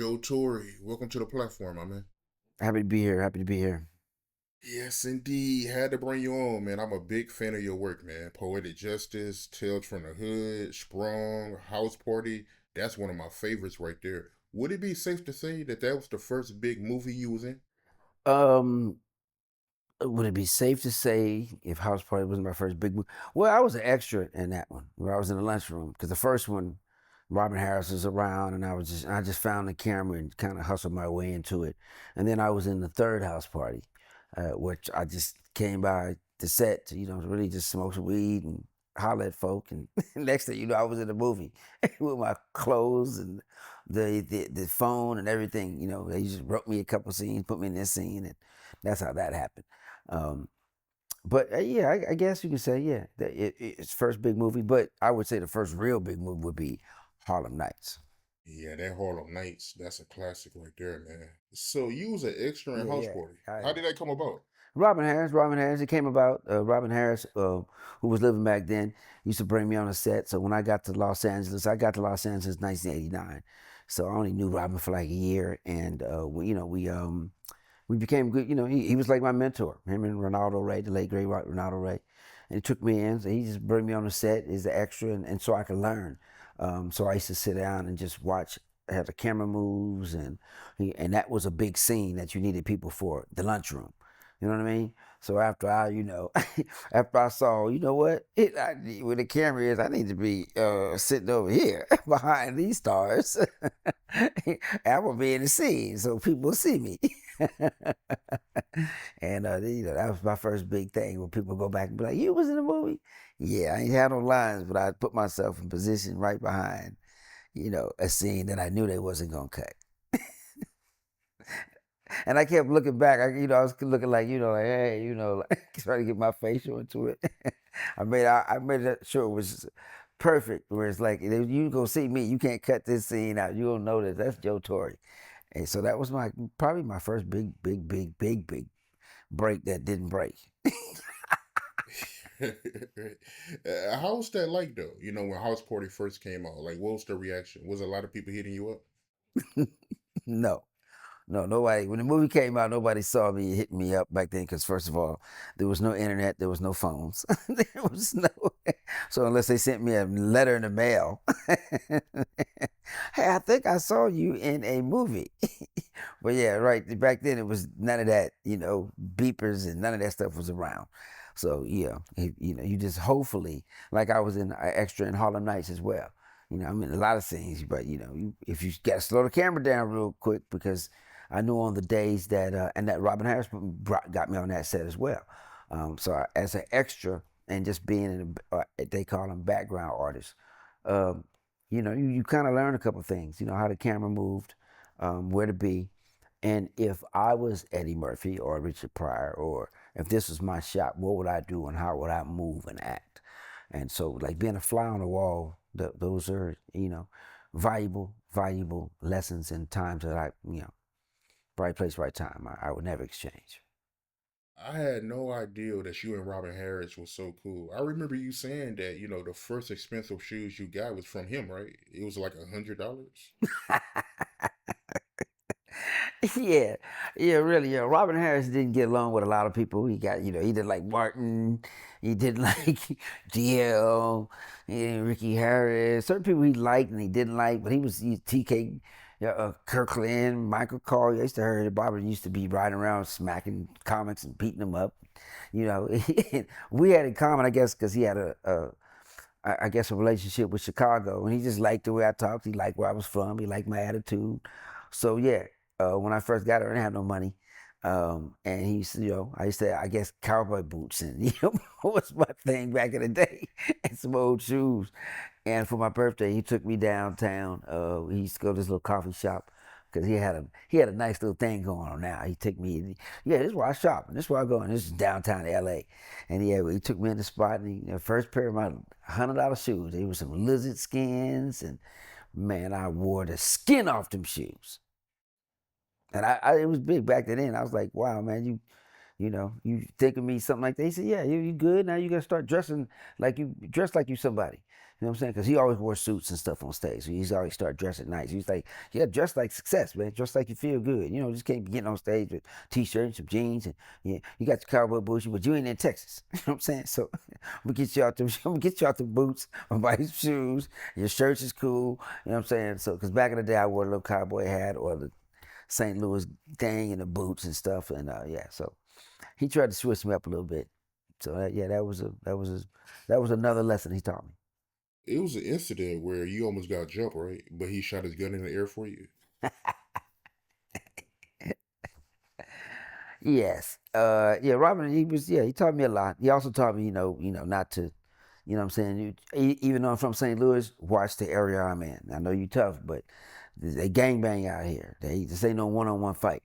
Joe Torry, welcome to the platform, my man. Happy to be here. Happy to be here. Yes, indeed. Had to bring you on, man. I'm a big fan of your work, man. Poetic Justice, Tales from the Hood, Sprung, House Party. That's one of my favorites right there. Would it be safe to say that that was the first big movie you was in? Um, would it be safe to say if House Party was my first big movie? Well, I was an extra in that one where I was in the lunchroom because the first one, Robin Harris was around, and I just found the camera and kind of hustled my way into it. And then I was in the third House Party, which I just came by the set to really just smoke some weed and holler at folk. And next thing you know, I was in the movie with my clothes and the phone and everything. They just wrote me a couple scenes, put me in this scene, and that's how that happened. Um, but yeah, I guess you can say yeah, that it's first big movie. But I would say the first real big movie would be Harlem Nights. Yeah, that Harlem Nights, that's a classic right there, man. So you was an extra in Yeah, House yeah. Party. I How did that come about? Robin Harris. Robin Harris. It came about. Robin Harris, who was living back then, used to bring me on a set. So when I got to Los Angeles, I got to Los Angeles in 1989. So I only knew Robin for like a year, and we became good. He was like my mentor. Him and Ronaldo Ray, the late great Ronaldo Ray, and he took me in. So he just bring me on the set as the extra, and so I could learn. So I used to sit down and just watch how the camera moves, and that was a big scene that you needed people for the lunchroom. You know what I mean? So after after I saw, what, where the camera is, I need to be sitting over here behind these stars. I'm gonna be in the scene so people will see me. And that was my first big thing when people go back and be like, "You was in the movie?" Yeah, I ain't had no lines, but I put myself in position right behind, a scene that I knew they wasn't gonna cut. And I kept looking back. I was looking like, like, hey, like trying to get my facial into it. I made sure it was perfect. Where it's like, if you go see me, you can't cut this scene out. You don't know that that's Joe Torry. And so that was probably my first big, big, big, big, big break that didn't break. How was that like though? When House Party first came out, like what was the reaction? Was a lot of people hitting you up? No. No, nobody. When the movie came out, nobody saw me hitting me up back then. Because first of all, there was no internet, there was no phones, there was no. So unless they sent me a letter in the mail, hey, I think I saw you in a movie. But yeah, right. Back then, it was none of that. Beepers and none of that stuff was around. So yeah, you just hopefully, like I was in extra in Harlem Nights as well. I'm in a lot of scenes, but if you got to slow the camera down real quick because I knew on the days that and that Robin Harris got me on that set as well. As an extra and just being they call them background artists, um, you kind of learn a couple things. How the camera moved, where to be, and if I was Eddie Murphy or Richard Pryor, or if this was my shot, what would I do and how would I move and act? And so, like being a fly on the wall, those are valuable, valuable lessons and times that right place, right time. I would never exchange. I had no idea that you and Robin Harris was so cool. I remember you saying that, the first expensive shoes you got was from him, right? It was like $100. Yeah, yeah, really. Yeah, Robin Harris didn't get along with a lot of people. He didn't like Martin. He didn't like DL. He didn't Ricky Harris. Certain people he liked and he didn't like, but TK, Kirkland, Michael Carl. I used to hear that Bobby used to be riding around smacking comics and beating them up. You know, we had in common, I guess, because he had I guess, a relationship with Chicago, and he just liked the way I talked. He liked where I was from. He liked my attitude. So yeah, when I first got her, I didn't have no money, and I used to, I guess, cowboy boots, and was my thing back in the day, and some old shoes. And for my birthday, he took me downtown. He used to go to this little coffee shop because he had a nice little thing going on. Now he took me. Yeah, this is where I shop, and this is where I go, and this is downtown L.A. And yeah, he took me in the spot, and first pair of my $100 shoes. They were some lizard skins, and man, I wore the skin off them shoes. And it was big back then. I was like, wow, man, you think of me something like that. He said, yeah, you good now. You gotta start dress like you somebody. You know what I'm saying? Because he always wore suits and stuff on stage. So he's always start dressing nice. He's like, yeah, dress like success, man. Dress like you feel good. Just can't be getting on stage with t-shirts, some jeans, and yeah, you got your cowboy boots, but you ain't in Texas. You know what I'm saying? So we get you out the we get you out the boots, I'm buy you shoes. Your shirts is cool. You know what I'm saying? So because back in the day, I wore a little cowboy hat or the St. Louis thing and the boots and stuff, and yeah, so he tried to switch me up a little bit. So yeah, that was another lesson he taught me. It was an incident where you almost got jumped, right? But he shot his gun in the air for you. Yes. Yeah, Robin, he taught me a lot. He also taught me, not to, what I'm saying? Even though I'm from St. Louis, watch the area I'm in. I know you tough, but they gang bang out here. This ain't no one-on-one fight.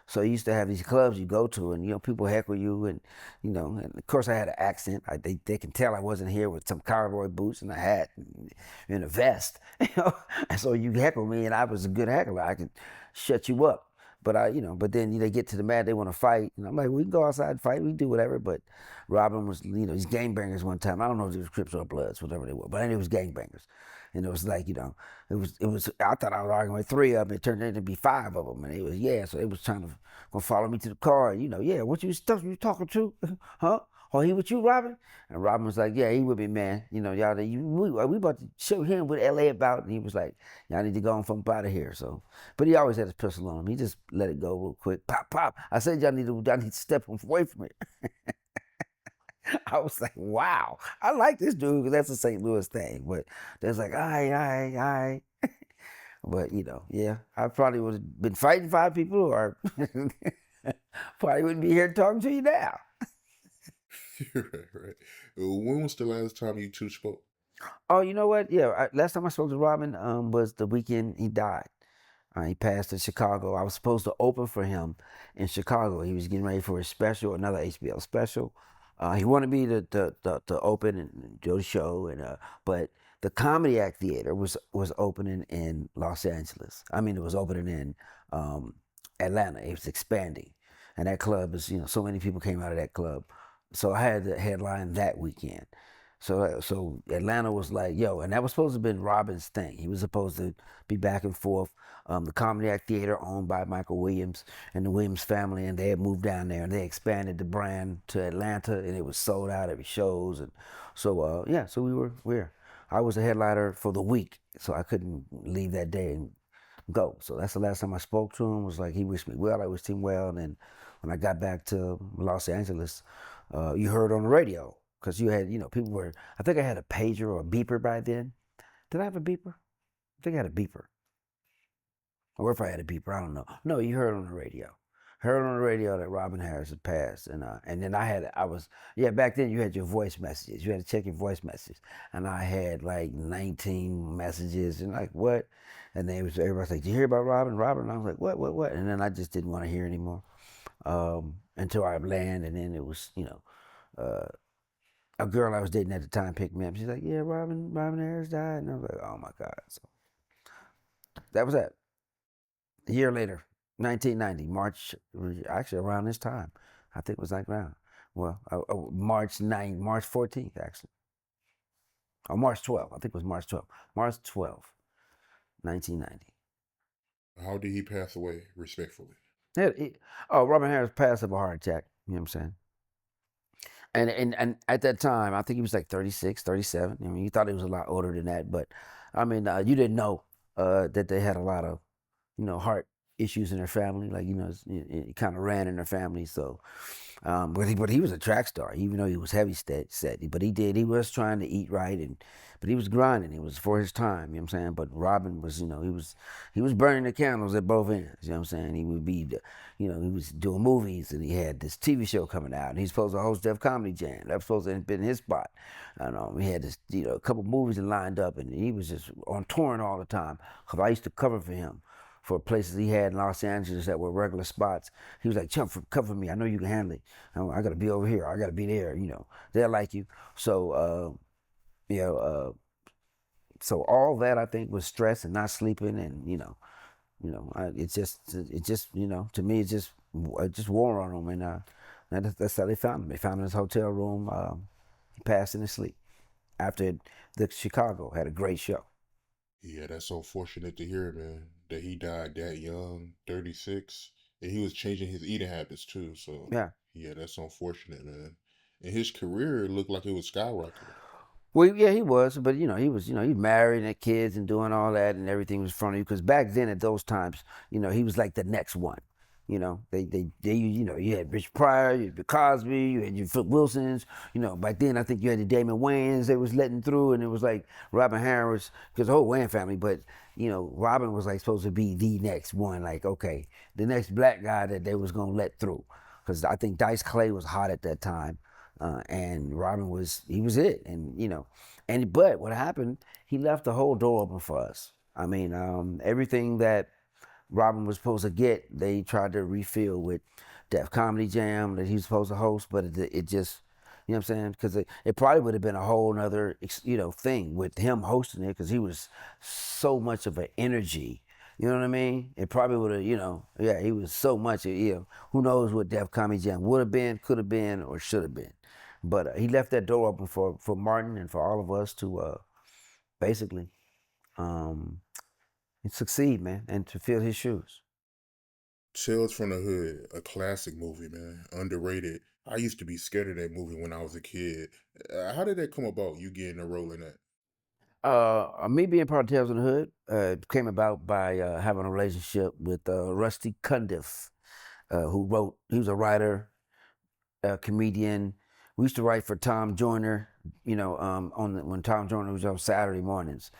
So you used to have these clubs you go to, and people heckle you, and of course I had an accent. They can tell I wasn't here with some cowboy boots and a hat and a vest, And so you heckle me, and I was a good heckler. I could shut you up. But then they get to the mat, they want to fight, and I'm like, we can go outside and fight, we can do whatever. But Robin was, these gangbangers one time. I don't know if it was Crips or Bloods, whatever they were, but I knew it was gangbangers, and it was like, it was. I thought I was arguing with three of them. It turned out to be five of them, and it was So they was trying to gonna follow me to the car. Yeah. What you stuff you talking to, huh? Oh, he with you, Robin? And Robin was like, yeah, he with me, man. Y'all, we about to show him what LA about. And he was like, y'all need to go on from out of here. So, but he always had his pistol on him. He just let it go real quick. Pop, pop. I said, y'all need to step away from it. I was like, wow, I like this dude because that's a St. Louis thing. But there's like, all right, all right, all right. But yeah, I probably would have been fighting five people, or probably wouldn't be here talking to you now. Right, right. When was the last time you two spoke? Oh, you know what? Yeah, last time I spoke to Robin was the weekend he died. He passed in Chicago. I was supposed to open for him in Chicago. He was getting ready for a special, another HBO special. He wanted me to open and do the show, but the Comedy Act Theater was opening in Los Angeles. I mean, it was opening in um, Atlanta. It was expanding, and that club is so many people came out of that club. So I had the headline that weekend. So Atlanta was like, yo, and that was supposed to have been Robin's thing. He was supposed to be back and forth. The Comedy Act Theater, owned by Michael Williams and the Williams family, and they had moved down there and they expanded the brand to Atlanta, and it was sold out every shows. And so yeah, so I was a headliner for the week, so I couldn't leave that day and go. So that's the last time I spoke to him. Was like he wished me well, I wished him well, and then when I got back to Los Angeles, you heard on the radio because you had people were. I think I had a pager or a beeper by then. Did I have a beeper? I think I had a beeper. Or if I had a beeper, I don't know. No, you heard on the radio. Heard on the radio that Robin Harris had passed, and then I was back then you had your voice messages. You had to check your voice messages, and I had like 19 messages, and like what, and then everybody's like, "Did you hear about Robin? Robin?" And I was like, "What?" And then I just didn't want to hear anymore until I landed, and then it was uh, a girl I was dating at the time picked me up. She's like, "Yeah, Robin Harris died," and I was like, "Oh my god!" So that was that. A year later, 1990, March, actually around this time. I think it was like around, well, March 9th, March 14th, actually. Or March 12th. I think it was March 12th. March 12th, 1990. How did he pass away, respectfully? Yeah, Robin Harris passed of a heart attack. You know what I'm saying? And at that time, I think he was like 36, 37. I mean, you thought he was a lot older than that, but I mean, you didn't know that they had a lot of heart issues in their family. Like, it kind of ran in their family. So, but he was a track star, even though he was heavy set. But he was trying to eat right, but he was grinding. It was for his time, you know what I'm saying? But Robin was, he was burning the candles at both ends, you know what I'm saying? He would be, he was doing movies, and he had this TV show coming out, and he's supposed to host Def Comedy Jam. That was supposed to have been his spot. I know he had this, a couple movies lined up, and he was just on touring all the time. Cause I used to cover for him for places he had in Los Angeles that were regular spots. He was like, "Chump, cover me. I know you can handle it. I got to be over here. I got to be there. They'll like you." So, you know, uh, so all that I think was stress and not sleeping, and it just to me it just wore on him, and And that's how they found him. They found him in his hotel room. He passed in his sleep after the Chicago had a great show. Yeah, that's unfortunate to hear, man, that he died that young, 36, and he was changing his eating habits too. So, Yeah. yeah, that's unfortunate, man. And his career looked like it was skyrocketing. Well, yeah, he was, but he was married and had kids and doing all that, and everything was in front of you. Because back then, at those times, he was like the next one. You had Richard Pryor, you had Bill Cosby, you had your Flip Wilsons. Back then, I think you had the Damon Wayans they was letting through, and it was like Robin Harris, because the whole Wayans family. But Robin was like supposed to be the next one, like okay, the next black guy that they was gonna let through. Because I think Dice Clay was hot at that time. And Robin was it, but what happened? He left the whole door open for us. I mean, everything that Robin was supposed to get, they tried to refill with Def Comedy Jam that he was supposed to host, but it just, you know what I'm saying? Because it probably would have been a whole nother, thing with him hosting it because he was so much of an energy. You know what I mean? It probably would have, yeah, he was so much, who knows what Def Comedy Jam would have been, could have been, or should have been. But he left that door open for Martin and for all of us to basically um, succeed, man, and to fill his shoes. Tales from the Hood, a classic movie, man. Underrated. I used to be scared of that movie when I was a kid. How did that come about? You getting a role in that? Me being part of Tales in the Hood came about by having a relationship with Rusty Cundiff, he was a writer, comedian. We used to write for Tom Joyner, when Tom Joyner was on Saturday mornings.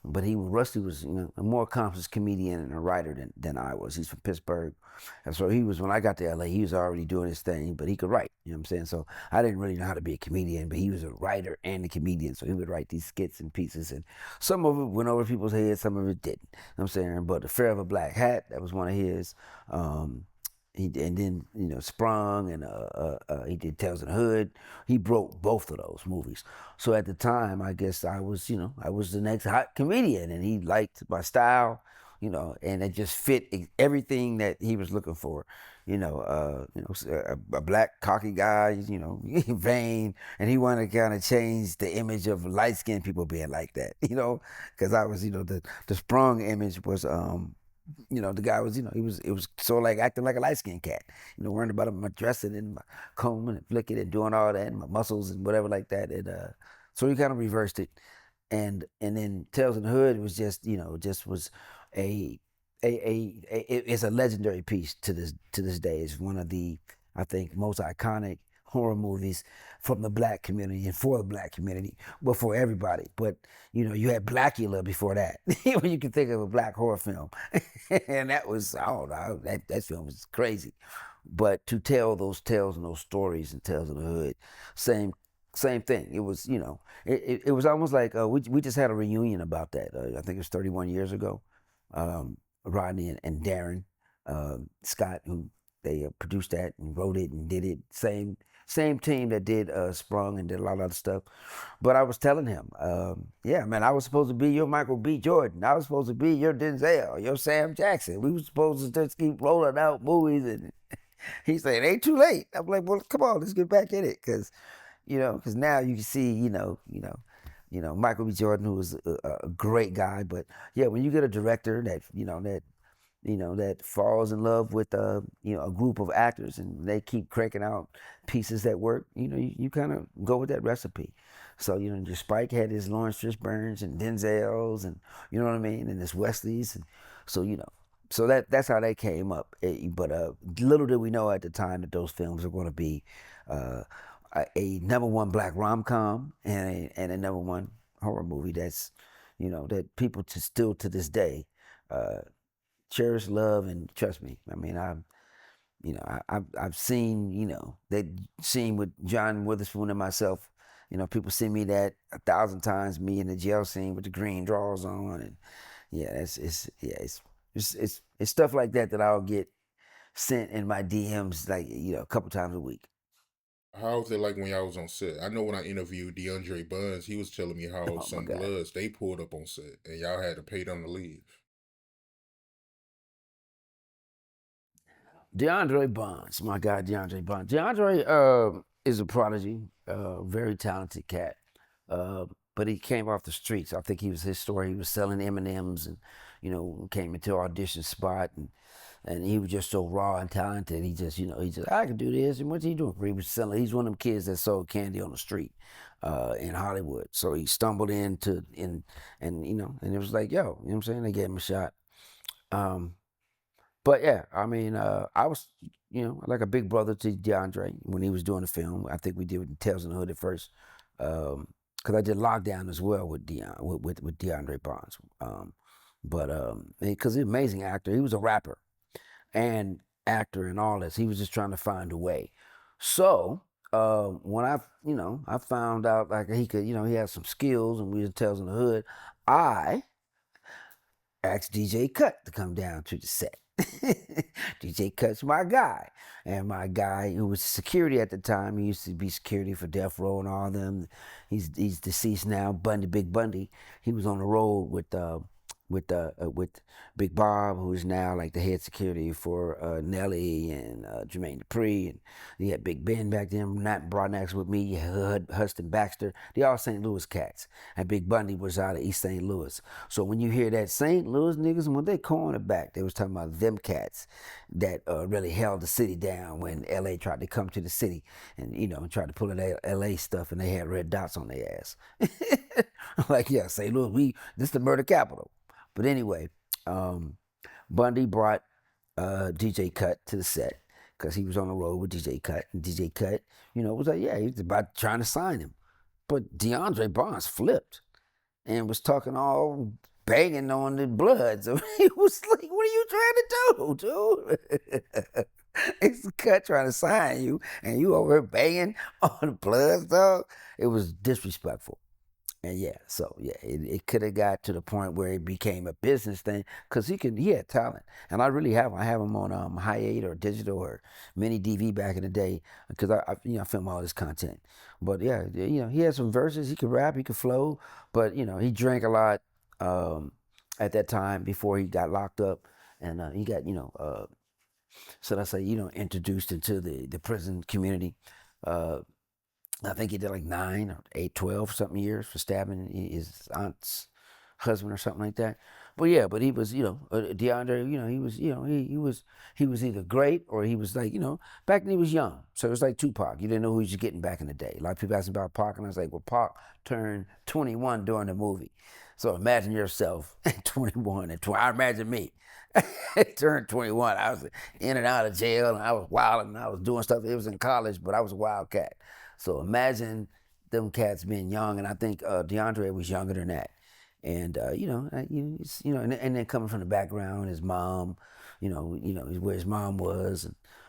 But Rusty was a more accomplished comedian and a writer than I was. He's from Pittsburgh, and so he was when I got to LA. He was already doing his thing, but he could write. You know what I'm saying? So I didn't really know how to be a comedian, but he was a writer and a comedian. So he would write these skits and pieces, and some of it went over people's heads, some of it didn't. You know what I'm saying? But the Fear of a Black Hat, that was one of his. And then Sprung and he did Tales in the Hood. He broke both of those movies. So at the time, I guess I was the next hot comedian, and he liked my style, and it just fit everything that he was looking for. A black cocky guy, vain, and he wanted to kind of change the image of light skinned people being like that, because I was, the Sprung image was the guy was, it was sort of like acting like a light skinned cat, worrying about my dressing and my combing and flicking and doing all that and my muscles and whatever like that. And so he kind of reversed it. And then Tales in the Hood was just, just was a, it's a legendary piece to this day. It's one of the, I think, most iconic horror movies from the black community and for the black community, but for everybody. But you had Blackula before that. When you can think of a black horror film, and that was I don't know that film was crazy. But to tell those tales and those stories and tales of the hood, same thing. It was it was almost like we just had a reunion about that. I think it was 31 years ago. Rodney and Darren Scott, who they produced that and wrote it and did it. Same team that did Sprung and did a lot of other stuff. But I was telling him, yeah, man, I was supposed to be your Michael B. Jordan. I was supposed to be your Denzel, your Sam Jackson. We were supposed to just keep rolling out movies, and he said, "It ain't too late." I'm like, "Well, come on, let's get back in it," because now you can see, Michael B. Jordan, who was a great guy. But yeah, when you get a director that falls in love with a group of actors and they keep cranking out pieces that work, you kind of go with that recipe. So your Spike had his Lawrence Fishburnes and Denzels, and you know what I mean, and his Wesleys, and so so that's how they came up. But little did we know at the time that those films are going to be uh, a number one black rom com and a number one horror movie that's that people still to this day uh, cherish, love, and trust me. I mean, I've seen, that scene with John Witherspoon and myself. People see me that 1,000 times. Me in the jail scene with the green drawers on, and yeah, it's stuff like that that I'll get sent in my DMs like a couple times a week. How was it like when y'all was on set? I know when I interviewed DeAndre Buns, he was telling me how Oh my some God. bloods they pulled up on set and y'all had to pay them to leave. DeAndre Bonds, my guy DeAndre Bonds. DeAndre is a prodigy, very talented cat. Uh, but he came off the streets. I think he was his story. He was selling M&Ms and, came into audition spot and he was just so raw and talented. He just, I could do this. And what's he doing? He was selling. He's one of them kids that sold candy on the street in Hollywood. So he stumbled and it was like, yo, you know what I'm saying? They gave him a shot. Um, but yeah, I mean, I was, like a big brother to DeAndre when he was doing the film. I think we did Tales in the Hood at first, because I did Lockdown as well with with DeAndre Bonds. But because he's an amazing actor, he was a rapper and actor and all this. He was just trying to find a way. So when I found out like he could, he had some skills and we was Tales in the Hood, I asked DJ Cut to come down to the set. DJ Cut's my guy. And my guy who was security at the time, he used to be security for Death Row and all them. He's deceased now, Big Bundy. He was on the road with Big Bob, who is now like the head security for Nelly and Jermaine Dupri, and he had Big Ben back then. Not Broadnax with me, Huston Baxter. They all St. Louis cats, and Big Bundy was out of East St. Louis. So when you hear that St. Louis niggas, when they calling it back, they was talking about them cats that really held the city down when L.A. tried to come to the city and tried to pull that L.A. stuff, and they had red dots on their ass. Like yeah, St. Louis, this is the murder capital. But anyway, Bundy brought DJ Cut to the set because he was on the road with DJ Cut. And DJ Cut, was like, yeah, he was about trying to sign him. But DeAndre Bonds flipped and was talking all banging on the Bloods. So he was like, what are you trying to do, dude? It's Cut trying to sign you and you over here banging on the Bloods, dog. It was disrespectful. And yeah, so yeah, it could have got to the point where it became a business thing because he had talent, and I really have him. I have him on Hi8 or digital or mini DV back in the day because I film all this content. But yeah, he had some verses. He could rap, he could flow, but he drank a lot at that time before he got locked up, and he got so I say introduced into the prison community. I think he did like 9 or 8, 12 something years for stabbing his aunt's husband or something like that. But yeah, but he was, DeAndre, he was either great or he was like, back then he was young. So it was like Tupac. You didn't know who he was getting back in the day. A lot of people asked about Pac, and I was like, well, Pac turned 21 during the movie. So imagine yourself at 21 and 20. I imagine me. Turned 21. I was in and out of jail, and I was wild, and I was doing stuff. It was in college, but I was a wildcat. So imagine them cats being young, and I think DeAndre was younger than that. And and then coming from the background, his mom, where his mom was,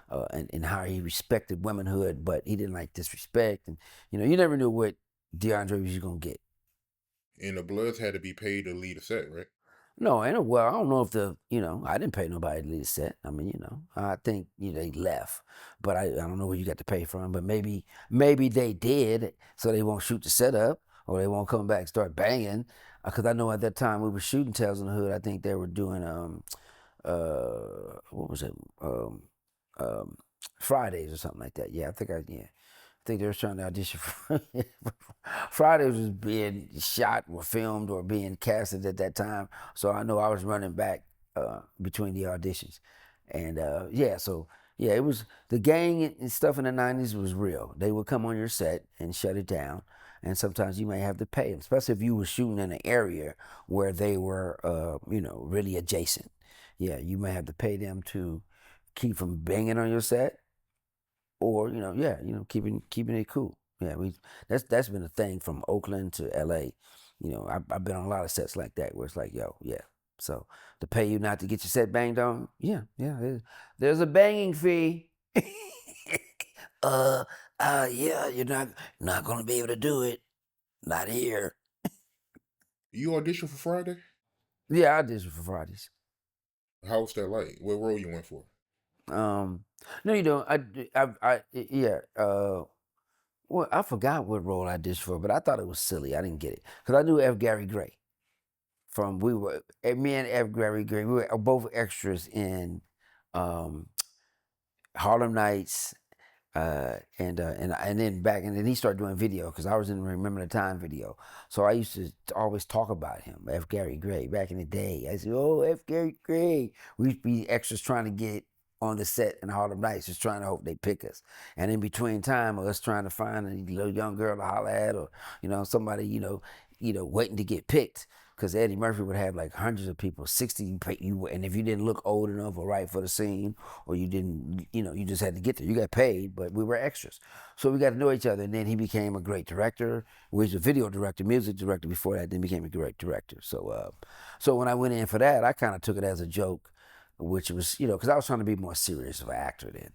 and how he respected womanhood, but he didn't like disrespect, and you never knew what DeAndre was gonna get. And the Bloods had to be paid to lead a set, right? No, and well, I don't know if I didn't pay nobody to leave the set. I mean, I think they left, but I don't know where you got to pay from. But maybe they did, so they won't shoot the set up, or they won't come back and start banging. Because I know at that time we were shooting Tales in the Hood. I think they were doing what was it um Fridays or something like that. Yeah, I think they were trying to audition for Fridays was being shot or filmed or being casted at that time. So I know I was running back between the auditions. And yeah, so yeah, it was the gang and stuff in the 90s was real. They would come on your set and shut it down. And sometimes you may have to pay them, especially if you were shooting in an area where they were, really adjacent. Yeah, you may have to pay them to keep from banging on your set or yeah, keeping it cool. Yeah, that's been a thing from Oakland to L.A. I've been on a lot of sets like that where it's like, yo, yeah. So to pay you not to get your set banged on, yeah, there's a banging fee. uh, yeah, you're not gonna be able to do it. Not here. You auditioned for Friday? Yeah, I did it for Fridays. How was that like? What role you went for? Um, no, you don't. Yeah. Well, I forgot what role I did for, but I thought it was silly. I didn't get it because I knew F. Gary Gray me and F. Gary Gray. We were both extras in, um, Harlem Nights, and then back and then he started doing video because I was in Remember the Time video. So I used to always talk about him, F. Gary Gray, back in the day. I said, "Oh, F. Gary Gray." We used to be extras trying to get on the set in Harlem Nights, just trying to hope they pick us. And in between time of us trying to find a little young girl to holler at, or somebody waiting to get picked. Because Eddie Murphy would have like hundreds of people, 60 you, and if you didn't look old enough or right for the scene, or you didn't, you just had to get there. You got paid, but we were extras. So we got to know each other. And then he became a great director. He was a video director, music director before that, then became a great director. So when I went in for that, I kind of took it as a joke, which was, because I was trying to be more serious of an actor then.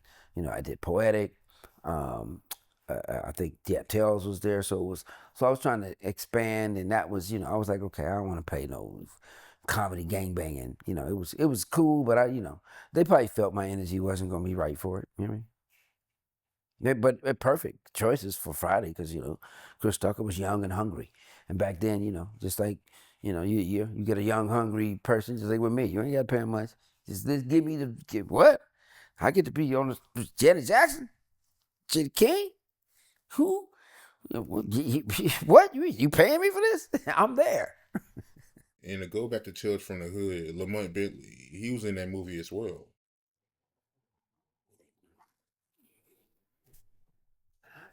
I did Poetic. Um, I think, yeah, Tails was there. So I was trying to expand, and that was, I was like, okay, I don't want to pay no comedy gangbanging. It was cool, but they probably felt my energy wasn't gonna be right for it. You know what I mean? Yeah, but perfect choices for Friday because Chris Tucker was young and hungry, and back then, just like you get a young hungry person, just like with me, you ain't got to pay him much. Just give me what I get to be on Janet Jackson, J. King, who. What you paying me for this? I'm there. And to go back to Tales from the Hood, Lamont Bentley, he was in that movie as well.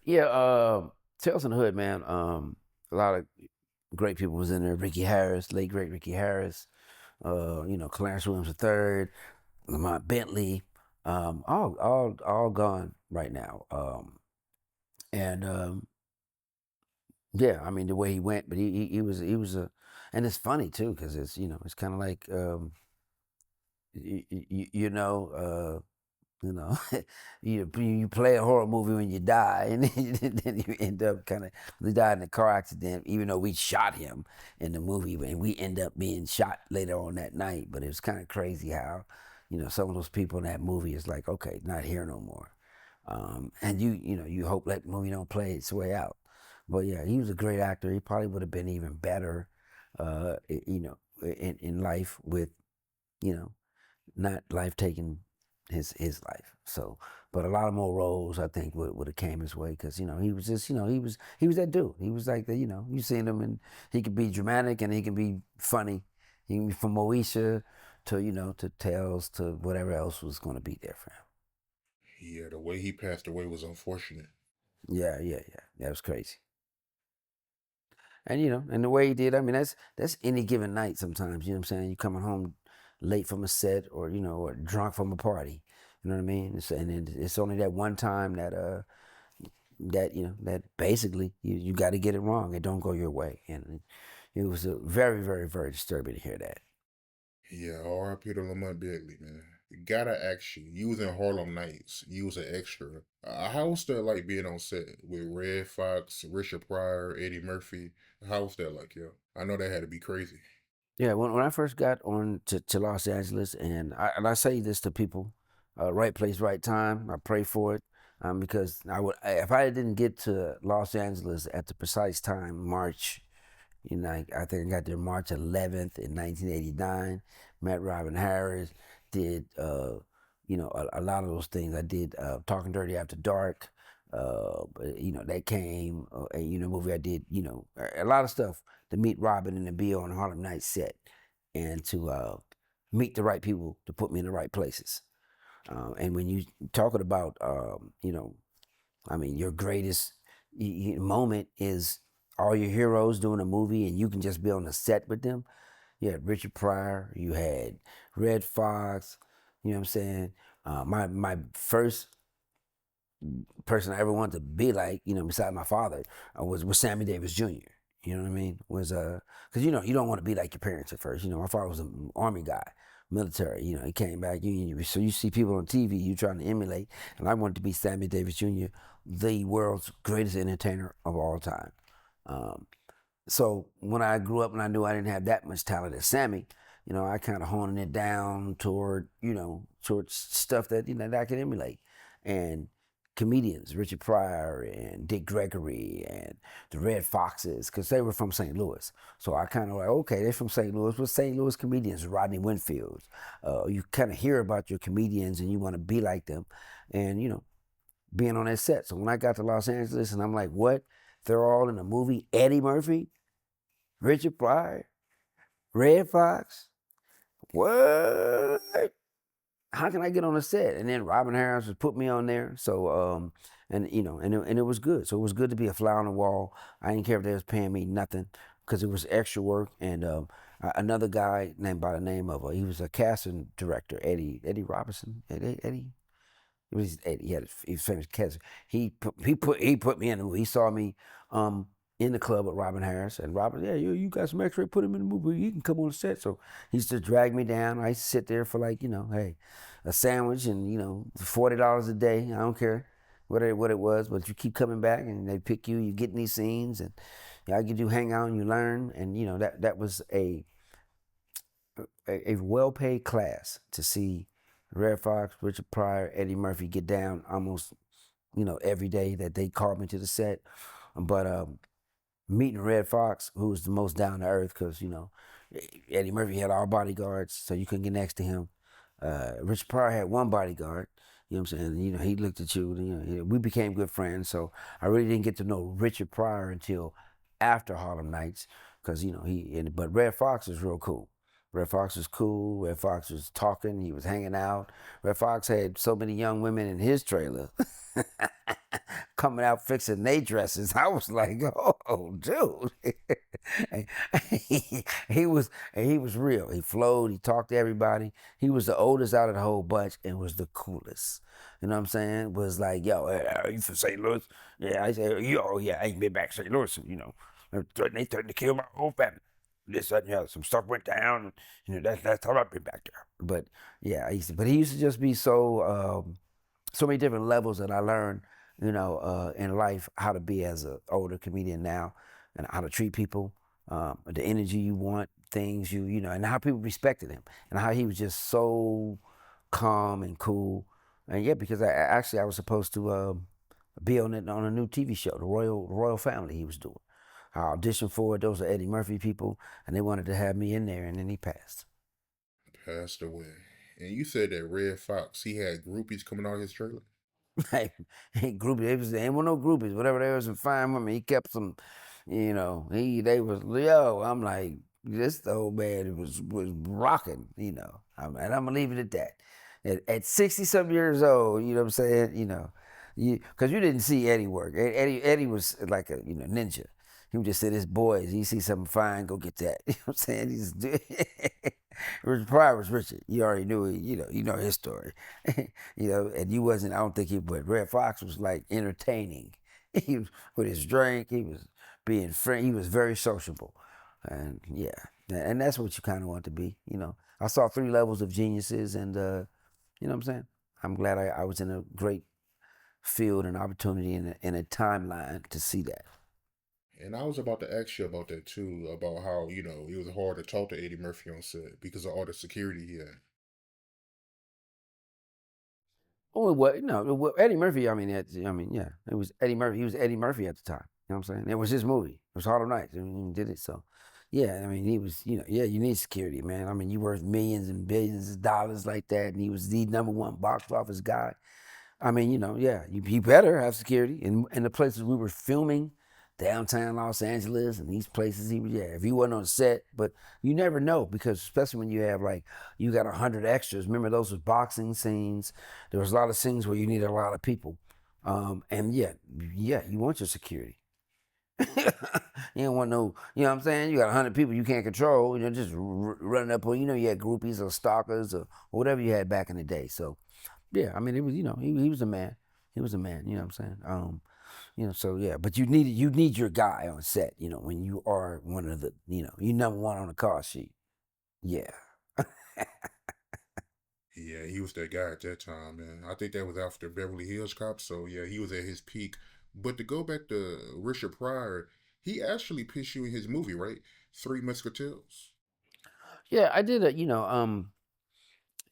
Yeah, Tales from the Hood, man. A lot of great people was in there. Ricky Harris, late great Ricky Harris. Clarence Williams III, Lamont Bentley. All gone right now. And Yeah, I mean the way he went, but he was a, and it's funny too because it's kind of like you, you know. You know, you play a horror movie when you die, and then you end up kind of. He died in a car accident, even though we shot him in the movie, and we end up being shot later on that night. But it was kind of crazy how, some of those people in that movie is like, okay, not here no more, and you hope that movie don't play its way out. But yeah, he was a great actor. He probably would have been even better, in life with, you know, not life taking his life. So, but a lot of more roles I think would have came his way because he was just he was that dude. He was like the you seen him and he could be dramatic and he can be funny. He can be from Moesha to to Tales to whatever else was going to be there for him. Yeah, the way he passed away was unfortunate. Yeah, yeah, yeah. That was crazy. And and the way he did, I mean, that's any given night sometimes, what I'm saying? You coming home late from a set or, or drunk from a party. You know what I mean? It's only that one time that basically you got to get it wrong. It don't go your way. And it was a very, very, very disturbing to hear that. Yeah, R.I.P. to Lamont Bentley, man. Gotta ask you, you was in Harlem Nights. You was an extra. How was that like being on set with Red Fox, Richard Pryor, Eddie Murphy? How was that like, yo? I know that had to be crazy. Yeah, when I first got on to Los Angeles, and I say this to people, right place, right time. I pray for it, because if I didn't get to Los Angeles at the precise time, March, I think I got there March 11th in 1989. Met Robin Harris, did a lot of those things. I did Talking Dirty After Dark. That came, movie I did, a lot of stuff to meet Robin and to be on Harlem Nights set and to meet the right people to put me in the right places. And when you talking about, I mean, your greatest moment is all your heroes doing a movie and you can just be on the set with them. You had Richard Pryor, you had Red Fox, you know what I'm saying? My first person I ever wanted to be like, besides my father, was Sammy Davis Jr. You know what I mean? Was because you don't want to be like your parents at first. My father was an army guy, military. He came back. So you see people on TV, you trying to emulate, and I wanted to be Sammy Davis Jr., the world's greatest entertainer of all time. Um, so when I grew up and I knew I didn't have that much talent as Sammy, I kind of honing it down towards stuff that that I could emulate, and comedians, Richard Pryor and Dick Gregory and the Red Foxes, because they were from St. Louis. So I kind of like, okay, they're from St. Louis. But St. Louis comedians, Rodney Winfield. You kind of hear about your comedians and you want to be like them. and being on that set. So when I got to Los Angeles, and I'm like, what? They're all in the movie. Eddie Murphy, Richard Pryor, Red Fox. What? How can I get on the set? And then Robin Harris was put me on there. So and and it was good. So it was good to be a fly on the wall. I didn't care if they was paying me nothing because it was extra work. And another guy named by the name of he was a casting director, Eddie Robinson, Eddie. It was Eddie. He was famous casting. He put me in the movie. He saw me in the club with Robin Harris, and Robin, yeah, you got some X-ray, put him in the movie. He can come on the set. So he used to drag me down. I used to sit there for like hey, a sandwich and $40 a day. I don't care what it was, but you keep coming back and they pick you. You get in these scenes and I get you hang out and you learn, and that was a well-paid class to see Red Fox, Richard Pryor, Eddie Murphy get down almost every day that they called me to the set. But meeting Red Fox, who was the most down to earth, because Eddie Murphy had all bodyguards, so you couldn't get next to him. Richard Pryor had one bodyguard. You know what I'm saying? He looked at you. We became good friends. So I really didn't get to know Richard Pryor until after Harlem Nights, because but Red Fox was real cool. Red Fox was cool. Red Fox was talking. He was hanging out. Red Fox had so many young women in his trailer coming out fixing their dresses. I was like, oh, dude. he was real. He flowed. He talked to everybody. He was the oldest out of the whole bunch and was the coolest. You know what I'm saying? Was like, yo, are you from St. Louis? Yeah, I said, yo, yeah, I ain't been back to St. Louis. They threatened to kill my whole family. This, that, and the other. Some stuff went down. That's how I've been back there. But yeah, but he used to just be so many different levels that I learned, in life, how to be as an older comedian now, and how to treat people, the energy you want, things and how people respected him, and how he was just so calm and cool. And yeah, because I was supposed to be on a new TV show, the Royal Family he was doing. I auditioned for it. Those are Eddie Murphy people, and they wanted to have me in there, and then he passed. Passed away. And you said that Red Fox, he had groupies coming out of his trailer? Like, ain't groupies. They ain't want no groupies. Whatever they was, some fine women. He kept some, they was yo. I'm like, this old man was rocking. And I'm gonna leave it at that. At 60 some years old, you know what I'm saying? Because you didn't see Eddie work. Eddie was like a ninja. He would just say, "This boys, you see something fine, go get that." You know what I'm saying? He just Richard Pryor was Richard. You already knew it. You know his story. And you wasn't. I don't think he. But Red Fox was like entertaining. He was with his drink. He was being friend. He was very sociable, and yeah, and that's what you kind of want to be. I saw three levels of geniuses, and you know what I'm saying. I'm glad I was in a great field and opportunity in a timeline to see that. And I was about to ask you about that too, about how, it was hard to talk to Eddie Murphy on set because of all the security he had. Oh, what? No, Eddie Murphy. Yeah, it was Eddie Murphy. He was Eddie Murphy at the time. You know what I'm saying? It was his movie. It was Harlem Nights. He did it. So, yeah, he was. Yeah, you need security, man. You worth millions and billions of dollars like that, and he was the number one box office guy. Yeah, you better have security in the places we were filming, downtown Los Angeles and these places. If he wasn't on set, but you never know because especially when you have you got 100 extras. Remember those were boxing scenes. There was a lot of scenes where you needed a lot of people, and yeah, you want your security. You don't want no, you know what I'm saying? You got 100 people you can't control, just running up on, you had groupies or stalkers or whatever you had back in the day. So yeah, it was, he was a man. He was a man, you know what I'm saying? So yeah, but you need your guy on set, when you are one of the, you number one on the call sheet. Yeah. Yeah, he was that guy at that time, man. I think that was after Beverly Hills Cop, so yeah, he was at his peak. But to go back to Richard Pryor, he actually pitched you in his movie, right? Three Musketeers. Yeah, I did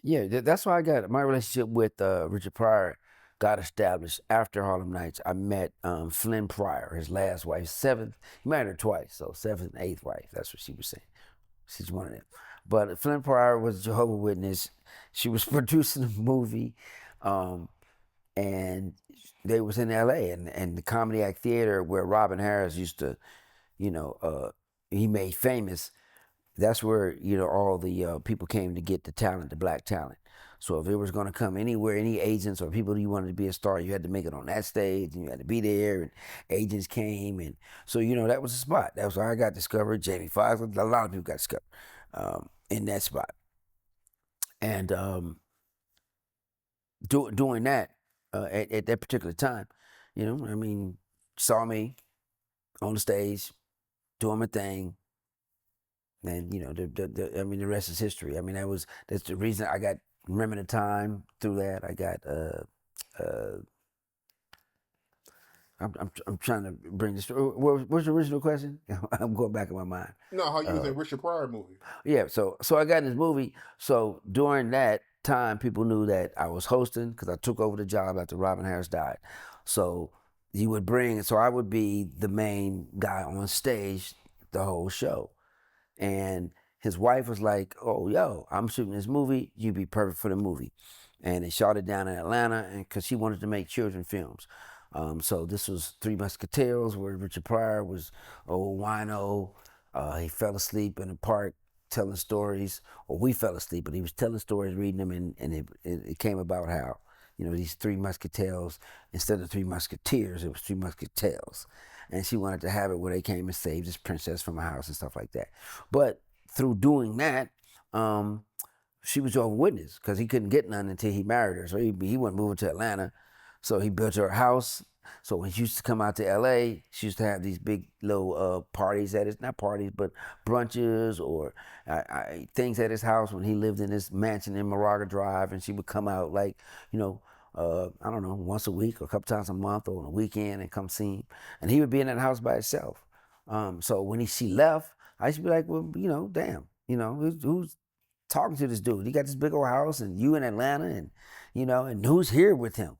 yeah, that's why I got my relationship with Richard Pryor got established after Harlem Nights. I met Flynn Pryor, his last wife, seventh. He married her twice, so seventh and eighth wife. That's what she was saying. She's one of them. But Flynn Pryor was a Jehovah's Witness. She was producing a movie. Um, and they was in L.A. and the Comedy Act Theater where Robin Harris used to, you know, he made famous. That's where all the people came to get the talent, the black talent. So if it was going to come anywhere, any agents or people you wanted to be a star, you had to make it on that stage, and you had to be there. And agents came, and so that was the spot. That was where I got discovered. Jamie Foxx, a lot of people got discovered in that spot. And doing that at that particular time, I mean, saw me on the stage doing my thing, and I mean, the rest is history. I mean, that's the reason I got Remember the Time through that. I got uh I'm trying to bring this. What was the original question? I'm going back in my mind. No, how you was Uh, in Richard Pryor movie. yeah, so I got in this movie. So during that time, people knew that I was hosting because I took over the job after Robin Harris died. So so I would be the main guy on stage the whole show. And his wife was like, "Oh, yo, I'm shooting this movie. You'd be perfect for the movie." And they shot it down in Atlanta, and because she wanted to make children films. So this was Three Musketeers, where Richard Pryor was old wino. He fell asleep in the park telling stories, or we fell asleep, but he was telling stories, reading them, and it came about how these Three Musketeers, instead of Three Musketeers, it was Three Musketeers, and she wanted to have it where they came and saved this princess from a house and stuff like that. But through doing that, she was Jehovah's Witness because he couldn't get none until he married her. So he wasn't moving to Atlanta. So he built her a house. So when she used to come out to LA, she used to have these big little parties at his, not parties, but brunches or things at his house when he lived in this mansion in Moraga Drive. And she would come out like, I don't know, once a week or a couple times a month or on a weekend and come see him. And he would be in that house by himself. So when she left, I used to be like, well, damn, who's talking to this dude? He got this big old house, and you in Atlanta, and and who's here with him?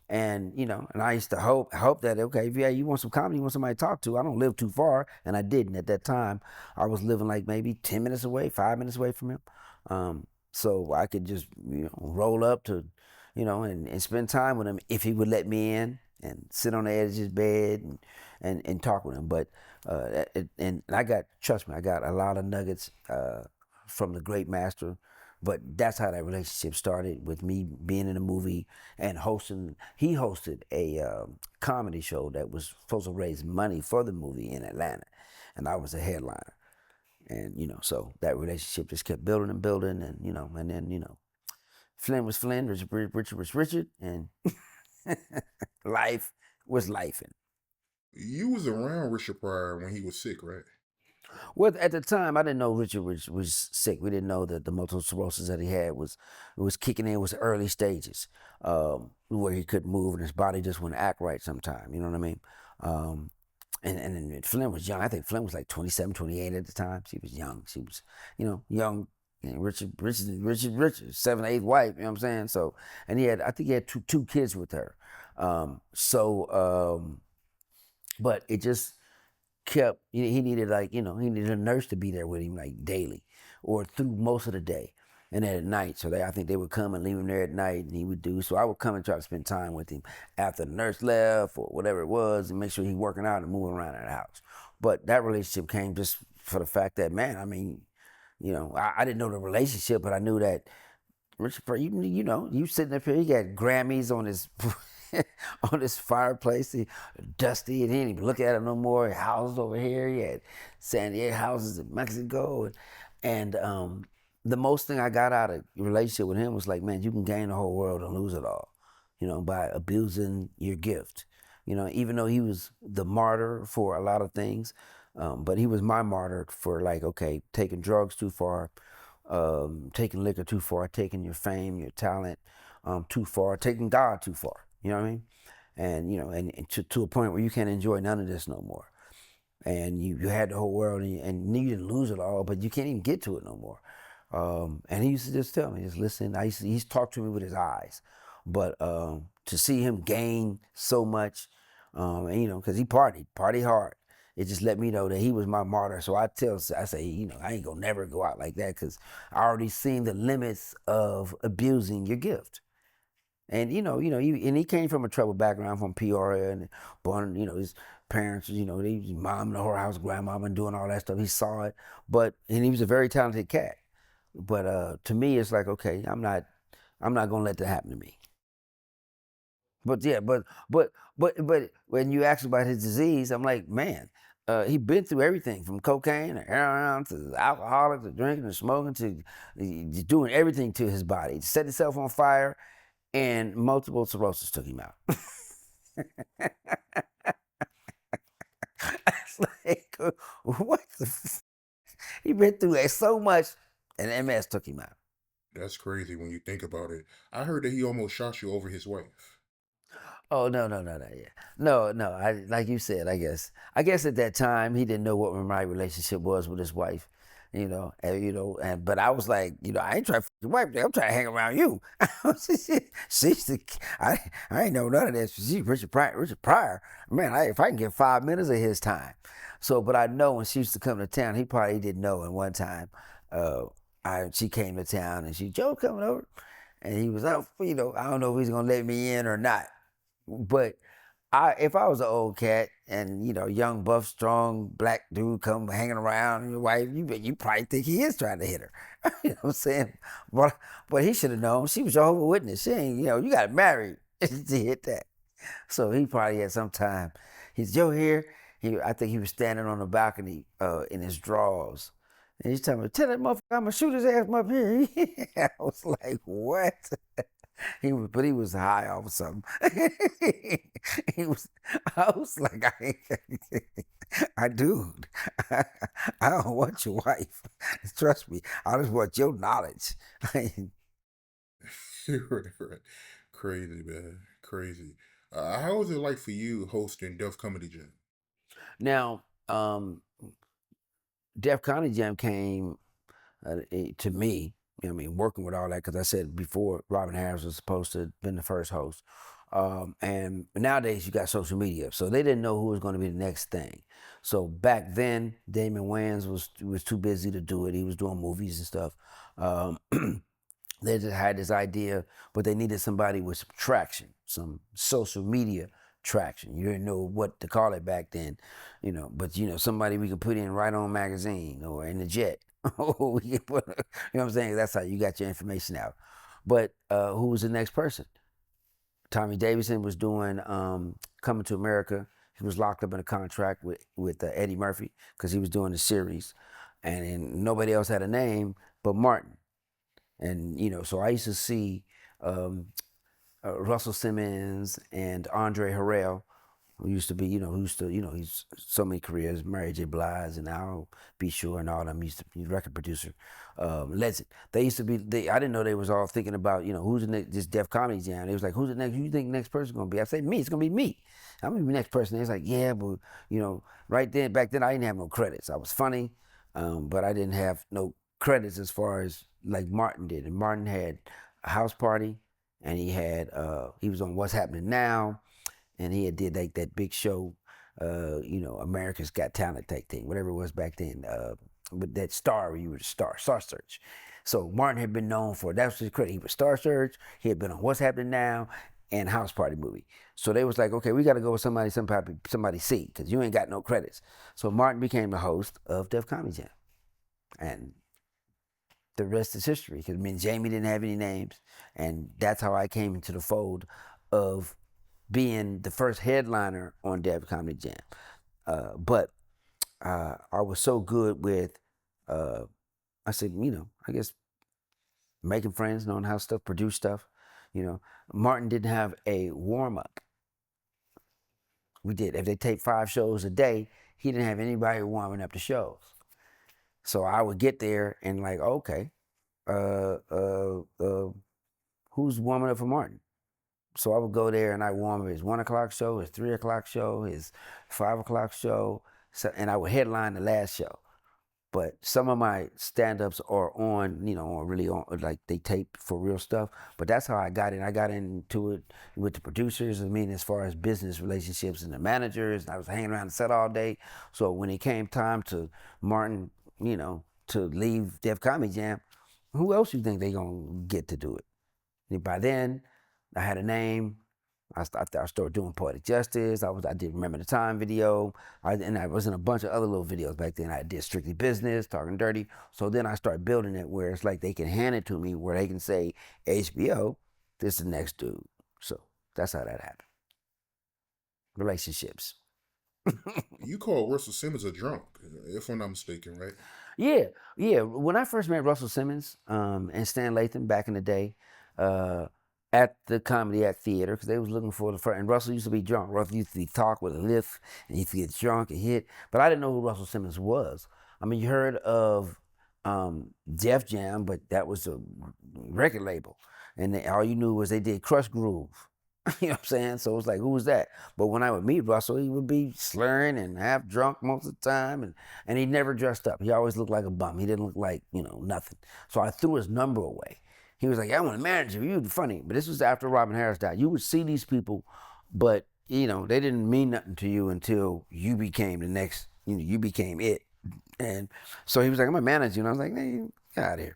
And and I used to hope that okay, if you want some comedy, you want somebody to talk to. I don't live too far, and I didn't at that time. I was living like maybe 10 minutes away, 5 minutes away from him, so I could just roll up to, and spend time with him if he would let me in and sit on the edge of his bed and talk with him. But and I got, trust me, I got a lot of nuggets from the great master. But that's how that relationship started with me being in a movie and hosting. He hosted a comedy show that was supposed to raise money for the movie in Atlanta, and I was a headliner. And so that relationship just kept building and building, and and then Flynn was Flynn, Richard was Richard, and life was life. You was around Richard Pryor when he was sick, right? Well, at the time, I didn't know Richard was sick. We didn't know that the multiple sclerosis that he had was kicking in, was early stages, where he couldn't move and his body just wouldn't act right sometime. You know what I mean? And Flynn was young. I think Flynn was like 27, 28 at the time. She was young. She was, young. And Richard, 7th, 8th wife. You know what I'm saying? So, and I think he had two kids with her. But it just kept, he needed he needed a nurse to be there with him like daily or through most of the day and then at night. So I think they would come and leave him there at night, and he would do. So I would come and try to spend time with him after the nurse left or whatever it was, and make sure he's working out and moving around in the house. But that relationship came just for the fact that, man, I mean, I didn't know the relationship, but I knew that Richard Pryor, you sitting up here, he got Grammys on his on his fireplace, dusty, and he didn't even look at it no more. Houses over here, he had San Diego houses in Mexico, and the most thing I got out of the relationship with him was like, man, you can gain the whole world and lose it all, by abusing your gift. Even though he was the martyr for a lot of things, but he was my martyr for like, okay, taking drugs too far, taking liquor too far, taking your fame, your talent too far, taking God too far. You know what I mean? And and to a point where you can't enjoy none of this no more. And you had the whole world, and you didn't lose it all, but you can't even get to it no more. And he used to just tell me, just listen. He's talked to me with his eyes, but to see him gain so much, and because he party hard. It just let me know that he was my martyr. So I say, I ain't gonna never go out like that because I already seen the limits of abusing your gift. And and he came from a troubled background from Peoria and born, his parents, his mom in the whorehouse, grandmama, and doing all that stuff. He saw it, and he was a very talented cat. But to me, it's like, okay, I'm not gonna let that happen to me. But yeah, but when you ask about his disease, I'm like, man, he been through everything from cocaine to heroin to alcoholic to drinking to smoking to doing everything to his body. Set himself on fire, and multiple sclerosis took him out. It's like, what the? He been through so much, and MS took him out. That's crazy when you think about it. I heard that he almost shot you over his wife. Oh no, no, no, no, yeah, no, no. I like you said. I guess at that time he didn't know what my relationship was with his wife, and but I was like, I ain't trying to f your wife. I'm trying to hang around you. She's the, I ain't know none of this. She's Richard Pryor. Richard Pryor, man. If I can get 5 minutes of his time, but I know when she used to come to town, he probably didn't know. And one time, she came to town and Joe coming over, and he was out. I don't know if he's gonna let me in or not. But if I was an old cat and young, buff, strong black dude come hanging around your wife, you probably think he is trying to hit her. You know what I'm saying? But he should have known she was Jehovah's Witness. She ain't, you got married to hit that. So he probably had some time. He's Joe here. I think he was standing on the balcony in his drawers. And he's telling me, tell that motherfucker I'm gonna shoot his ass from up here. I was like, what? But he was high off of something. he was. I was like, dude, I don't want your wife. Trust me, I just want your knowledge. Right, right. Crazy, man. Crazy. How was it like for you hosting Def Comedy Jam? Now, Def Comedy Jam came to me. Working with all that because I said before Robin Harris was supposed to have been the first host. And nowadays you got social media, so they didn't know who was going to be the next thing. So back then, Damon Wayans was too busy to do it. He was doing movies and stuff. Um, they just had this idea, but they needed somebody with some traction, some social media traction. You didn't know what to call it back then, but somebody we could put in Right On Magazine or in the Jet. We could put, what I'm saying? That's how you got your information out. But who was the next person? Tommy Davidson was doing Coming to America. He was locked up in a contract with Eddie Murphy because he was doing the series, and nobody else had a name but Martin. And so I used to see um, Russell Simmons and Andre Harrell, who used to be, he's so many careers, Mary J. Blige and I'll Be Sure and all them. He's a record producer, legend. They used to be. I didn't know they was all thinking about, who's the next this Def Comedy Jam. They was like, who's the next? Who you think the next person's gonna be? I said me. It's gonna be me. I'm gonna be the next person. They was like, yeah, but right then, back then, I didn't have no credits. I was funny, but I didn't have no credits as far as like Martin did. And Martin had a house party, and he was on What's Happening Now, and he had did like that big show, America's Got Talent type thing, whatever it was back then. With that star, where you were the Star Search. So Martin had been known for that was his credit. He was Star Search. He had been on What's Happening Now and House Party movie. So they was like, okay, we got to go with somebody see, because you ain't got no credits. So Martin became the host of Def Comedy Jam, and the rest is history. Because Jamie didn't have any names, and that's how I came into the fold of being the first headliner on Def Comedy Jam. But I was so good with, I said, I guess making friends, knowing how stuff, produce stuff. Martin didn't have a warm up. We did. If they taped 5 shows a day, he didn't have anybody warming up the shows. So I would get there and like, okay, uh, uh, uh, who's warming up for Martin? So I would go there and I warm up his 1 o'clock show, his 3 o'clock show, his 5 o'clock show, and I would headline the last show. But some of my stand-ups are on like they tape for real stuff. But that's how I got in. I got into it with the producers. As far as business relationships and the managers. And I was hanging around the set all day. So when it came time to Martin, to leave Def Comedy Jam, who else you think they gonna get to do it? And by then, I had a name. I started doing Poetic Justice. I did Remember the Time video. And I was in a bunch of other little videos back then. I did Strictly Business, Talking Dirty. So then I started building it where it's like they can hand it to me where they can say, HBO, this is the next dude. So that's how that happened. Relationships. You called Russell Simmons a drunk, if I'm not mistaken, right? Yeah, yeah. When I first met Russell Simmons and Stan Lathan back in the day, uh, at the Comedy Act Theater, because they was looking for the first, and Russell used to be drunk. Russell used to talk with a lift, and he used to get drunk and hit. But I didn't know who Russell Simmons was. I mean, you heard of Def Jam, but that was a record label, and all you knew was they did Crush Groove. You know what I'm saying? So it was like, who was that? But when I would meet Russell, he would be slurring and half drunk most of the time, and he never dressed up. He always looked like a bum. He didn't look like, nothing. So I threw his number away. He was like, I want to manage you. You're funny. But this was after Robin Harris died. You would see these people, but, they didn't mean nothing to you until you became the next, you became it. And so he was like, I'm going to manage you. And I was like, hey, get out of here.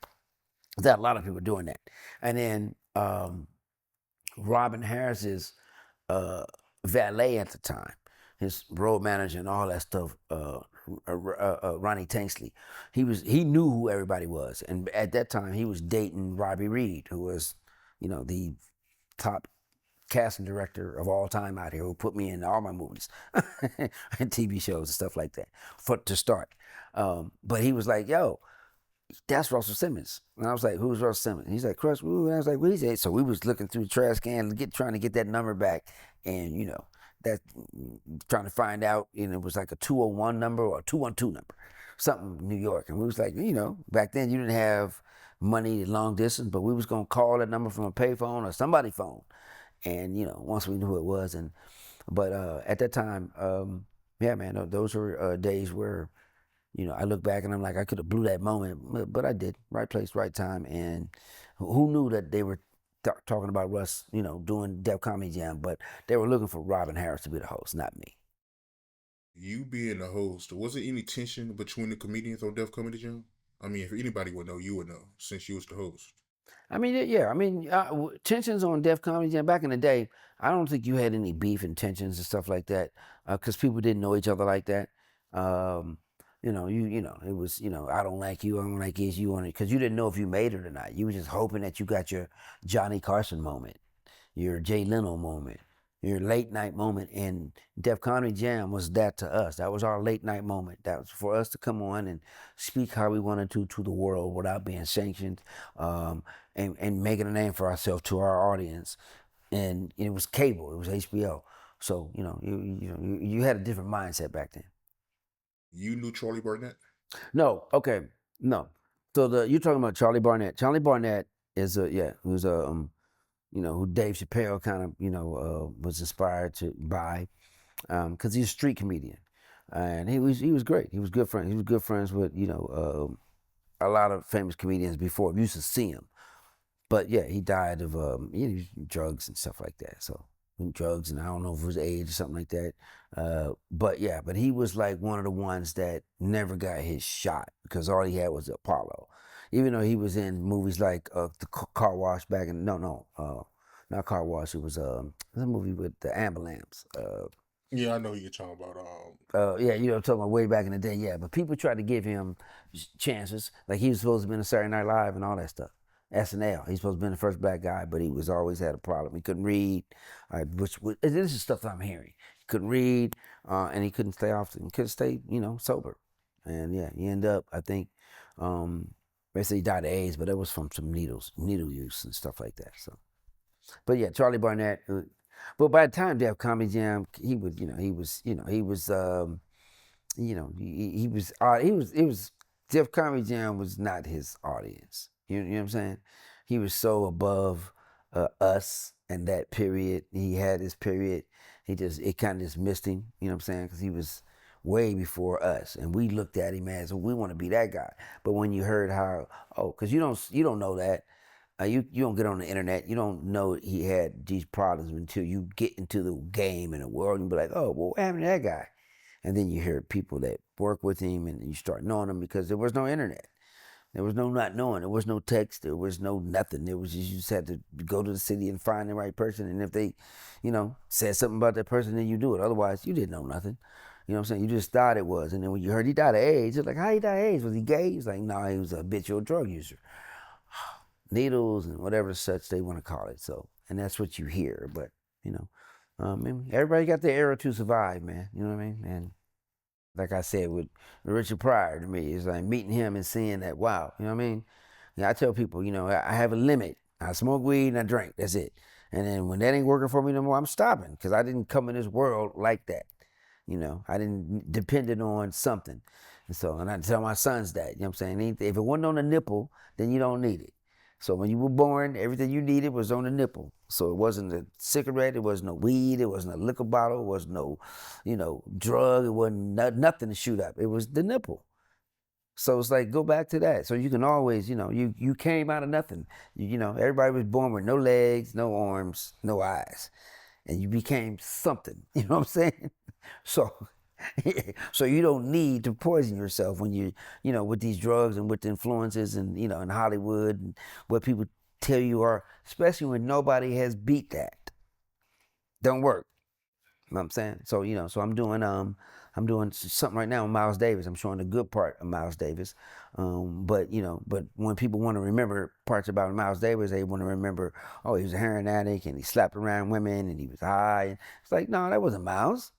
There a lot of people doing that. And then Robin Harris's valet at the time, his road manager and all that stuff, Ronnie Tanksley. He knew who everybody was, and at that time he was dating Robbie Reed, who was, the top casting director of all time out here, who put me in all my movies and TV shows and stuff like that to start. But he was like, "Yo, that's Russell Simmons." And I was like, "Who's Russell Simmons?" He's like, "Crush." And I was like, "What is that?" So we was looking through the trash can, trying to get that number back, and that trying to find out. It was like a 201 number or a 212 number, something New York. And we was like, back then you didn't have money long distance, but we was gonna call that number from a payphone or somebody's phone, and once we knew who it was, but at that time, yeah, man, those were days where I look back and I'm like, I could have blew that moment, but I did. Right place, right time. And who knew that they were talking about Russ, doing Def Comedy Jam, but they were looking for Robin Harris to be the host, not me. You being the host, was there any tension between the comedians on Def Comedy Jam? I mean, if anybody would know, you would know, since you was the host. I mean, yeah, I mean, tensions on Def Comedy Jam back in the day. I don't think you had any beef and tensions and stuff like that, because people didn't know each other like that. Um, it was, I don't like you, I don't like you on it, because you didn't know if you made it or not. You were just hoping that you got your Johnny Carson moment, your Jay Leno moment, your late night moment. And Def Comedy Jam was that to us. That was our late night moment. That was for us to come on and speak how we wanted to the world without being sanctioned, and making a name for ourselves to our audience. And it was cable, it was HBO. So you had a different mindset back then. You knew Charlie Barnett? No, okay, no. So you're talking about Charlie Barnett. Charlie Barnett is who's who Dave Chappelle kind of was inspired by, because he's a street comedian, and he was great. He was good friend. He was good friends with a lot of famous comedians before. We used to see him, but yeah, he died of drugs and stuff like that. So drugs, and I don't know if it was AIDS or something like that. But he was like one of the ones that never got his shot because all he had was Apollo. Even though he was in movies like the Car Wash back in not Car Wash. It was a movie with the ambulance. Yeah, I know who you're talking about. Yeah, talking about way back in the day. Yeah, but people tried to give him chances. Like he was supposed to be in a Saturday Night Live and all that stuff. SNL. He's supposed to be the first black guy, but he was always had a problem. He couldn't read, which this is stuff that I'm hearing. He couldn't read, and he couldn't stay off. He couldn't stay, sober. And yeah, he ended up. I think they say he died of AIDS, but it was from some needle use and stuff like that. So, but yeah, Charlie Barnett. But by the time Def Comedy Jam, he was, he was, he was, it was, Def Comedy Jam was not his audience. You know what I'm saying? He was so above us and that period. He had this period. It kind of just missed him. You know what I'm saying? Because he was way before us, and we looked at him as we want to be that guy. But when you heard because you don't know that. You don't get on the internet. You don't know he had these problems until you get into the game and the world and be like, oh, well, what happened to that guy? And then you hear people that work with him and you start knowing him because there was no internet. There was no not knowing. There was no text. There was no nothing. There was just, you just had to go to the city and find the right person. And if they, said something about that person, then you do it. Otherwise, you didn't know nothing. You know what I'm saying? You just thought it was. And then when you heard he died of AIDS, you're like, how he died of AIDS? Was he gay? He was like, no, he was a habitual drug user. Needles and whatever such they want to call it. So, and that's what you hear. But, and everybody got their era to survive, man. You know what I mean? And like I said, with Richard Pryor to me, it's like meeting him and seeing that, wow, you know what I mean? Yeah, I tell people, I have a limit. I smoke weed and I drink. That's it. And then when that ain't working for me no more, I'm stopping because I didn't come in this world like that. I didn't depended on something. And I tell my sons that, you know what I'm saying? If it wasn't on the nipple, then you don't need it. So when you were born, everything you needed was on the nipple. So it wasn't a cigarette, it wasn't no weed, it wasn't a liquor bottle, it wasn't no, drug, it wasn't nothing to shoot up. It was the nipple. So it's like go back to that. So you can always, you came out of nothing. Everybody was born with no legs, no arms, no eyes, and you became something. You know what I'm saying? So, so you don't need to poison yourself when with these drugs and with the influences and in Hollywood and what people tell you are, especially when nobody has beat that. Don't work. You know what I'm saying? So so I'm doing something right now with Miles Davis. I'm showing the good part of Miles Davis. But when people want to remember parts about Miles Davis, they want to remember, oh, he was a heroin addict and he slapped around women and he was high. It's like, no, that wasn't Miles.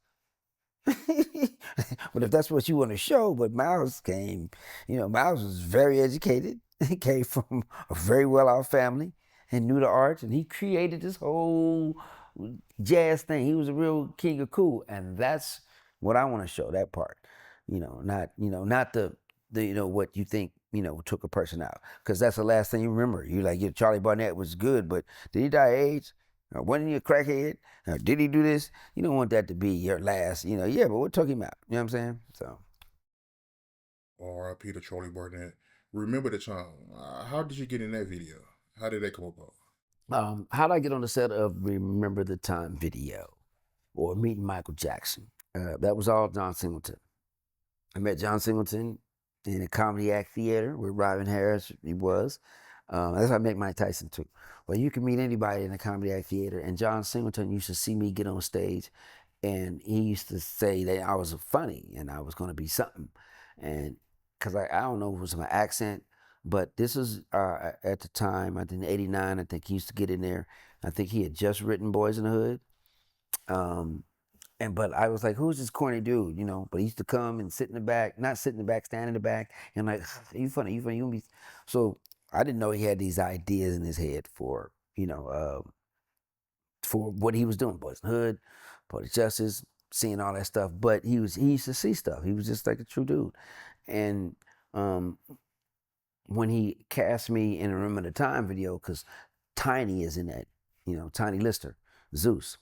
But if that's what you want to show, but Miles came, Miles was very educated. He came from a very well off family and knew the arts, and he created this whole jazz thing. He was a real king of cool, and that's what I want to show. That part, not the what you think took a person out, because that's the last thing you remember. You like, yeah, Charlie Barnett was good, but did he die of AIDS? Or wasn't he a crackhead? Or did he do this? You don't want that to be your last, yeah, but what took him out? You know what I'm saying? So, R.I.P. to Charlie Barnett. Remember the time. How did you get in that video? How did that come about? how did I get on the set of Remember the Time video or meeting Michael Jackson? That was all John Singleton. I met John Singleton in a comedy act theater where Robin Harris he was. That's how I met Mike Tyson too. Well, you can meet anybody in a comedy act theater, and John Singleton used to see me get on stage, and he used to say that I was funny and I was going to be something, and because I don't know if it was my accent, but this is at the time I think '89. I think he used to get in there. I think he had just written Boys in the Hood. Um, but I was like, who's this corny dude, But he used to come and sit in the back, not sit in the back, stand in the back, and like, you funny, you funny, you be. So I didn't know he had these ideas in his head for what he was doing, Boys in the Hood, Poetic Justice, seeing all that stuff. But he used to see stuff. He was just like a true dude. And um, when he cast me in a Remember the Time video, because Tiny is in that, Tiny Lister, Zeus.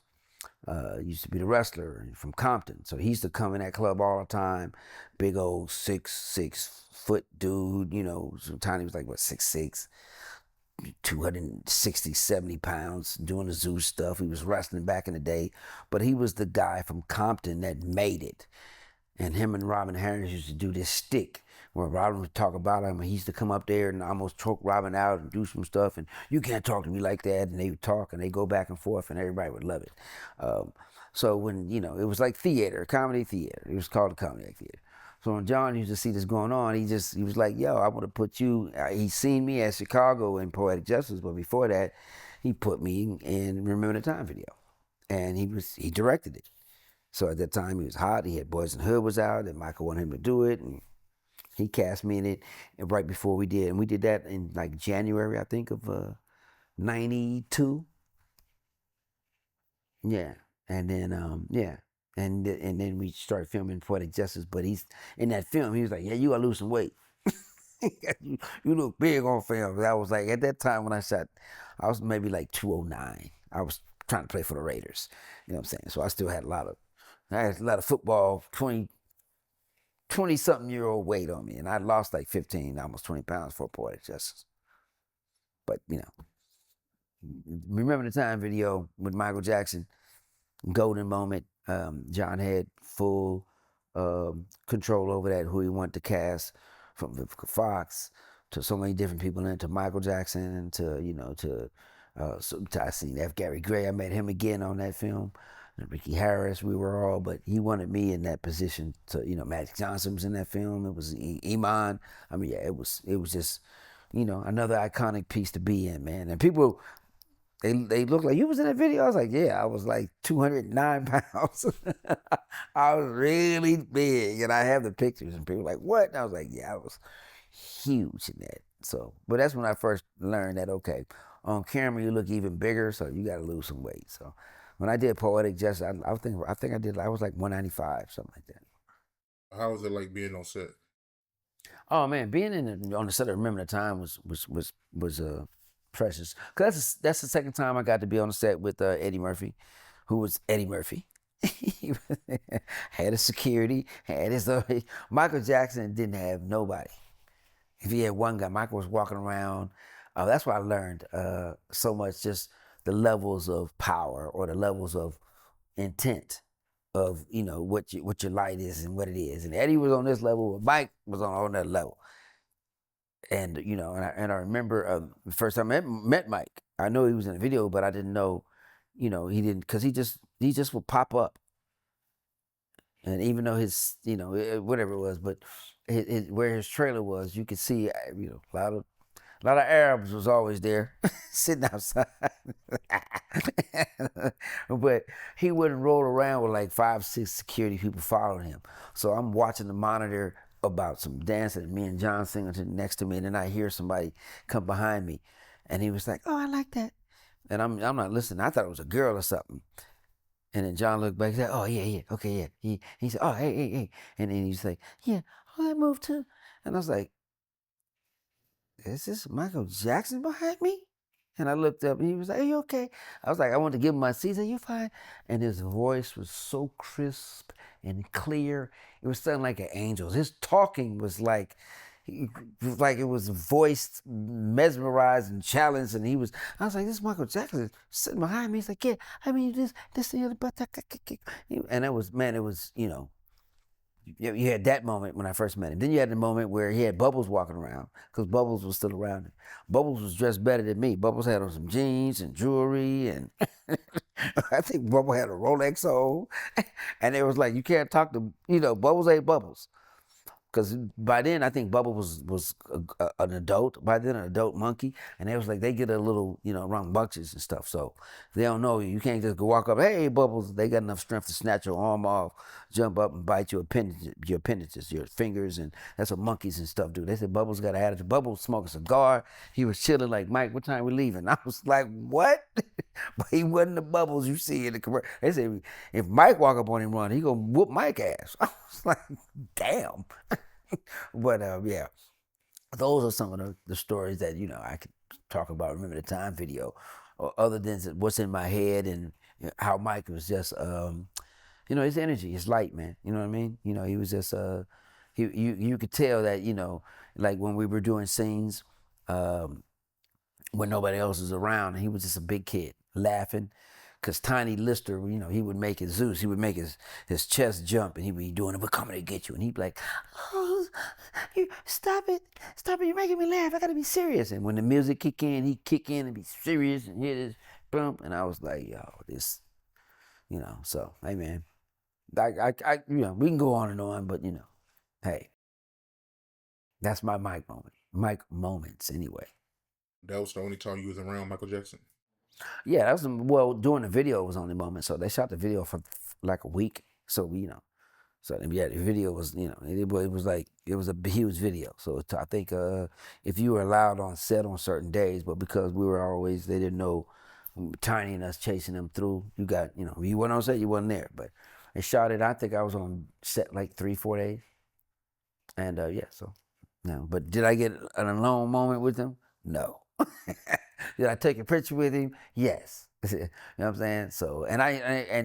Used to be the wrestler from Compton. So he used to come in that club all the time. Big old 6'6" dude, So Tiny was like, what, 6'6", 260, 70 pounds, doing the zoo stuff. He was wrestling back in the day. But he was the guy from Compton that made it. And him and Robin Harris used to do this stick where Robin would talk about him, and he used to come up there and almost choke Robin out and do some stuff, and you can't talk to me like that, and they would talk, and they go back and forth, and everybody would love it. So when, it was like theater, comedy theater. It was called a comedy theater. So when John used to see this going on, he was like, yo, I want to put you, he seen me at Chicago in Poetic Justice, but before that, he put me in Remember the Time video. And he directed it. So at that time he was hot. He had Boys in the Hood was out, and Michael wanted him to do it, and he cast me in it. And right before we did, and we did that in like January, I think of '92. Yeah, and then and then we started filming Poetic Justice. But he's in that film. He was like, "Yeah, you gotta lose some weight. you look big on film." I was like, at that time when I shot, I was maybe like 209. I was trying to play for the Raiders. You know what I'm saying? So I still had I had a lot of football, 20 something year old weight on me. And I lost like 15, almost 20 pounds for Poetic Justice. But, Remember the Time video with Michael Jackson, golden moment. John had full control over that, who he wanted to cast from Foxx. to so many different people, and to Michael Jackson, and to so I seen F. Gary Gray. I met him again on that film. And Ricky Harris, we were all, but he wanted me in that position. To Magic Johnson was in that film. It was Iman. I mean, yeah, it was just another iconic piece to be in, man. And people they look like, you was in that video. I was like, yeah, I was like 209 pounds. I was really big, and I have the pictures, and people were like, what? And I was like, yeah, I was huge in that. So, but that's when I first learned that, okay, on camera you look even bigger, so you got to lose some weight. So when I did Poetic Justice, I was like 195, something like that. How was it like being on set? Oh man, being on the set of Remember the Time was precious. Cause that's the second time I got to be on the set with Eddie Murphy, who was Eddie Murphy. He had his security, had his Michael Jackson didn't have nobody. If he had one guy, Michael was walking around. That's why I learned so much, just the levels of power or the levels of intent of what your light is and what it is. And Eddie was on this level, but Mike was on that level. And and I remember the first time I met Mike. I know he was in the video, but I didn't know, he didn't, because he just would pop up. And even though his whatever it was, but where his trailer was, you could see a lot of Arabs was always there sitting outside. But he wouldn't roll around with like 5, 6 security people following him. So I'm watching the monitor about some dancing, and me and John Singleton next to me, and then I hear somebody come behind me, and he was like, "Oh, I like that," and I'm not listening. I thought it was a girl or something. And then John looked back and said, "Oh yeah, yeah, okay, yeah." He said, "Oh, hey, hey, hey," and then he's like, "Yeah, oh, I moved too," and I was like, is this Michael Jackson behind me? And I looked up and he was like, are you okay? I was like, I wanted to give him my seat. He said, you fine? And his voice was so crisp and clear. It was sounding like an angel's. His talking was like, it was voiced, mesmerized, and challenged. And I was like, this is Michael Jackson sitting behind me. He's like, yeah, I mean, this, the other, but that, and it was, man, it was, you had that moment when I first met him. Then you had the moment where he had Bubbles walking around, because Bubbles was still around him. Bubbles was dressed better than me. Bubbles had on some jeans and jewelry, and I think Bubbles had a Rolex on. And it was like, you can't talk to, Bubbles ain't Bubbles. Because by then, I think Bubba was an adult. By then, an adult monkey. And it was like, they get a little, rambunctious and stuff. So they don't know you. You can't just go walk up, hey, Bubbles. They got enough strength to snatch your arm off, jump up and bite your appendages, your fingers. And that's what monkeys and stuff do. They said Bubbles got an attitude. Bubbles smoked a cigar. He was chilling like, Mike, what time we leaving? I was like, what? But he wasn't the Bubbles you see in the commercial. They said, if Mike walk up on him run, he gonna whoop Mike ass. I was like, damn. But yeah, those are some of the stories that I could talk about. Remember the Time video, or other than what's in my head, and how Mike was just his energy, his light, man. You know what I mean? He was just you could tell that like when we were doing scenes when nobody else was around, and he was just a big kid laughing. Cause Tiny Lister, he would make his Zeus, he would make his chest jump, and he'd be doing it, we're coming to get you. And he'd be like, oh, you stop it, you're making me laugh, I gotta be serious. And when the music kick in, he'd kick in and be serious and hit his bump. And I was like, yo, this, so, hey man, we can go on and on, but hey, that's my Mike moments anyway. That was the only time you was around Michael Jackson? Yeah, that was doing the video was only moment. So they shot the video for like a week. So so yeah, the video was it was like it was a huge video. So I think if you were allowed on set on certain days, but because we were always, they didn't know Tiny and us chasing them through. You got you weren't on set, you wasn't there. But they shot it. I think I was on set like 3-4 days. And yeah, so no. But did I get an alone moment with them? No. Did I take a picture with him? Yes. You know what I'm saying? So, and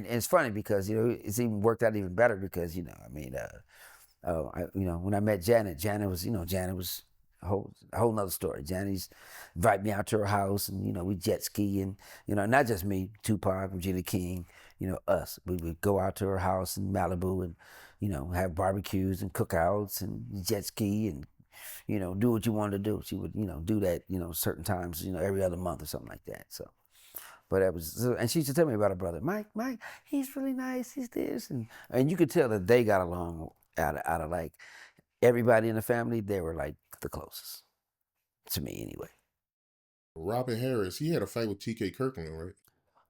it's funny because it's even worked out even better because I mean, when I met Janet was Janet was a whole nother story. Janet's invite me out to her house, and we jet ski, and not just me, Tupac, Regina King, us. We would go out to her house in Malibu and have barbecues and cookouts and jet ski and do what you wanted to do. She would, do that, certain times, every other month or something like that. So, but that was, and she used to tell me about her brother, Mike, he's really nice, he's this, and you could tell that they got along out of like everybody in the family. They were like the closest to me anyway. Robin Harris, he had a fight with T.K. Kirkland, right?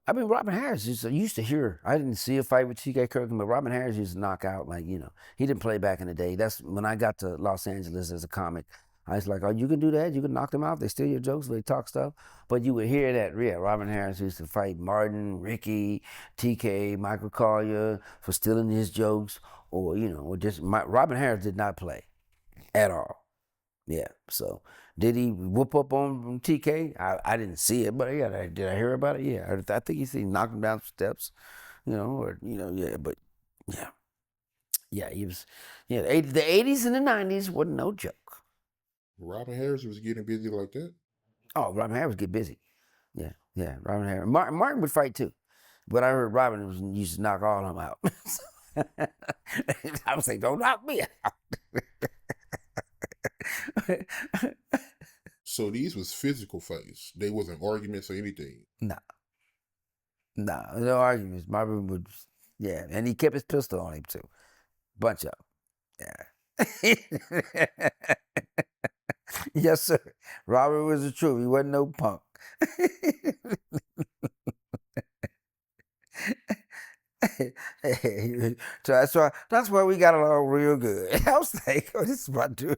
I mean, Robin Harris used to hear. I didn't see a fight with T.K. Kirkland, but Robin Harris used to knock out like he didn't play back in the day. That's when I got to Los Angeles as a comic. I was like, oh, you can do that. You can knock them out. They steal your jokes. They talk stuff. But you would hear that. Yeah, Robin Harris used to fight Martin, Ricky, T.K., Michael Collier for stealing his jokes, or just Robin Harris did not play at all. Yeah. So did he whoop up on TK? I didn't see it, but yeah, did I hear about it? Yeah, I think he knocked him down some steps, yeah. But yeah, yeah, he was, yeah. The 80s and the 90s wasn't no joke. Robin Harris was getting busy like that. Oh, Robin Harris get busy. Yeah, yeah. Robin Harris. Martin would fight too, but I heard Robin used to knock all of them out. I was like, don't knock me out. So these was physical fights. They wasn't arguments or anything. Nah, nah, no arguments. Marvin would, yeah, and he kept his pistol on him too. Bunch of them. Yeah. Yes, sir. Robert was the truth. He wasn't no punk. So that's why we got along real good. I was like, oh, this is my dude.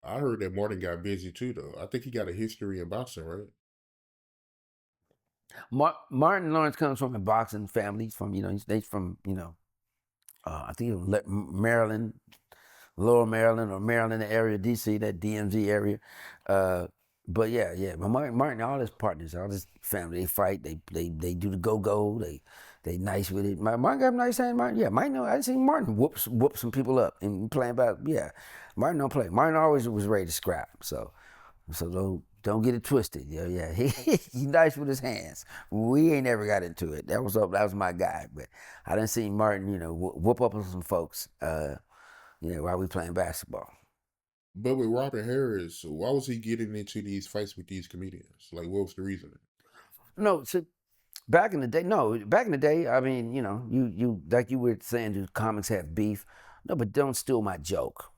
I heard that Martin got busy too, though. I think he got a history in boxing, right? Martin Lawrence comes from a boxing family. He's from, he's from, I think it was Maryland, Lower Maryland or Maryland area, DC, that DMZ area. But yeah. But Martin, all his partners, all his family, they fight. They do the go. They nice with it. Martin got a nice hand. Martin, yeah, Martin. I seen Martin whoop some people up and playing about. Yeah, Martin don't play. Martin always was ready to scrap. So don't get it twisted. Yeah. He nice with his hands. We ain't never got into it. That was my guy. But I didn't see Martin, whoop up on some folks. While we playing basketball. But with Robin Harris, why was he getting into these fights with these comedians? Like, what was the reason? No, so back in the day, I mean, you like you were saying, do comics have beef? No, but don't steal my joke,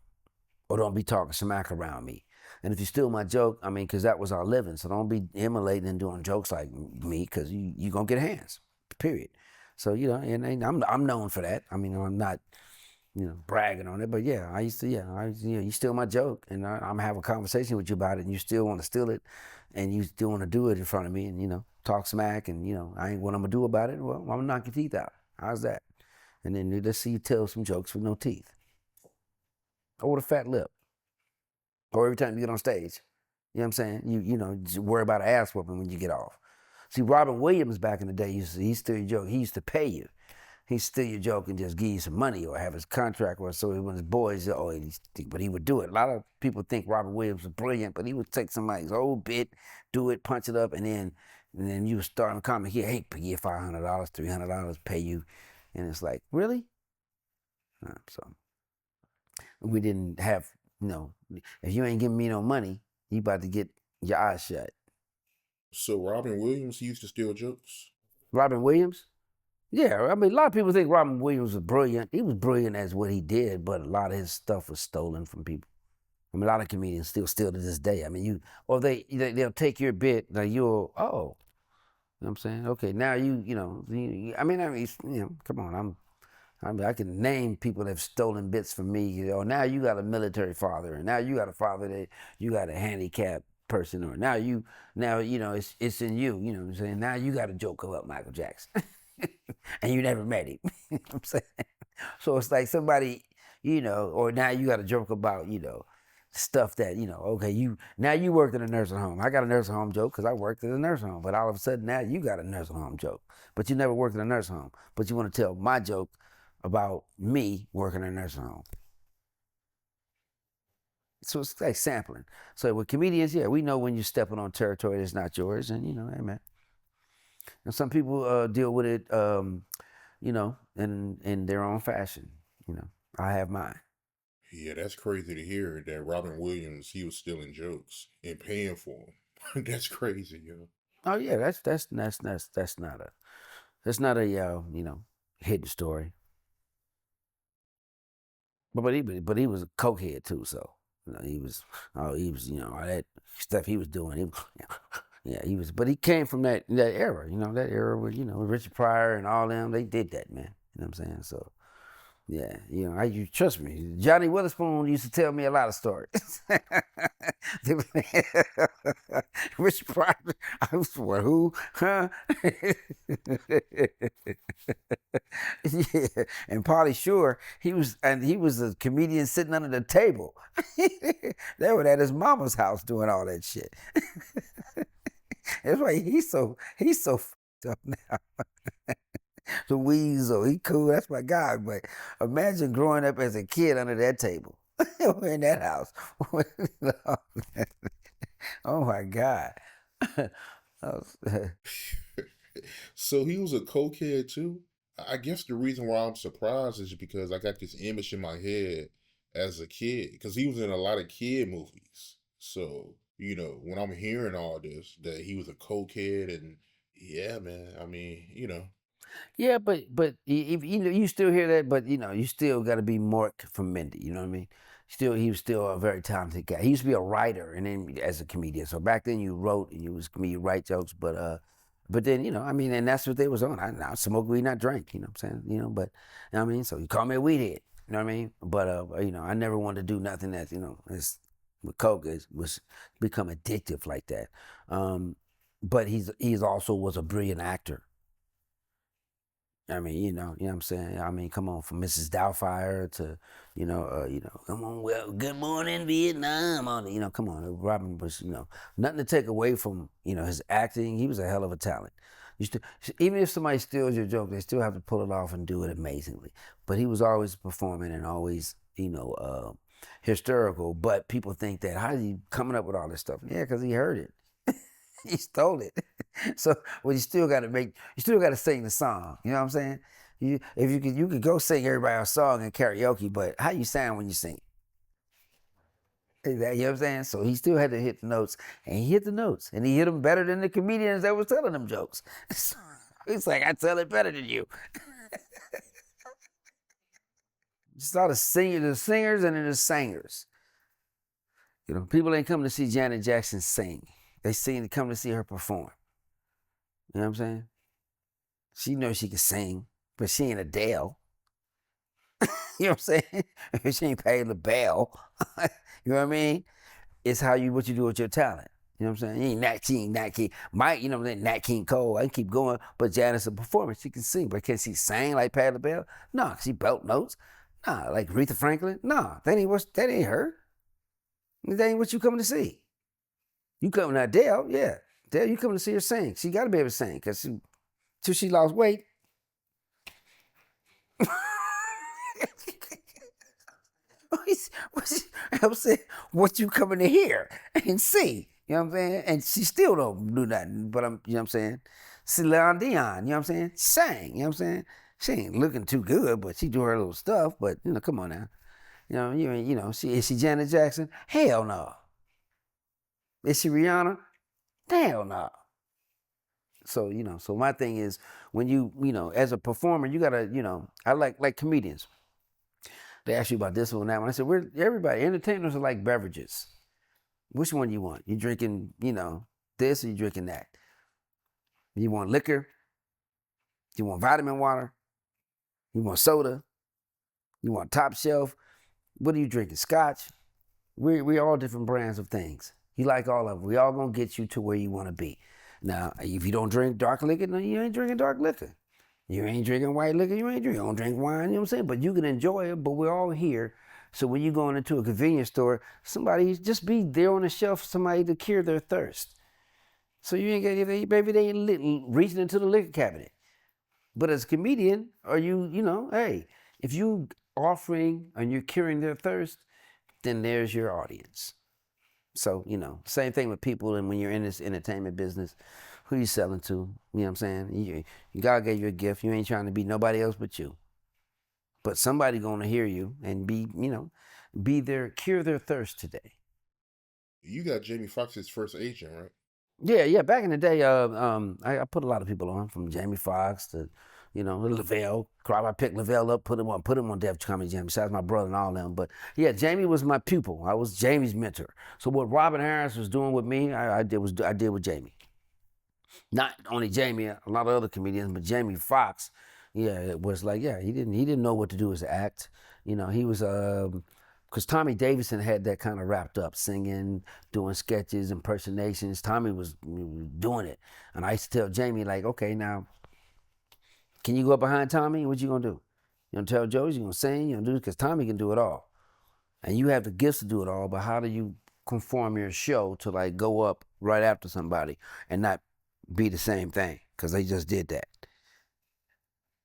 or don't be talking smack around me. And if you steal my joke, I mean, because that was our living, so don't be emulating and doing jokes like me, because you gonna get hands. Period. So and I'm known for that. I mean, I'm not bragging on it. But yeah, you steal my joke, and I'm have a conversation with you about it, and you still want to steal it, and you still want to do it in front of me, and talk smack, and I ain't what I'm gonna do about it. Well, I'm gonna knock your teeth out. How's that? And then let's see you tell some jokes with no teeth, or with a fat lip, or every time you get on stage. You know what I'm saying? Just worry about an ass whooping when you get off. See, Robin Williams back in the day he still your joke. He used to pay you. He'd steal your joke and just give you some money or have his contract or so when his boys, but he would do it. A lot of people think Robin Williams was brilliant, but he would take somebody's old bit, do it, punch it up, and then you would start a comic here, hey, pay you $500, $300, pay you. And it's like, really? So we didn't have, if you ain't giving me no money, you about to get your eyes shut. So Robin Williams, he used to steal jokes? Robin Williams? Yeah, I mean, a lot of people think Robin Williams was brilliant. He was brilliant as what he did, but a lot of his stuff was stolen from people. I mean, a lot of comedians still steal to this day. I mean, they'll take your bit, like you know what I'm saying? Okay, now come on, I can name people that have stolen bits from me. Now you got a military father, and now you got a father that you got a handicapped person, or now it's in you. You know what I'm saying? Now you got a joke about Michael Jackson. And you never met him. You know what I'm saying? So it's like somebody, or now you got a joke about, stuff that, okay, now you work in a nursing home. I got a nursing home joke because I worked in a nursing home. But all of a sudden now you got a nursing home joke. But you never worked in a nursing home. But you want to tell my joke about me working in a nursing home. So it's like sampling. So with comedians, yeah, we know when you're stepping on territory that's not yours. And, hey, man. And some people deal with it, in their own fashion. I have mine. Yeah, that's crazy to hear that Robin Williams, he was stealing jokes and paying for them. That's crazy, yo. Oh yeah, that's not a hidden story. But he was a cokehead too, so he was all that stuff he was doing. Yeah, he was, but he came from that era, that era where Richard Pryor and all them, they did that, man. You know what I'm saying? So yeah, you trust me. Johnny Witherspoon used to tell me a lot of stories. Richard Pryor, I was what? Who? Huh? Yeah, and Pauly Shore, he was a comedian sitting under the table. They were at his mama's house doing all that shit. That's why he's so fucked up now. The Weasel, he cool. That's my guy. But imagine growing up as a kid under that table in that house. Oh my God. So he was a cokehead too? I guess the reason why I'm surprised is because I got this image in my head as a kid, because he was in a lot of kid movies. So, when I'm hearing all this, that he was a cokehead, and yeah, man, I mean, Yeah, but if you still hear that, but you still got to be more from Mindy. You know what I mean? He was still a very talented guy. He used to be a writer and then as a comedian. So back then you wrote and you write jokes, but then I mean, and that's what they was on. I smoke weed, not drink. You know what I'm saying? But I mean, so you call me a weed head. You know what I mean? But I never wanted to do nothing that is with coke was become addictive like that. But he's also was a brilliant actor. I mean, you know what I'm saying? I mean, come on, from Mrs. Doubtfire to, come on, well, good morning, Vietnam. Come on. Robin was, nothing to take away from, his acting. He was a hell of a talent. You still, even if somebody steals your joke, they still have to pull it off and do it amazingly. But he was always performing and always, hysterical. But people think that, how is he coming up with all this stuff? Yeah, because he heard it. He stole it. So, well, you still got to sing the song. You know what I'm saying? If you could go sing everybody else's song in karaoke, but how you sound when you sing? You know what I'm saying? So he still had to hit the notes, and he hit the notes, and he hit them better than the comedians that was telling them jokes. So it's like, I tell it better than you. Just all the singers, and then the singers. People ain't come to see Janet Jackson sing. They come to see her perform. You know what I'm saying? She knows she can sing, but she ain't Adele. You know what I'm saying? She ain't paid the bell. You know what I mean? It's what you do with your talent. You know what I'm saying? She ain't Nat King. Mike, Nat King Cole. I can keep going, but Janet's a performer. She can sing, but can she sing like Patti LaBelle? No, she belt notes. Nah, like Aretha Franklin. No, that ain't her. That ain't what you coming to see. You coming to Adele, yeah. Adele, you coming to see her sing. She got to be able to sing because till she lost weight. I'm saying, what you coming to hear and see? You know what I'm saying? And she still don't do nothing. But you know what I'm saying? Celine Dion, you know what I'm saying? Sang, you know what I'm saying? She ain't looking too good, but she do her little stuff. But come on now. Is she Janet Jackson? Hell no. Is she Rihanna? Hell no. So so my thing is, when as a performer, you gotta I like comedians. They ask you about this one, that one. I said, everybody entertainers are like beverages. Which one you want? You drinking this or you drinking that? You want liquor? You want vitamin water? You want soda? You want top shelf? What are you drinking? Scotch? We all different brands of things. You like all of them. We all gonna get you to where you want to be. Now, if you don't drink dark liquor, no, you ain't drinking dark liquor. You ain't drinking white liquor, you ain't drinking. You don't drink wine, you know what I'm saying? But you can enjoy it, but we're all here. So when you're going into a convenience store, somebody just be there on the shelf for somebody to cure their thirst. So you ain't got, maybe they ain't reaching into the liquor cabinet. But as a comedian, or hey, if you offering and you're curing their thirst, then there's your audience. So, same thing with people, and when you're in this entertainment business, who you selling to? You know what I'm saying? God gave you a gift. You ain't trying to be nobody else but you. But somebody gonna hear you and be, be their cure their thirst today. You got Jamie Foxx's first agent, right? Yeah. Back in the day, I put a lot of people on, from Jamie Foxx to, Lavelle. I picked Lavelle up, put him on Def Comedy Jam. Besides my brother and all them, but yeah, Jamie was my pupil. I was Jamie's mentor. So what Robin Harris was doing with me, I did with Jamie. Not only Jamie, a lot of other comedians, but Jamie Foxx, yeah, it was like, yeah, he didn't know what to do as an act. He was because Tommy Davidson had that kind of wrapped up, singing, doing sketches, impersonations. Tommy was doing it, and I used to tell Jamie, like, okay, now, can you go up behind Tommy? What you gonna do? You gonna tell Joe? You gonna sing? You gonna do it? Because Tommy can do it all, and you have the gifts to do it all. But how do you conform your show to like go up right after somebody and not be the same thing? Because they just did that.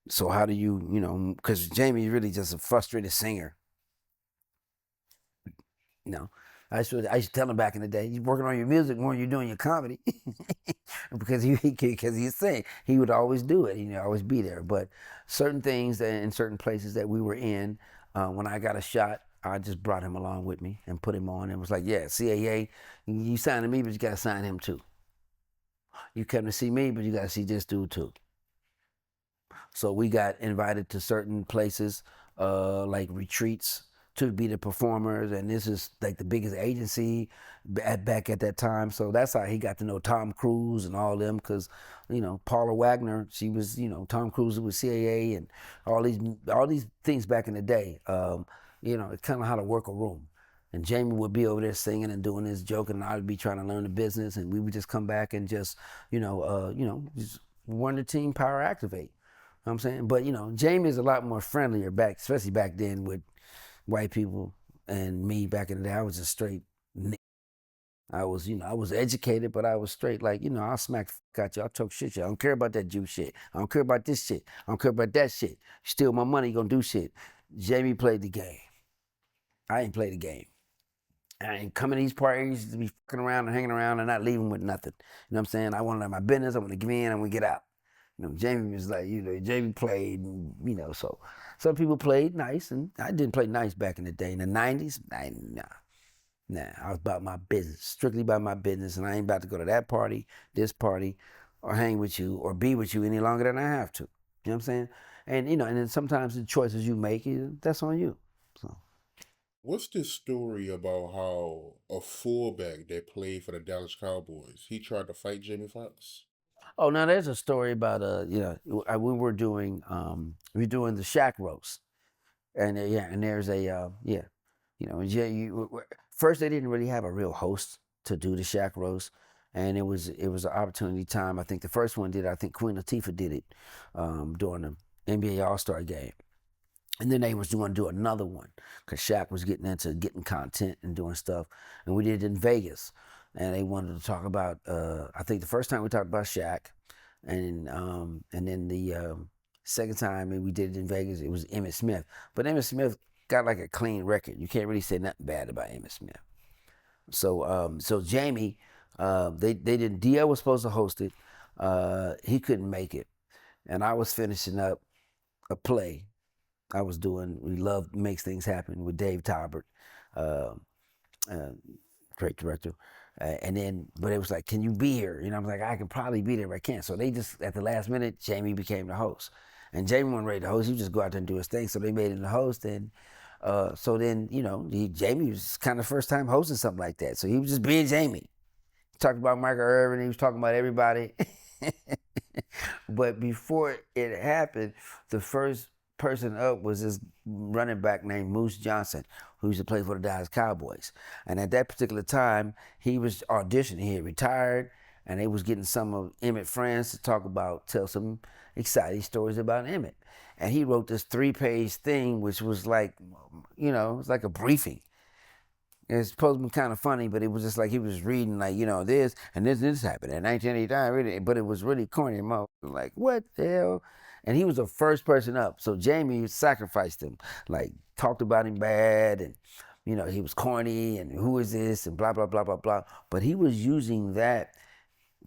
So how do because Jamie's really just a frustrated singer. You know, I used to tell him back in the day, you're working on your music more than you're doing your comedy, because he sing. He would always do it. He'd always be there. But certain things in certain places that we were in, when I got a shot, I just brought him along with me and put him on, and was like, yeah, CAA, you signing me, but you got to sign him too. You come to see me, but you got to see this dude too. So we got invited to certain places, like retreats, to be the performers, and this is like the biggest agency back at that time. So that's how he got to know Tom Cruise and all them, because Paula Wagner, she was Tom Cruise with CAA and all these things back in the day. It's kind of how to work a room. And Jamie would be over there singing and doing his joking, and I'd be trying to learn the business, and we would just come back and just just run the team, power activate. You know what I'm saying? But Jamie is a lot more friendlier back, especially back then with white people, and me back in the day. I was just straight. I was educated, but I was straight. Like, I'll smack got you. I'll talk shit. I don't care about that Jew shit. I don't care about this shit. I don't care about that shit. You steal my money, you gonna do shit. Jamie played the game. I ain't play the game. I ain't coming to these parties to be fucking around and hanging around and not leaving with nothing. You know what I'm saying? I want to learn my business. I want to get in. I want to get out. Jamie was like, Jamie played, so some people played nice, and I didn't play nice back in the day. In the 90s, nah, I was about my business, strictly about my business, and I ain't about to go to that party, this party, or hang with you, or be with you any longer than I have to. You know what I'm saying? And, and then sometimes the choices you make, that's on you. So. What's this story about how a fullback that played for the Dallas Cowboys, he tried to fight Jamie Foxx? Oh, now there's a story about we were doing the Shaq Roast, and and there's a first they didn't really have a real host to do the Shaq Roast, and it was an opportunity time. I think the first one did. I think Queen Latifah did it during the NBA All Star game. And then they was going to do another one because Shaq was getting into getting content and doing stuff. And we did it in Vegas. And they wanted to talk about, I think the first time we talked about Shaq. And then the second time we did it in Vegas, it was Emmitt Smith. But Emmitt Smith got like a clean record. You can't really say nothing bad about Emmitt Smith. So Jamie, they didn't, DL was supposed to host it. He couldn't make it. And I was finishing up a play I was doing. We Love Makes Things Happen with Dave Talbert, uh, uh, great director. But it was like, can you be here? I was like, I can probably be there, but I can't. So they just, at the last minute, Jamie became the host. And Jamie wasn't ready to host. He would just go out there and do his thing. So they made him the host. And so then, Jamie was kind of first time hosting something like that. So he was just being Jamie. He talked about Michael Irvin. He was talking about everybody. But before it happened, the first person up was this running back named Moose Johnson, who used to play for the Dallas Cowboys. And at that particular time, he was auditioning. He had retired, and they was getting some of Emmett friends to tell some exciting stories about Emmett. And he wrote this 3-page thing, which was like, it was like a briefing. It's supposed to be kind of funny, but it was just like he was reading, like, this and this happened in 1989, really, but it was really corny. Like, what the hell? And he was the first person up. So Jamie sacrificed him, like, talked about him bad, and, he was corny, and who is this, and blah, blah, blah, blah, blah. But he was using that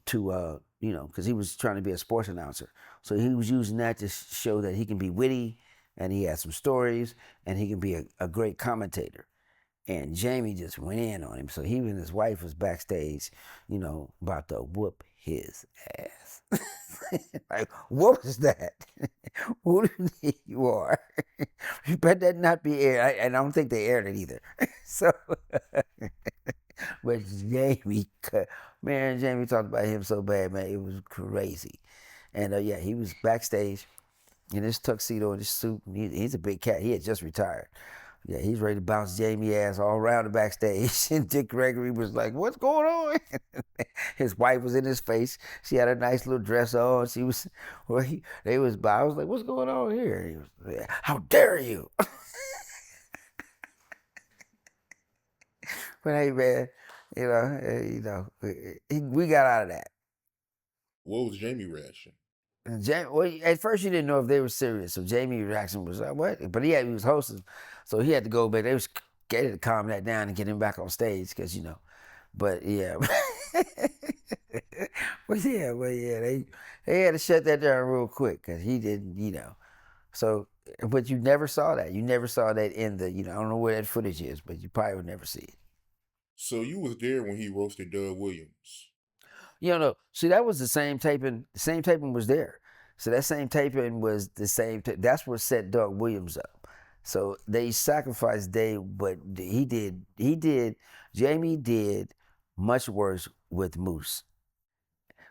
to, because he was trying to be a sports announcer. So he was using that to show that he can be witty, and he has some stories, and he can be a great commentator. and Jamie just went in on him. So he and his wife was backstage, about to whoop his ass. Like, what was that? Who do you think you are? You better that not be aired. And I don't think they aired it either. So, but Jamie talked about him so bad, man. It was crazy. And yeah, he was backstage in his tuxedo and his suit. He's a big cat. He had just retired. Yeah, he's ready to bounce Jamie ass all around the backstage. And Dick Gregory was like, "What's going on?" His wife was in his face. She had a nice little dress on. She was, well, they was by. I was like, "What's going on here?" He was, "How dare you?" But hey, man, we got out of that. What was Jamie reaction? And well, at first you didn't know if they were serious, so Jamie reaction was like, "What?" But he was hosting, so he had to go back. They was getting to calm that down and get him back on stage because But yeah, they had to shut that down real quick because he didn't. So, but you never saw that. You never saw that in the. I don't know where that footage is, but you probably would never see it. So you was there when he roasted Doug Williams. No. See, that was the same taping. The same taping was there. So that same taping was the same. That's what set Doug Williams up. So they sacrificed Dave, but he did. Jamie did much worse with Moose.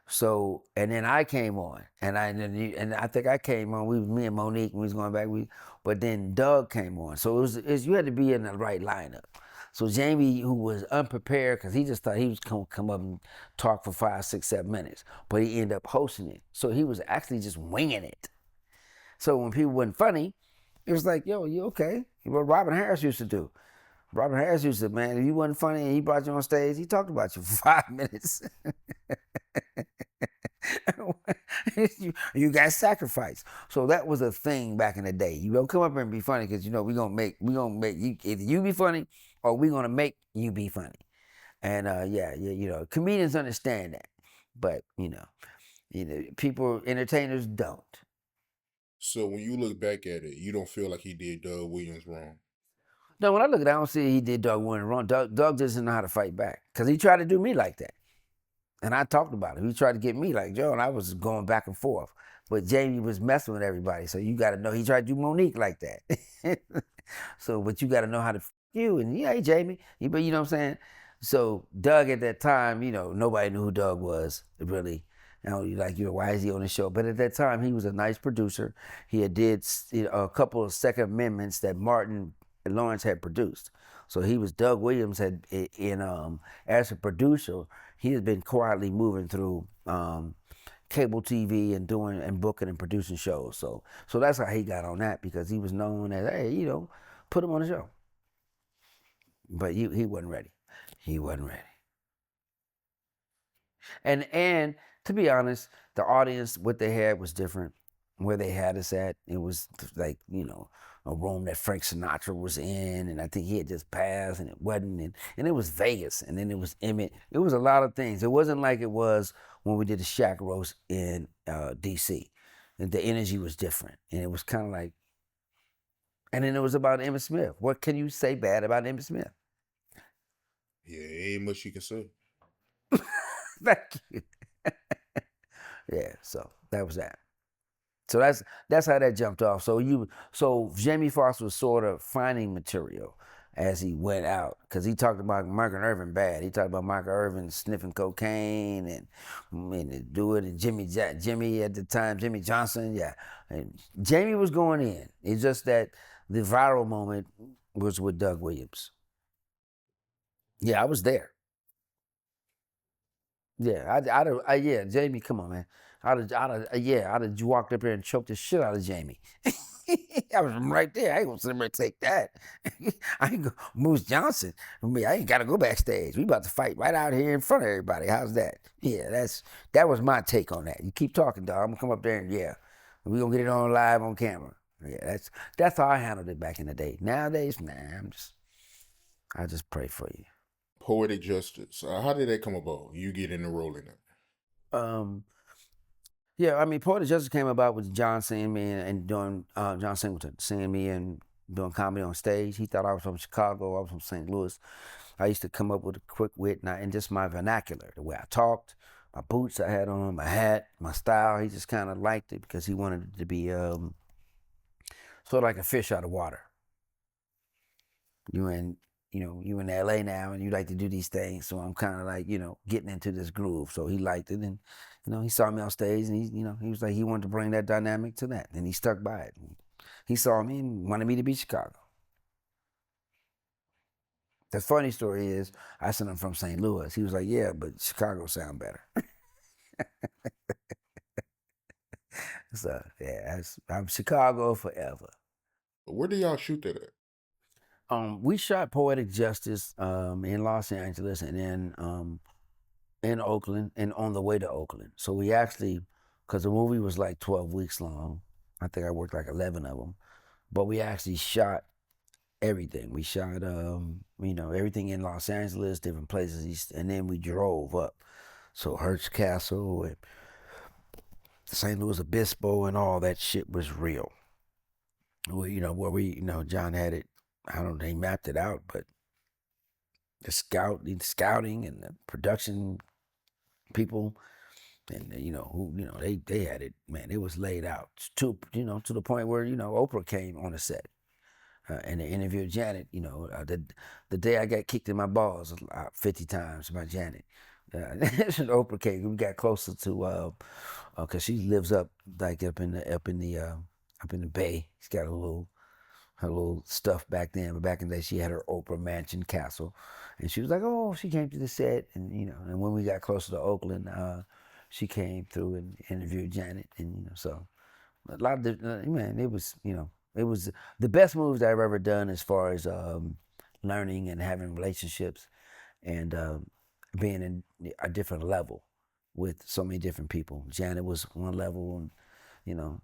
So and then I came on, and I think I came on. Me and Monique, and we was going back. But then Doug came on. So it was you had to be in the right lineup. So Jamie, who was unprepared, because he just thought he was going to come up and talk for 5, 6, 7 minutes, but he ended up hosting it. So he was actually just winging it. So when people wasn't funny, it was like, "Yo, you okay?" What Robin Harris used to do. Robin Harris used to, man, if you wasn't funny and he brought you on stage, he talked about you for 5 minutes. you got sacrificed. So that was a thing back in the day. You don't come up here and be funny because we gonna make you, either you be funny or we gonna make you be funny. And comedians understand that, but people, entertainers don't. So when you look back at it, you don't feel like he did Doug Williams wrong. No, when I look at it, I don't see he did Doug Williams wrong. Doug doesn't know how to fight back because he tried to do me like that. And I talked about it. He tried to get me like Joe, and I was going back and forth. But Jamie was messing with everybody. So you got to know. He tried to do Monique like that. So, but you got to know how to you. And yeah, hey, Jamie. But you know what I'm saying? So Doug at that time, nobody knew who Doug was really. Why is he on the show? But at that time, he was a nice producer. He had did a couple of Second Amendments that Martin and Lawrence had produced. So he was Doug Williams had as a producer. He has been quietly moving through cable TV and doing and booking and producing shows. So that's how he got on that because he was known as, hey, put him on the show. But he wasn't ready. He wasn't ready. And to be honest, the audience, what they had was different. Where they had us at, it was like, a room that Frank Sinatra was in, and I think he had just passed, and it wasn't, and it was Vegas, and then it was Emmett. It was a lot of things. It wasn't like it was when we did the Shaq Roast in D.C. The energy was different, and it was kind of like, and then it was about Emmett Smith. What can you say bad about Emmett Smith? Yeah, ain't much you can say. Thank you. Yeah, so that was that. So that's how that jumped off. So Jamie Foxx was sort of finding material as he went out because he talked about Michael Irvin bad. He talked about Michael Irvin sniffing cocaine and do it. And Jimmy at the time, Jimmy Johnson, yeah. And Jamie was going in. It's just that the viral moment was with Doug Williams. Yeah, I was there. Yeah, yeah, Jamie, come on, man. I'd have walked up there and choked the shit out of Jamie. I was right there. I ain't gonna sit there and take that. I ain't go Moose Johnson. I ain't gotta go backstage. We about to fight right out here in front of everybody. How's that? Yeah, that was my take on that. You keep talking, dog. I'm gonna come up there and we gonna get it on live on camera. Yeah, that's how I handled it back in the day. Nowadays, nah, I just pray for you. Poetic Justice. How did that come about? You get in the role in it. Yeah, I mean, Poetic Justice came about with John seeing me and doing John Singleton seeing me and doing comedy on stage. He thought I was from Chicago. I was from St. Louis. I used to come up with a quick wit and just my vernacular, the way I talked, my boots I had on, my hat, my style. He just kind of liked it because he wanted it to be sort of like a fish out of water. You in, you in LA now and you like to do these things. So I'm kind of like, getting into this groove. So he liked it. And, he saw me on stage and he was like, he wanted to bring that dynamic to that. And he stuck by it. And he saw me and wanted me to be Chicago. The funny story is, I said I'm from St. Louis. He was like, yeah, but Chicago sound better. So yeah, I'm Chicago forever. Where do y'all shoot that at? We shot Poetic Justice in Los Angeles and then in Oakland and on the way to Oakland. So we actually, because the movie was like 12 weeks long, I think I worked like 11 of them, but we actually shot everything. We shot, everything in Los Angeles, different places, and then we drove up. So Hearst Castle and St. Louis Obispo and all that shit was real. John had it, I don't know, they mapped it out, but the scouting and the production people and they had it, man, it was laid out to the point where Oprah came on the set and they interviewed Janet. The day I got kicked in my balls 50 times by Janet. Oprah came. We got closer to because she lives up like up in the Bay. She's got her little stuff back then. But back in the day, she had her Oprah mansion castle, and she was like, "Oh, she came to the set," and and when we got closer to Oakland, she came through and interviewed Janet, and so a lot of man, it was the best moves I've ever done as far as learning and having relationships and being in a different level with so many different people. Janet was one level, and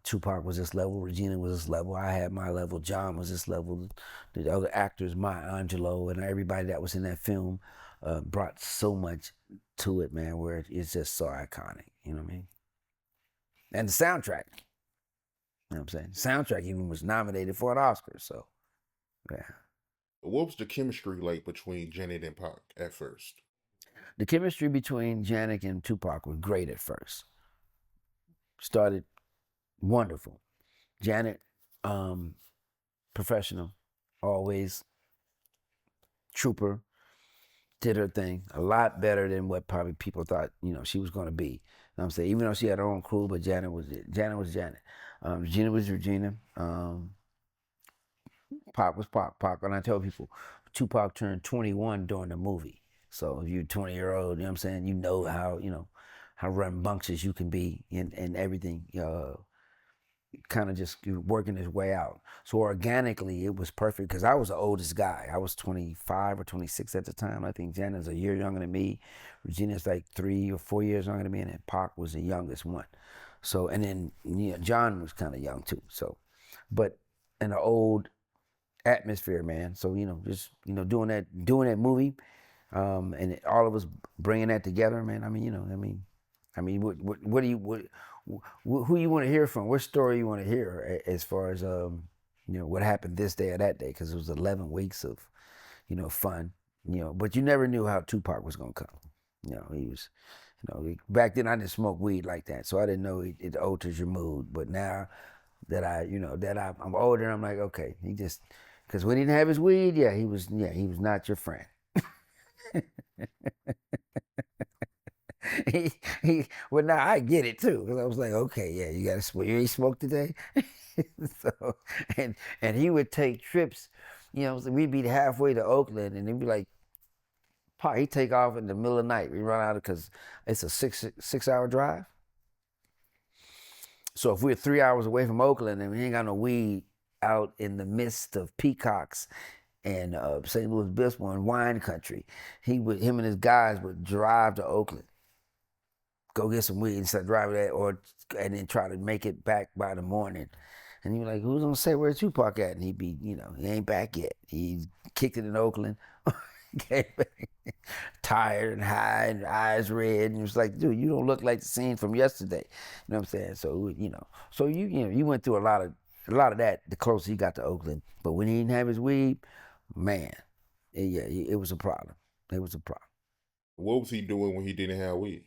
Tupac was this level, Regina was this level, I had my level, John was this level, the other actors, Angelou, and everybody that was in that film brought so much to it, man, where it's just so iconic. You know what I mean? And the soundtrack. You know what I'm saying? Soundtrack even was nominated for an Oscar. So, yeah. What was the chemistry like between Janet and Pac at first? The chemistry between Janet and Tupac was great at first. Started wonderful. Janet, professional, always trooper, did her thing a lot better than what probably people thought, she was going to be. You know what I'm saying? Even though she had her own crew, but Janet was Janet. Regina was Regina. Pac was Pac. Pac, and I tell people, Tupac turned 21 during the movie. So if you're 20-year-old, you know what I'm saying, how rambunctious you can be and everything, kind of just working his way out. So organically, it was perfect because I was the oldest guy. I was 25 or 26 at the time. I think Janet's a year younger than me. Regina's like 3 or 4 years younger than me, and then Pac was the youngest one. So, and then John was kind of young too. So, but in the old atmosphere, man. So just doing that movie, and all of us bringing that together, man. I mean, what do you who you want to hear from? What story you want to hear as far as what happened this day or that day? Because it was 11 weeks of fun, but you never knew how Tupac was gonna come. He was. Back then I didn't smoke weed like that, so I didn't know it alters your mood. But now that I'm older, I'm like, okay, he just because when he didn't have his weed, he was not your friend. Well, now I get it too because I was like, okay, yeah, you got to smoke. You ain't smoked today, so and he would take trips. So we'd be halfway to Oakland, and he'd be like, "Pa," he'd take off in the middle of the night. We run out because it's a 6 hour drive. So if we're 3 hours away from Oakland and we ain't got no weed out in the midst of peacocks and St. Louis Obispo and wine country, him and his guys would drive to Oakland, go get some weed and start driving that, and then try to make it back by the morning. And you're like, who's gonna say where's Tupac at? And he'd be, he ain't back yet. He kicked it in Oakland, came back tired and high and eyes red, and it was like, dude, you don't look like the scene from yesterday. You know what I'm saying? So so you went through a lot of a lot of that, the closer he got to Oakland. But when he didn't have his weed, man, yeah, it was a problem. It was a problem. What was he doing when he didn't have weed?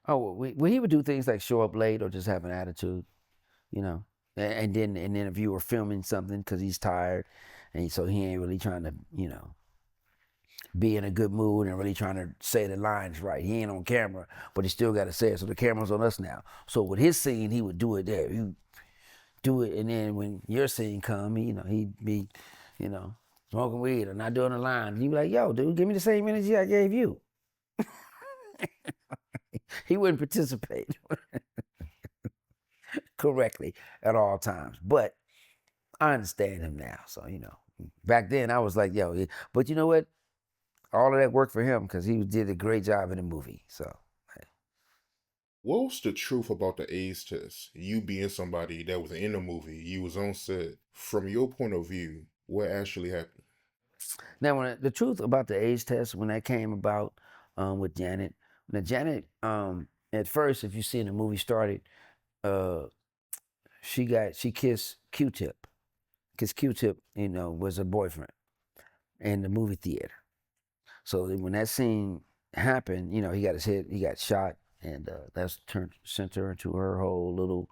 Oh, well, he would do things like show up late or just have an attitude, you know. And then if you were filming something because he's tired, and so he ain't really trying to, be in a good mood and really trying to say the lines right. He ain't on camera, but he still got to say it. So the camera's on us now. So with his scene, he would do it there. He do it, and then when your scene come, he'd be, you know, smoking weed or not doing the line. He'd be like, "Yo, dude, give me the same energy I gave you." He wouldn't participate correctly at all times. But I understand him now. So, back then I was like, yo, but you know what? All of that worked for him because he did a great job in the movie. So, What was the truth about the AIDS test? You being somebody that was in the movie, you was on set. From your point of view, what actually happened? now the truth about the age test, when that came about with Janet, now Janet, at first, if you see in the movie started, uh, she kissed Q-Tip because Q-Tip, was her boyfriend in the movie theater. So when that scene happened, he got his head, he got shot, and that's sent her into her whole little,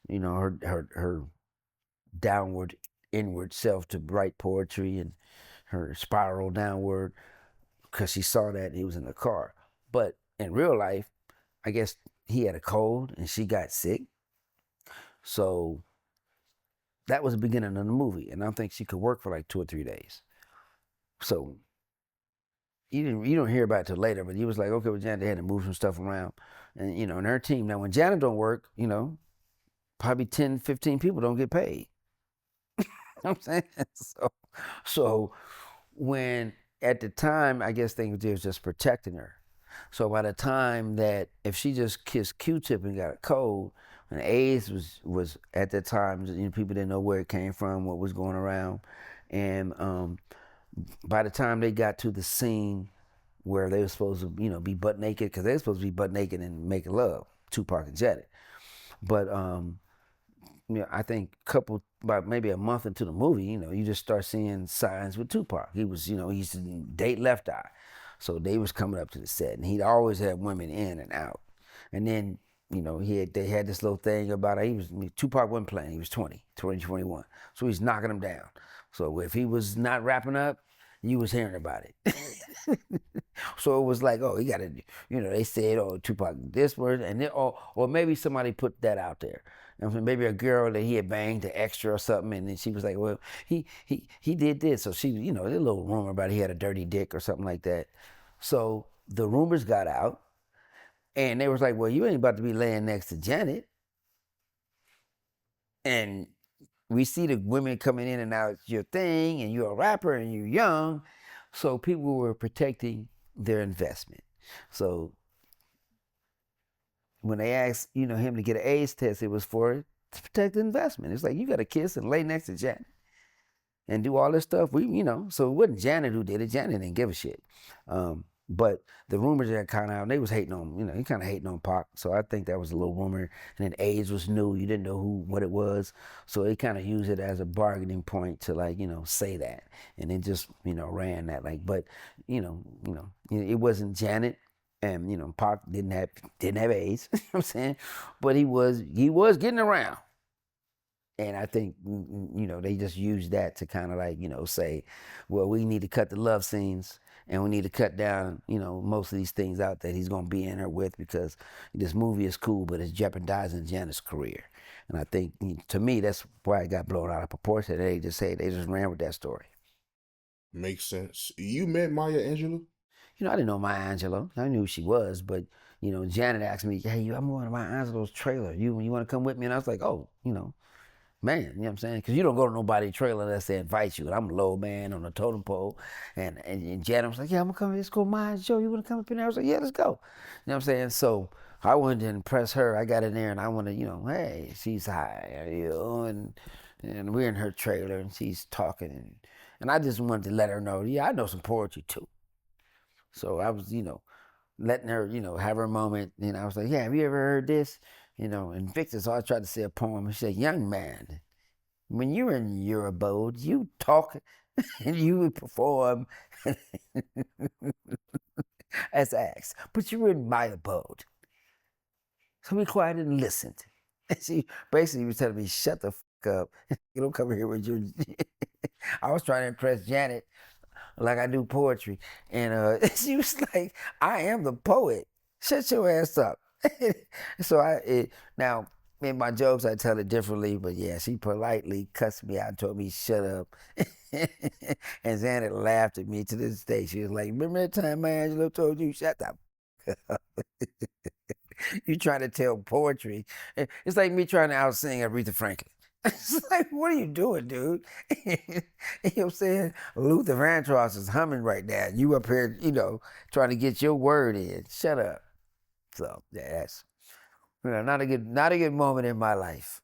her downward, inward self to write poetry and her spiral downward because she saw that he was in the car. But in real life, I guess he had a cold and she got sick. So that was the beginning of the movie, and I don't think she could work for like 2 or 3 days. So you don't hear about it till later, but he was like, okay, well, Janet, they had to move some stuff around. And her team, now when Janet don't work, probably 10, 15 people don't get paid. You know what I'm saying? So when at the time, I guess things was just protecting her. So by the time that if she just kissed Q-Tip and got a cold, and AIDS was at that time, people didn't know where it came from, what was going around, and by the time they got to the scene where they were supposed to, be butt naked, because they were supposed to be butt naked and making love, Tupac and Janet. But I think about maybe a month into the movie, you just start seeing signs with Tupac. He was, he used to date Left Eye, so they was coming up to the set, and he'd always have women in and out. And then, they had this little thing about it. Tupac wasn't playing. He was 20, 21, so he's knocking them down. So if he was not wrapping up, you was hearing about it. So it was like, oh, he got to, they said, oh, Tupac this word, and then, or maybe somebody put that out there. Maybe a girl that he had banged the extra or something, and then she was like, well, he did this. So she, a little rumor about he had a dirty dick or something like that. So the rumors got out, and they was like, well, you ain't about to be laying next to Janet. And we see the women coming in and out, it's your thing, and you're a rapper and you're young. So people were protecting their investment. So when they asked, him to get an AIDS test, it was to protect the investment. It's like you got to kiss and lay next to Janet and do all this stuff. So it wasn't Janet who did it. Janet didn't give a shit. But the rumors that kind of, they was hating on, he kind of hating on Pac. So I think that was a little rumor. And then AIDS was new. You didn't know what it was. So they kind of used it as a bargaining point to say that. And it just, ran that but, it wasn't Janet. And, Pac didn't have AIDS, you know what I'm saying? But he was getting around. And I think, they just used that to kind of say, well, we need to cut the love scenes and we need to cut down, most of these things out that he's going to be in her with because this movie is cool, but it's jeopardizing Janet's career. And I think, to me, that's why it got blown out of proportion. They just ran with that story. Makes sense. You met Maya Angelou? I didn't know Maya Angelou. I knew who she was, but, Janet asked me, hey, I'm going to Maya Angelou's trailer. You want to come with me? And I was like, oh, man, you know what I'm saying? Because you don't go to nobody's trailer unless they invite you. And I'm a low man on the totem pole. And Janet was like, yeah, I'm going to come. Let's go Maya's show. You want to come up in there? I was like, yeah, let's go. You know what I'm saying? So I wanted to impress her. I got in there and I wanted, hey, she's high, and we're in her trailer and she's talking. And I just wanted to let her know, yeah, I know some poetry too. So I was, letting her, have her moment. I was like, yeah, have you ever heard this? And Victor's always tried to say a poem. She said, young man, When you're in your abode, you talk and you perform as asked. But you're in my abode. So be quiet and listen. And she basically was telling me, shut the fuck up. You don't come here with your. I was trying to impress Janet like I do poetry. And she was like, I am the poet. Shut your ass up. So now in my jokes I tell it differently, but yeah, she politely cussed me out and told me shut up. And Janet laughed at me to this day. She was like, remember that time my Angelo told you shut up? You trying to tell poetry. It's like me trying to out sing Aretha Franklin. It's like, what are you doing, dude? You know what I'm saying? Luther Vandross is humming right now. You up here, trying to get your word in. Shut up. So yeah, that's not a good moment in my life.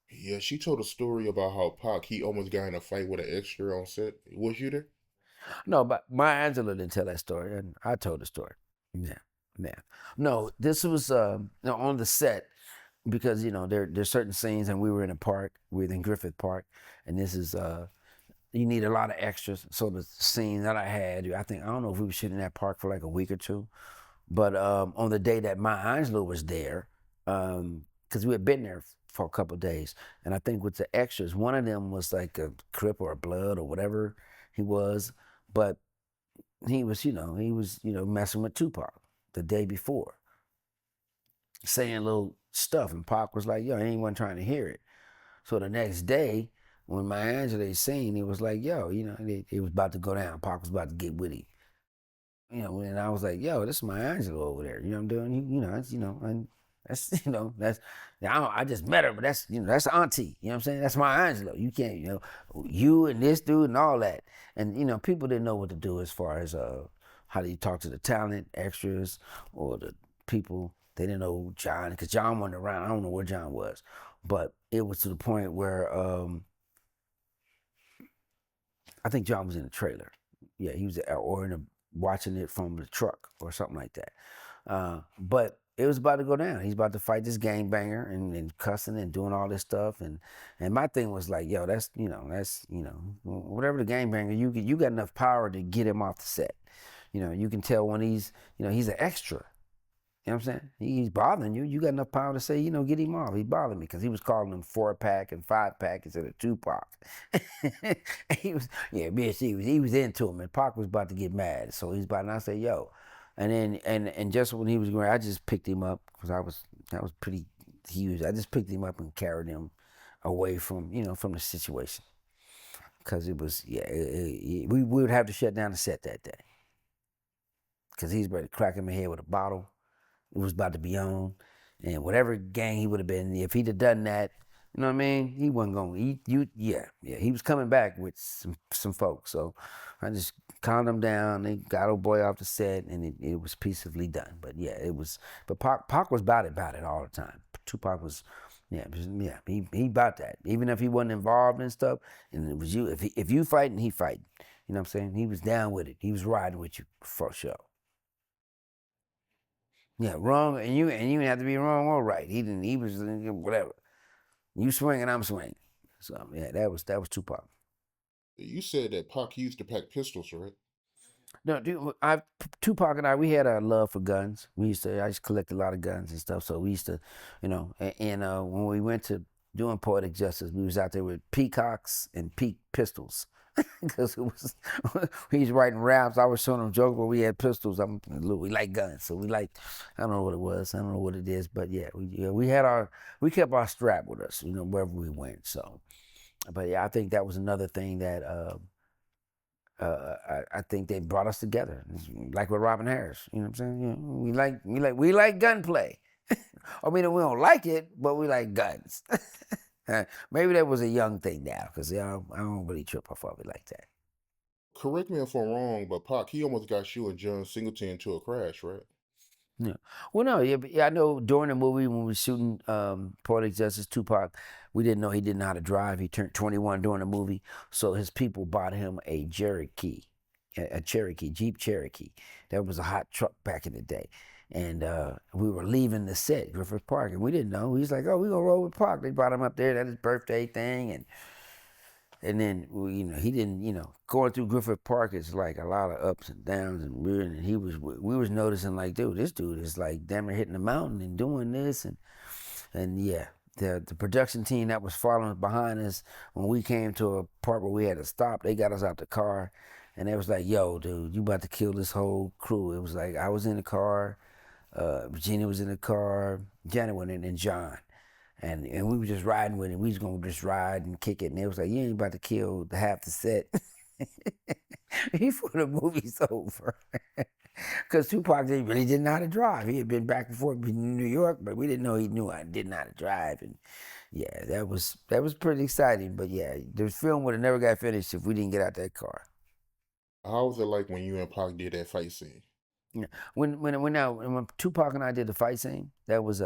Yeah, she told a story about how Pac he almost got in a fight with an extra on set. Was you there? No, but Maya Angelou didn't tell that story, and I told the story. Yeah, yeah. No, this was on the set because there's certain scenes, and we were in a park. We were in Griffith Park, and this is you need a lot of extras. So the scene that I had, I don't know if we were shooting that park for like a week or two, but on the day that Maya Angelou was there, because we had been there for a couple of days, and I think with the extras, one of them was like a Crip or a Blood or whatever he was, but he was messing with Tupac the day before, saying little stuff, and Pac was like, "Yo, anyone trying to hear it?" So the next day, when Maya Angelou seen, he was like, "Yo, it was about to go down. Pac was about to get with him." And I was like, yo, this is my Angelo over there. You know what I'm doing? That's, and that's, that's, I just met her, but that's auntie. You know what I'm saying? That's my Angelo. You can't, you and this dude and all that. And, people didn't know what to do as far as how do you talk to the talent, extras, or the people. They didn't know John, because John wasn't around. I don't know where John was. But it was to the point where I think John was in the trailer. Yeah, he was, or in a watching it from the truck or something like that. But it was about to go down. He's about to fight this gangbanger and cussing and doing all this stuff. And my thing was like, yo, that's whatever the gangbanger, you got enough power to get him off the set. You can tell when he's an extra. You know what I'm saying? He's bothering you. You got enough power to say, get him off. He bothered me because he was calling him 4-pack and 5-pack instead of Tupac. He was, yeah, bitch, he was into him, and Pac was about to get mad. So he's about, and I say, yo, and then and just when he was going, I just picked him up because that was pretty huge. I just picked him up and carried him away from from the situation because it was we would have to shut down the set that day because he's ready to crack him in the head with a bottle. It was about to be on, and whatever gang he would have been, if he'd have done that, you know what I mean? He wasn't going. He was coming back with some folks. So I just calmed him down. They got old boy off the set, and it was peacefully done. But yeah, it was. But Pac was about it all the time. Tupac was, he about that. Even if he wasn't involved in stuff, and it was you. If you fighting, he fighting. You know what I'm saying? He was down with it. He was riding with you for sure. Yeah, wrong, and you didn't have to be wrong or right. He didn't. He was whatever. You swinging, I'm swinging. So yeah, that was Tupac. You said that Pac used to pack pistols, right? No, dude, Tupac and I, we had a love for guns. I used to collect a lot of guns and stuff. So we used to, when we went to doing Poetic Justice, we was out there with peacocks and peak pistols. Because it was, he's writing raps. I was showing him jokes, but we had pistols. We like guns, so we like. I don't know what it was. I don't know what it is, but yeah, we kept our strap with us, wherever we went. So, but yeah, I think that was another thing that I think they brought us together, like with Robin Harris. You know what I'm saying? We like gunplay. I mean, we don't like it, but we like guns. Maybe that was a young thing now, because I don't really trip off of it like that. Correct me if I'm wrong, but Pac he almost got you and John Singleton into a crash, right? Yeah. Well, no, yeah, but yeah, I know during the movie when we were shooting Poetic Justice, Tupac, we didn't know he didn't know how to drive. He turned 21 during the movie, so his people bought him a Cherokee, Jeep Cherokee. That was a hot truck back in the day. and we were leaving the set, Griffith Park, and we didn't know. He's like, "Oh, we gonna roll with Pac." They brought him up there. That his birthday thing, and then he didn't. Going through Griffith Park is like a lot of ups and downs and weird. And we was noticing like, dude, this dude is like damn near hitting the mountain and doing this and yeah. The production team that was following behind us when we came to a part where we had to stop, they got us out the car, and they was like, "Yo, dude, you about to kill this whole crew." It was like I was in the car, Virginia was in the car, Janet went in, and John. And we were just riding with it. We was gonna just ride and kick it. And it was like, "You ain't about to kill the half the set." Before the movie's over. Because Tupac really didn't know how to drive. He had been back and forth in New York, but we didn't know he knew I didn't know how to drive. And yeah, that was pretty exciting. But yeah, the film would have never got finished if we didn't get out that car. How was it like when you and Pac did that fight scene? Yeah. When Tupac and I did the fight scene, that was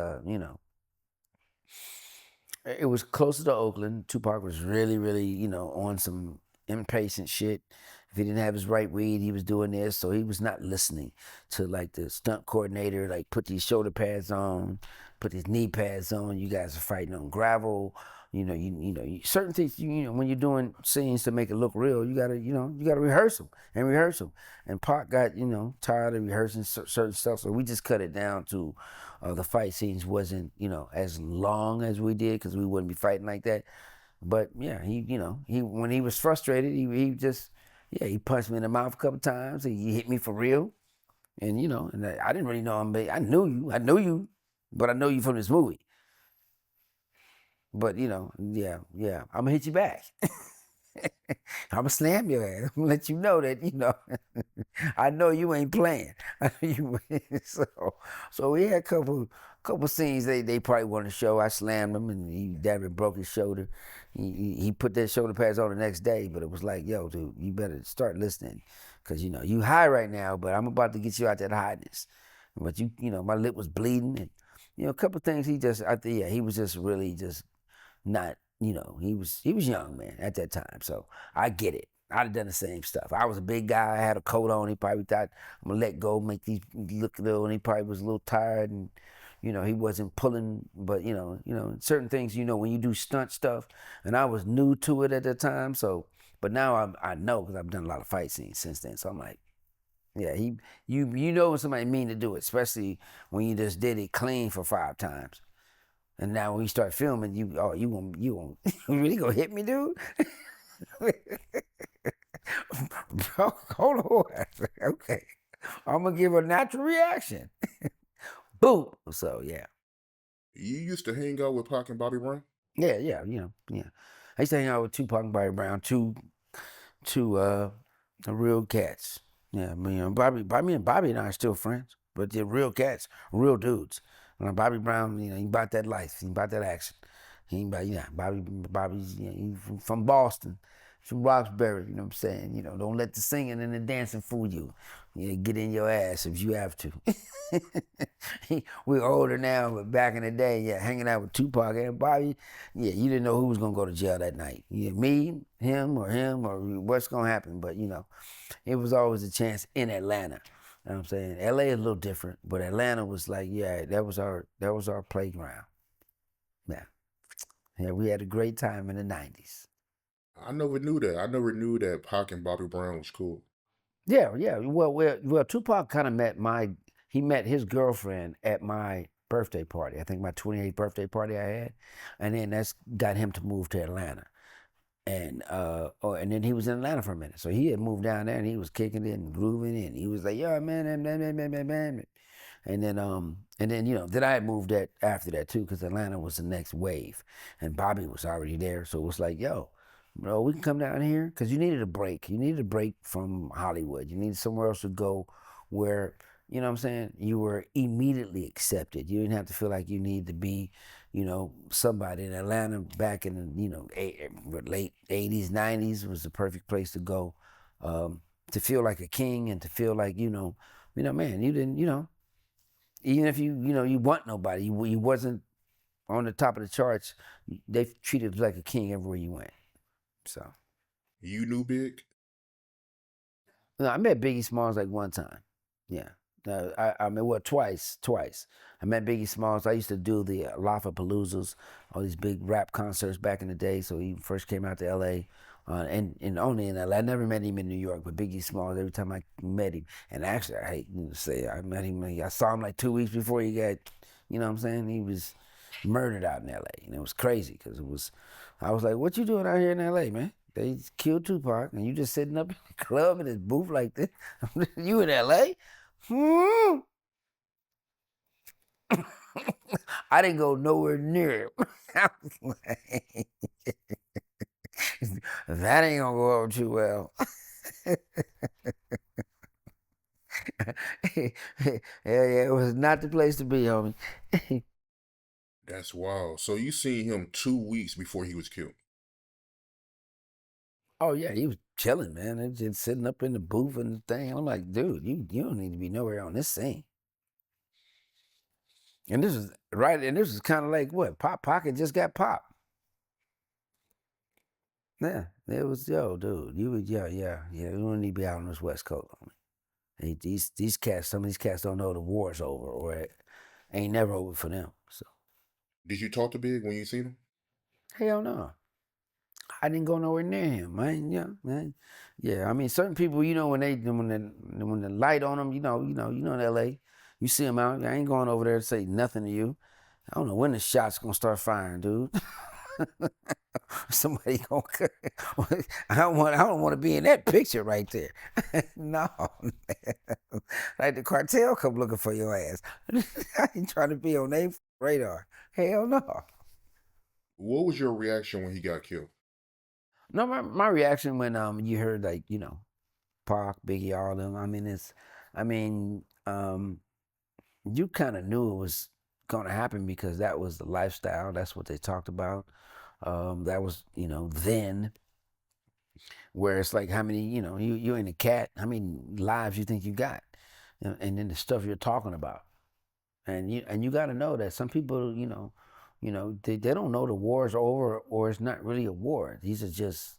it was closer to Oakland. Tupac was really, really, on some impatient shit. If he didn't have his right weed, he was doing this. So he was not listening to like the stunt coordinator, like put these shoulder pads on, put these knee pads on. You guys are fighting on gravel. Certain things. When you're doing scenes to make it look real, you gotta rehearse them and rehearse them. And Pac got tired of rehearsing certain stuff, so we just cut it down to the fight scenes wasn't as long as we did because we wouldn't be fighting like that. But yeah, he when he was frustrated, he just he punched me in the mouth a couple times. He hit me for real, and I didn't really know him. But I knew you, but I know you from this movie. But yeah, I'm gonna hit you back. I'm gonna slam your ass. I'm gonna let you know that I know you ain't playing. so so we had a couple scenes they probably wanted to show. I slammed him and he damn it broke his shoulder. He put that shoulder pads on the next day, but it was like, yo, dude, you better start listening, cause you high right now, but I'm about to get you out that highness. But my lip was bleeding and a couple things I think he was just really just not, he was young, man, at that time. So I get it. I'd have done the same stuff. I was a big guy. I had a coat on. He probably thought I'm gonna let go, make these look little, and he probably was a little tired, and he wasn't pulling. But certain things, when you do stunt stuff, and I was new to it at the time. So, but now I know because I've done a lot of fight scenes since then. So I'm like, yeah, you know when somebody mean to do it, especially when you just did it clean for 5 times. And now when you start filming, you gonna you really gonna hit me, dude? Bro, hold on. Okay, I'm gonna give a natural reaction. Boom. So yeah, You used to hang out with Pac and Bobby Brown? yeah. I used to hang out with Tupac and Bobby Brown, two real cats. Yeah, Bobby and I are still friends, but they're real cats, real dudes. Bobby Brown, he about that life, he about that action. He ain't about, Bobby's, he from Boston, from Roxbury. You know what I'm saying? Don't let the singing and the dancing fool you. Get in your ass if you have to. We're older now, but back in the day, hanging out with Tupac and Bobby, you didn't know who was gonna go to jail that night. Me, him, or what's gonna happen. But it was always a chance in Atlanta. You know what I'm saying? LA is a little different, but Atlanta was like, that was our playground. Yeah. Yeah, we had a great time in the 90s. I never knew that. I never knew that Pac and Bobby Brown was cool. Yeah, yeah. Well, Tupac kind of he met his girlfriend at my birthday party. I think my 28th birthday party I had. And then that's got him to move to Atlanta. And then he was in Atlanta for a minute. So he had moved down there and he was kicking it and grooving it. And he was like, "Yeah, man." And then I had moved that after that too, because Atlanta was the next wave, and Bobby was already there. So it was like, "Yo, bro, we can come down here," because you needed a break. You needed a break from Hollywood. You needed somewhere else to go, where what I'm saying, you were immediately accepted. You didn't have to feel like you need to be, somebody in Atlanta back in the late '80s, '90s was the perfect place to go, to feel like a king and to feel like man, you didn't even if you want nobody, you wasn't on the top of the charts. They treated you like a king everywhere you went. So You knew Big? I met Biggie Smalls like one time. Yeah, I mean, well, twice. I met Biggie Smalls. I used to do the Lollapaloozas, all these big rap concerts back in the day. So he first came out to L.A. And only in L.A. I never met him in New York, but Biggie Smalls. Every time I met him, and actually, I hate to say, I met him. I saw him like 2 weeks before he got, you know what I'm saying? He was murdered out in L.A. And it was crazy because it was. I was like, "What you doing out here in L.A., man? They killed Tupac, and you just sitting up in the club in this booth like this. You in L.A.?" Hmm. I didn't go nowhere near it. I was like, that ain't gonna go over too well. Yeah, it was not the place to be, homie. That's wild. So you seen him 2 weeks before he was killed. Oh yeah, he was chilling, man. He just sitting up in the booth and the thing. I'm like, dude, you don't need to be nowhere on this scene. And this is right, and this is kind of like what Pop Pocket just got popped. Yeah, it was yo, dude. You would yeah. You don't need to be out on this West Coast. These cats, some of these cats don't know the war's over or it ain't never over for them. So Did you talk to Big when you seen him? hell no, I didn't go nowhere near him, man. Yeah, man. Yeah, I mean, certain people, you know, when the light on them, in L.A., you see them out. I ain't going over there to say nothing to you. I don't know when the shots gonna start firing, dude. Somebody gonna. I don't want to be in that picture right there. No, like the cartel come looking for your ass. I ain't trying to be on their radar. Hell no. What was your reaction when he got killed? No, my reaction when you heard like Pac, Biggie, all of them. I mean, you kind of knew it was going to happen because that was the lifestyle. That's what they talked about. That was then where it's like how many you ain't a cat. How many lives you think you got, and then the stuff you're talking about, and you got to know that some people they don't know the war's over or it's not really a war. These are just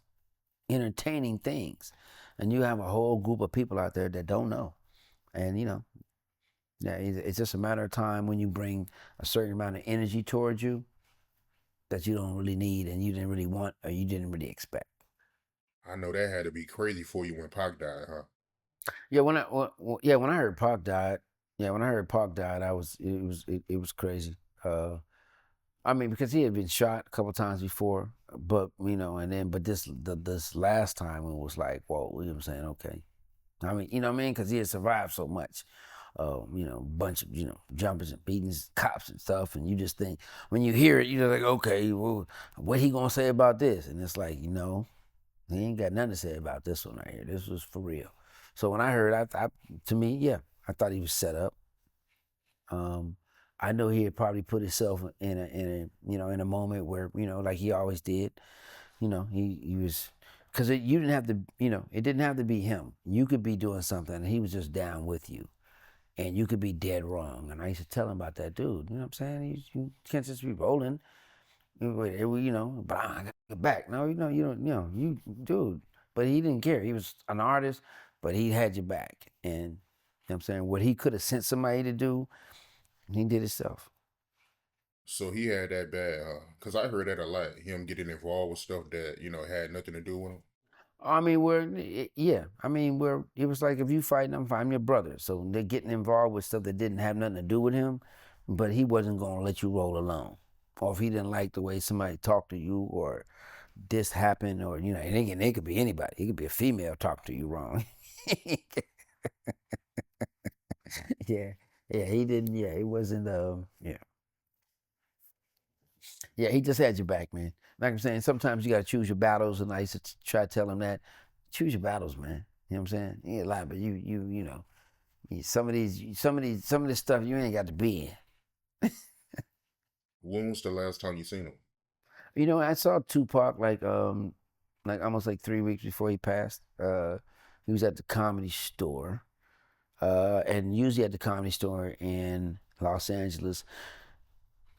entertaining things, and you have a whole group of people out there that don't know, and yeah, it's just a matter of time when you bring a certain amount of energy towards you that you don't really need and you didn't really want or you didn't really expect. I know that had to be crazy for you when Pac died, huh? Yeah, when I heard Pac died, I was it was crazy. I mean, because he had been shot a couple times before, but but this last time it was like, whoa, you know what I'm saying? Okay, I mean, you know what I mean? Because he had survived so much. Bunch of jumpers and beatings, cops and stuff, and you just think when you hear it, you're like, okay, well, what he gonna say about this? And it's like, he ain't got nothing to say about this one right here. This was for real. So when I heard, to me, yeah, I thought he was set up. Um, I know he had probably put himself in a moment where like he always did. He was because you didn't have to it didn't have to be him. You could be doing something and he was just down with you, and you could be dead wrong. And I used to tell him about that dude. You know what I'm saying? You can't just be rolling. But I got to get back. No, you don't. You dude. But he didn't care. He was an artist, but he had your back. And you know what I'm saying? What he could have sent somebody to do, he did himself. So he had that bad, huh? Because I heard that a lot. Him getting involved with stuff that, had nothing to do with him. I mean, yeah. I mean, it was like if you fighting, I'm your brother. So they're getting involved with stuff that didn't have nothing to do with him, but he wasn't gonna let you roll alone. Or if he didn't like the way somebody talked to you, or this happened, or and it could be anybody. It could be a female talking to you wrong. Yeah, yeah. He didn't. Yeah, he wasn't. Yeah, yeah. He just had your back, man. Like I'm saying, sometimes you gotta choose your battles, and I used to try to tell him that choose your battles, man. You know what I'm saying? He ain't a lot, but some of this stuff you ain't got to be in. When was the last time you seen him? I saw Tupac like almost like 3 weeks before he passed. He was at the Comedy Store, and usually at the Comedy Store in Los Angeles,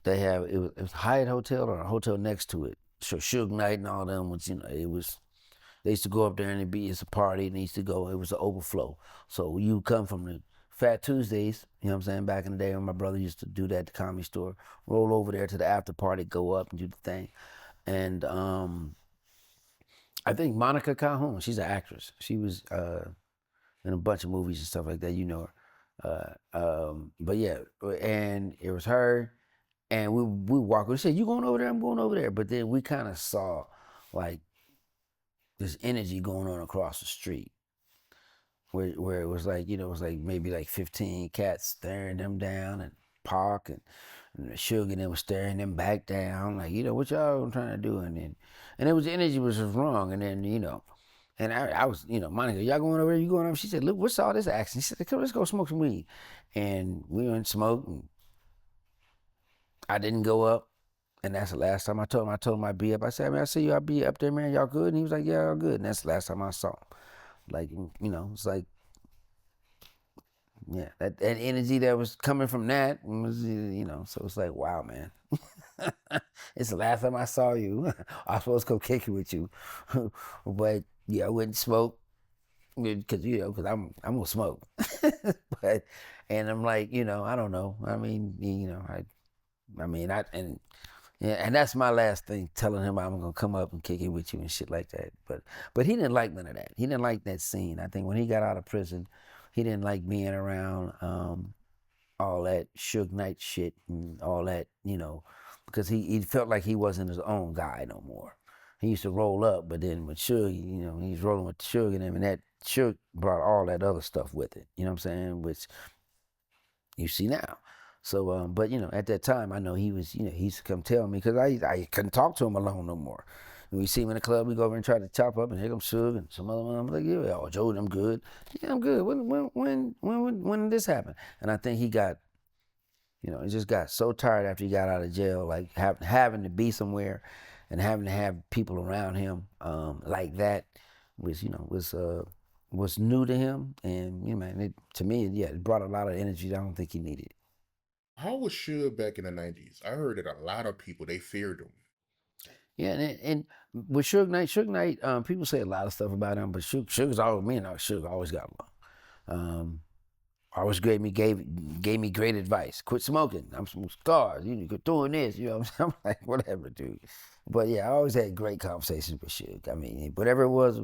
they have it was Hyatt Hotel or a hotel next to it. So Suge Knight and all them was it was they used to go up there and it's a party and they used to go. It was an overflow. So you come from the Fat Tuesdays, you know what I'm saying? Back in the day when my brother used to do that at the Comedy Store, roll over there to the after party, go up and do the thing. And I think Monica Calhoun, she's an actress. She was in a bunch of movies and stuff like that. You know her. But yeah, and it was her. And we walked. We said, "You going over there? I'm going over there." But then we kind of saw like this energy going on across the street, where it was like, it was like maybe like 15 cats staring them down, and Pac and the Sugar, and them was staring them back down, like, what y'all trying to do? And it was, the energy was just wrong. And then, and I was, Monica, y'all going over there? You going over? She said, "Look, what's all this action?" She said, "Come, let's go smoke some weed." And we went and smoked, and I didn't go up. And that's the last time I told him. I told him I'd be up. I said, "Man, I see you. I'll be up there, man. Y'all good?" And he was like, "Yeah, all good." And that's the last time I saw him. Like, it's like, yeah, that energy that was coming from that was, so it's like, wow, man. It's the last time I saw you. I was supposed to go kick it with you. But yeah, I wouldn't smoke because, because I'm going to smoke. But, and I'm like, I don't know. I mean, and yeah, and that's my last thing, telling him I'm gonna come up and kick it with you and shit like that. But he didn't like none of that. He didn't like that scene. I think when he got out of prison, he didn't like being around all that Suge Knight shit and all that, because he felt like he wasn't his own guy no more. He used to roll up, but then with Suge, he's rolling with Suge and him, and that Suge brought all that other stuff with it. You know what I'm saying? Which you see now. So, but at that time, I know he was, he used to come tell me, because I couldn't talk to him alone no more. When we see him in the club, we go over and try to chop up, and here comes Suge and some other one. I'm like, "Yeah, oh, Joe, I'm good. Yeah, I'm good. When did this happen?" And I think he got, he just got so tired after he got out of jail, like having to be somewhere and having to have people around him like that was, was new to him. And, man, to me, yeah, it brought a lot of energy that I don't think he needed. How was Suge back in the 90s? I heard that a lot of people, they feared him. Yeah, and with Suge Knight, people say a lot of stuff about him, but Suge's always, me and Suge always got along. Always gave me great advice. Quit smoking. I'm smoking cigars. You quit doing this. You know what I'm saying? I'm like, whatever, dude. But yeah, I always had great conversations with Suge. I mean, whatever it was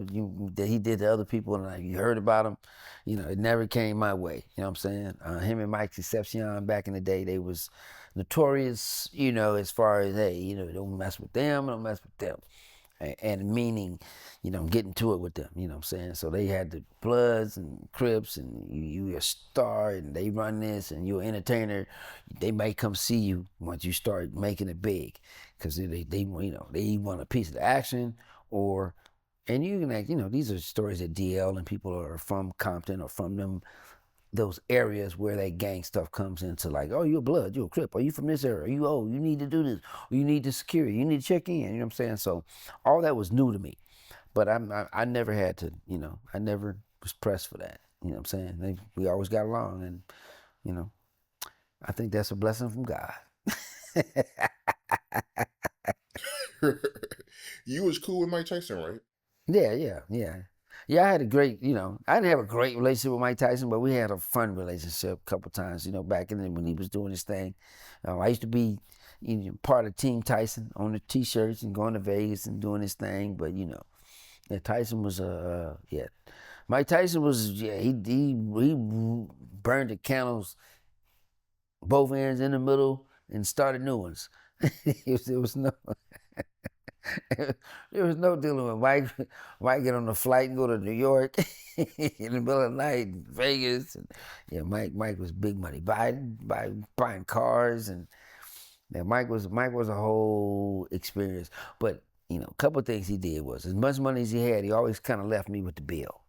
that he did to other people, and like, you heard about him, it never came my way. You know what I'm saying? Him and Mike Concepcion back in the day, they was notorious, as far as, hey, don't mess with them, don't mess with them. And meaning, getting to it with them, you know what I'm saying? So they had the Bloods and Crips, and you a star, and they run this, and you're an entertainer. They might come see you once you start making it big, because they want a piece of the action, or, and you can act, these are stories that DL and people are from Compton or from those areas where that gang stuff comes into, like, "Oh, you're a Blood, you're a Crip, are you from this area? You need to do this, or you need to security, you need to check in," you know what I'm saying? So all that was new to me, but I never had to, I never was pressed for that, you know what I'm saying? We always got along, and, I think that's a blessing from God. You was cool with Mike Tyson, right? Yeah. Yeah, I had a great, I didn't have a great relationship with Mike Tyson, but we had a fun relationship a couple times, back in the, when he was doing his thing. I used to be, part of Team Tyson on the T-shirts and going to Vegas and doing his thing, but, yeah, Tyson was, yeah. Mike Tyson was, yeah, he burned the candles both ends in the middle and started new ones. It was no... There was no dealing with Mike. Mike get on the flight and go to New York in the middle of the night, Vegas. And yeah, Mike was big money, buying cars, and yeah, Mike was a whole experience. But a couple of things he did was, as much money as he had, he always kind of left me with the bill.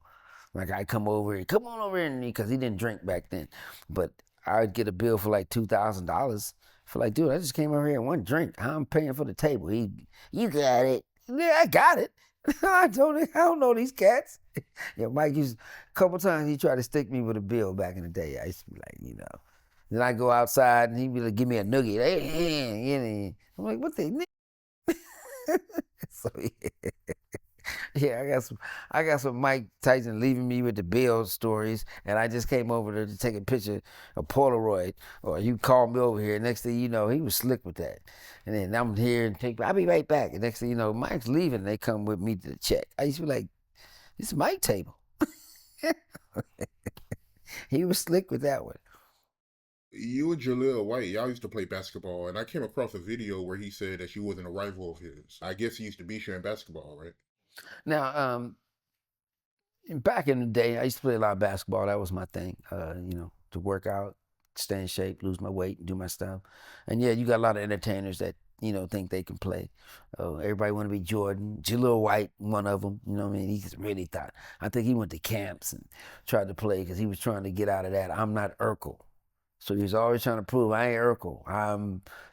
Like, I come on over here, because he didn't drink back then, but I'd get a bill for like $2,000. For like, dude, I just came over here and one drink. I'm paying for the table. You got it. Yeah, I got it. I don't know these cats. Yeah, Mike used, a couple times he tried to stick me with a bill back in the day. I used to be like, Then I go outside and he'd be like, "Give me a nugget." Hey, I'm like, "What the?" So yeah. Yeah, I got some Mike Tyson leaving me with the Bill stories, and I just came over there to take a picture of Polaroid, or you called me over here. Next thing you know, he was slick with that. And then I'm here and I'll be right back. And next thing you know, Mike's leaving, and they come with me to the check. I used to be like, this is Mike table. He was slick with that one. You and Jaleel White, y'all used to play basketball, and I came across a video where he said that you wasn't a rival of his. I guess he used to beat you in basketball, right? Now, back in the day, I used to play a lot of basketball. That was my thing. To work out, stay in shape, lose my weight, do my stuff. And yeah, you got a lot of entertainers that think they can play. Everybody want to be Jordan. Jaleel White, one of them. You know what I mean? He really thought. I think he went to camps and tried to play because he was trying to get out of that. I'm not Urkel. So he was always trying to prove I ain't Urkel.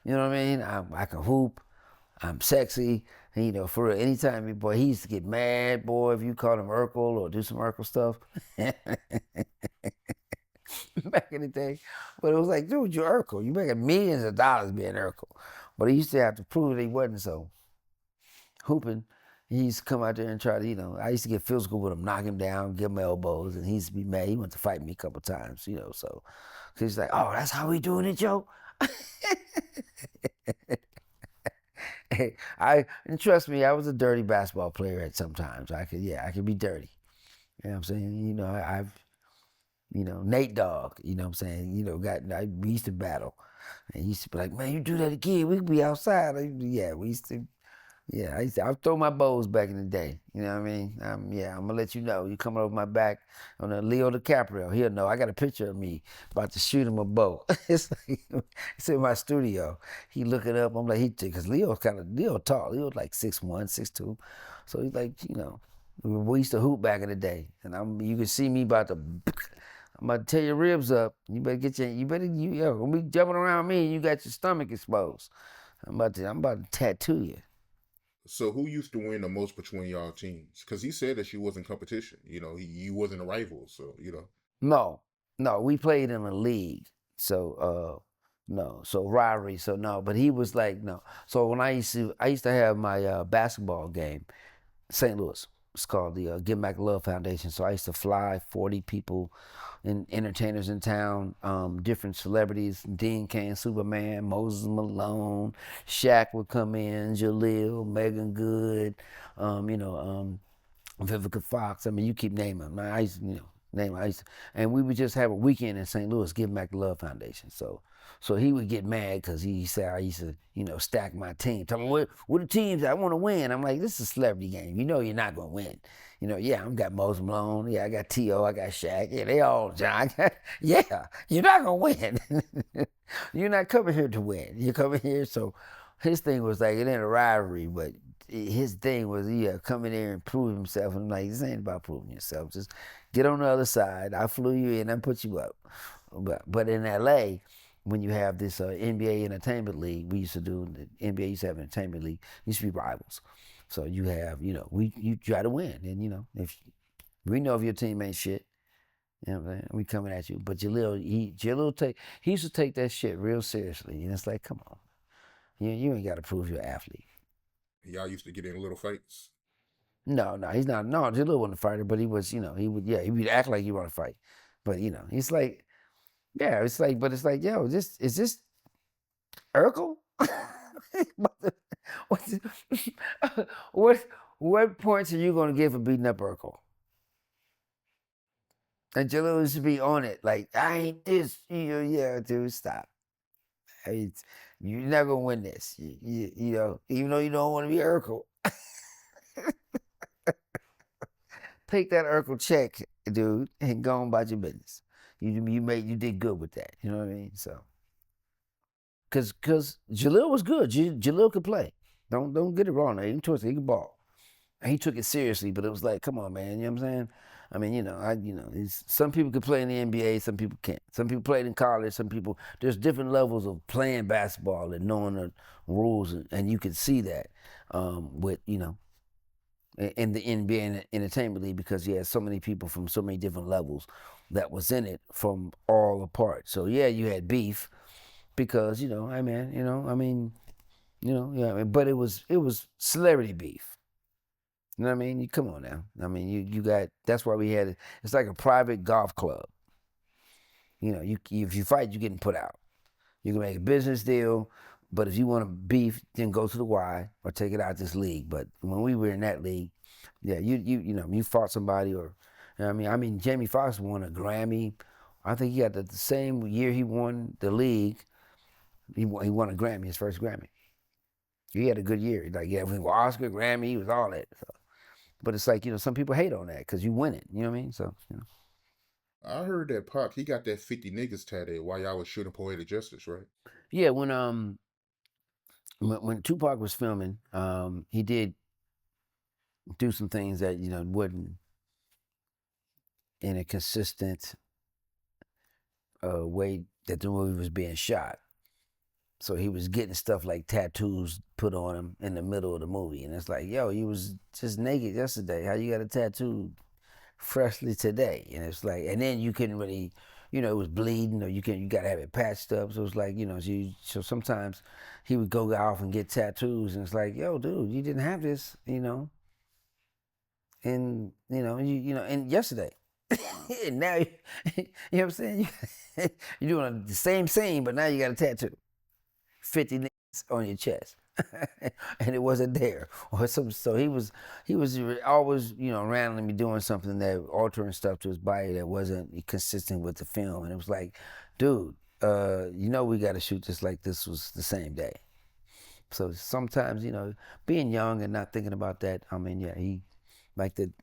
You know what I mean? I can hoop. I'm sexy. And, for real, anytime, boy, he used to get mad, boy, if you called him Urkel or do some Urkel stuff. Back in the day. But it was like, dude, you're Urkel. You making millions of dollars being Urkel. But he used to have to prove that he wasn't so hooping. He used to come out there and try to, I used to get physical with him, knock him down, give him elbows, and he used to be mad. He went to fight me a couple times, so he's like, oh, that's how we doing it, Joe? Hey, and trust me, I was a dirty basketball player at sometimes. I could be dirty. You know what I'm saying? Nate Dogg, you know what I'm saying? We used to battle. And he used to be like, man, you do that again, we could be outside. Yeah, we used to. Yeah, I throw my bows back in the day. You know what I mean? Yeah, I'm gonna let you know. You coming over my back on a Leo DiCaprio. He'll know. I got a picture of me about to shoot him a bow. It's in my studio. He look it up. I'm like, because Leo tall. Leo like 6'1", 6'2". So he's like, we used to hoop back in the day. And you can see me about to, I'm about to tear your ribs up. You better when we jumping around me and you got your stomach exposed. I'm about to tattoo you. So who used to win the most between y'all teams? Because he said that you wasn't competition. You wasn't a rival. So. No, no, we played in a league. So no, so rivalry. So no, but he was like no. So when I used to have my basketball game, St. Louis. It's called the Give Back Love Foundation. So I used to fly 40 people and entertainers in town, different celebrities, Dean Cain, Superman, Moses Malone, Shaq would come in, Jaleel, Megan Good, Vivica Fox. I mean, you keep naming them. I used to, and we would just have a weekend in St. Louis, Give Back the Love Foundation. So he would get mad because he said I used to, stack my team. Tell me what the teams I want to win. I'm like, this is a celebrity game. You know you're not gonna win. Yeah, I got Moses Malone. Yeah, I got T.O. I got Shaq. Yeah, they all John. Yeah, you're not gonna win. You're not coming here to win. You're coming here. So his thing was like it ain't a rivalry, but his thing was come in there and prove himself. And I'm like, this ain't about proving yourself. Just get on the other side. I flew you in and put you up. But in LA, when you have this NBA Entertainment League, we used to do the NBA used to have an entertainment league. Used to be rivals. So you have you try to win, and if we know if your team ain't shit, we coming at you. But Jaleel he used to take that shit real seriously, and it's like, come on, you ain't got to prove you're an athlete. Y'all used to get in little fights. No, he's not. No, Jaleel wasn't a fighter, but he was, he would act like he want to fight. But, he's like, yeah, but it's like, yo, is this Urkel? what, what points are you going to give for beating up Urkel? And Jaleel used to be on it, like, I ain't this. Yeah, dude, stop. You're not going to win this. Even though you don't want to be Urkel. Take that Urkel check, dude, and go on about your business. You did good with that. You know what I mean? So, cause Jaleel was good. Jaleel could play. Don't get it wrong. He could ball. And he took it seriously, but it was like, come on, man. You know what I'm saying? I mean, some people can play in the NBA, some people can't. Some people played in college. Some people. There's different levels of playing basketball and knowing the rules, and you can see that with in the NBA Entertainment League because he had so many people from so many different levels that was in it from all apart. So yeah, you had beef because but it was celebrity beef. You know what I mean? You come on now. I mean, you got. That's why we had it. It's like a private golf club. You know, if you fight, you're getting put out. You can make a business deal, but if you want to beef, then go to the Y or take it out this league. But when we were in that league, yeah, you fought somebody or, you know what I mean, Jamie Foxx won a Grammy. I think he got the same year he won the league. He won a Grammy, his first Grammy. He had a good year. Like, yeah, he was Oscar, Grammy, he was all that. So. But it's like, some people hate on that because you win it. You know what I mean? So, I heard that Pop, he got that 50 niggas tatted while y'all was shooting Poetic Justice, right? Yeah, when Tupac was filming, he did do some things that wouldn't in a consistent way that the movie was being shot. So he was getting stuff like tattoos put on him in the middle of the movie, and it's like, yo, you was just naked yesterday. How you got a tattoo freshly today? And it's like, and then you couldn't really, it was bleeding, or you got to have it patched up. So it's like, so sometimes he would go off and get tattoos, and it's like, yo, dude, you didn't have this, and and yesterday. And now you know what I'm saying? You're doing the same scene, but now you got a tattoo. 50 niggas on your chest. And it wasn't there. So he was always, randomly doing something that altering stuff to his body that wasn't consistent with the film. And it was like, dude, we gotta shoot this like this was the same day. So sometimes, being young and not thinking about that, I mean, yeah, he like the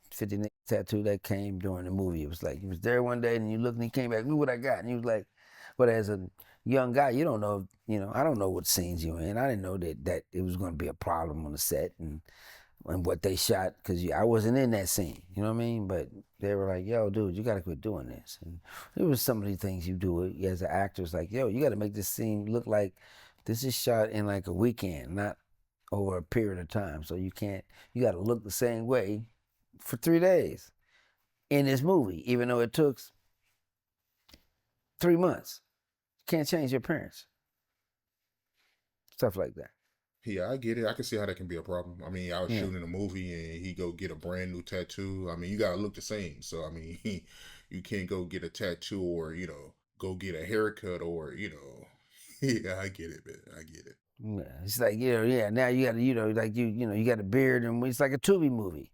50 niggas tattoo that came during the movie. It was like he was there one day and you looked and he came back, look what I got. And he was like, but as a young guy, you don't know, I don't know what scenes you're in. I didn't know that it was going to be a problem on the set and what they shot because I wasn't in that scene. You know what I mean? But they were like, yo, dude, you got to quit doing this. And it was some of the things you do as an actor. It's like, yo, you got to make this scene look like this is shot in like a weekend, not over a period of time. So you got to look the same way for 3 days in this movie, even though it took 3 months. You can't change your appearance. Stuff like that. Yeah, I get it. I can see how that can be a problem. I mean, I was Yeah. shooting a movie and he go get a brand new tattoo. I mean, you gotta look the same. So I mean, you can't go get a tattoo or go get a haircut or Yeah, I get it, man. I get it. Yeah, it's like yeah. Now you got to like you got a beard and it's like a Tubi movie.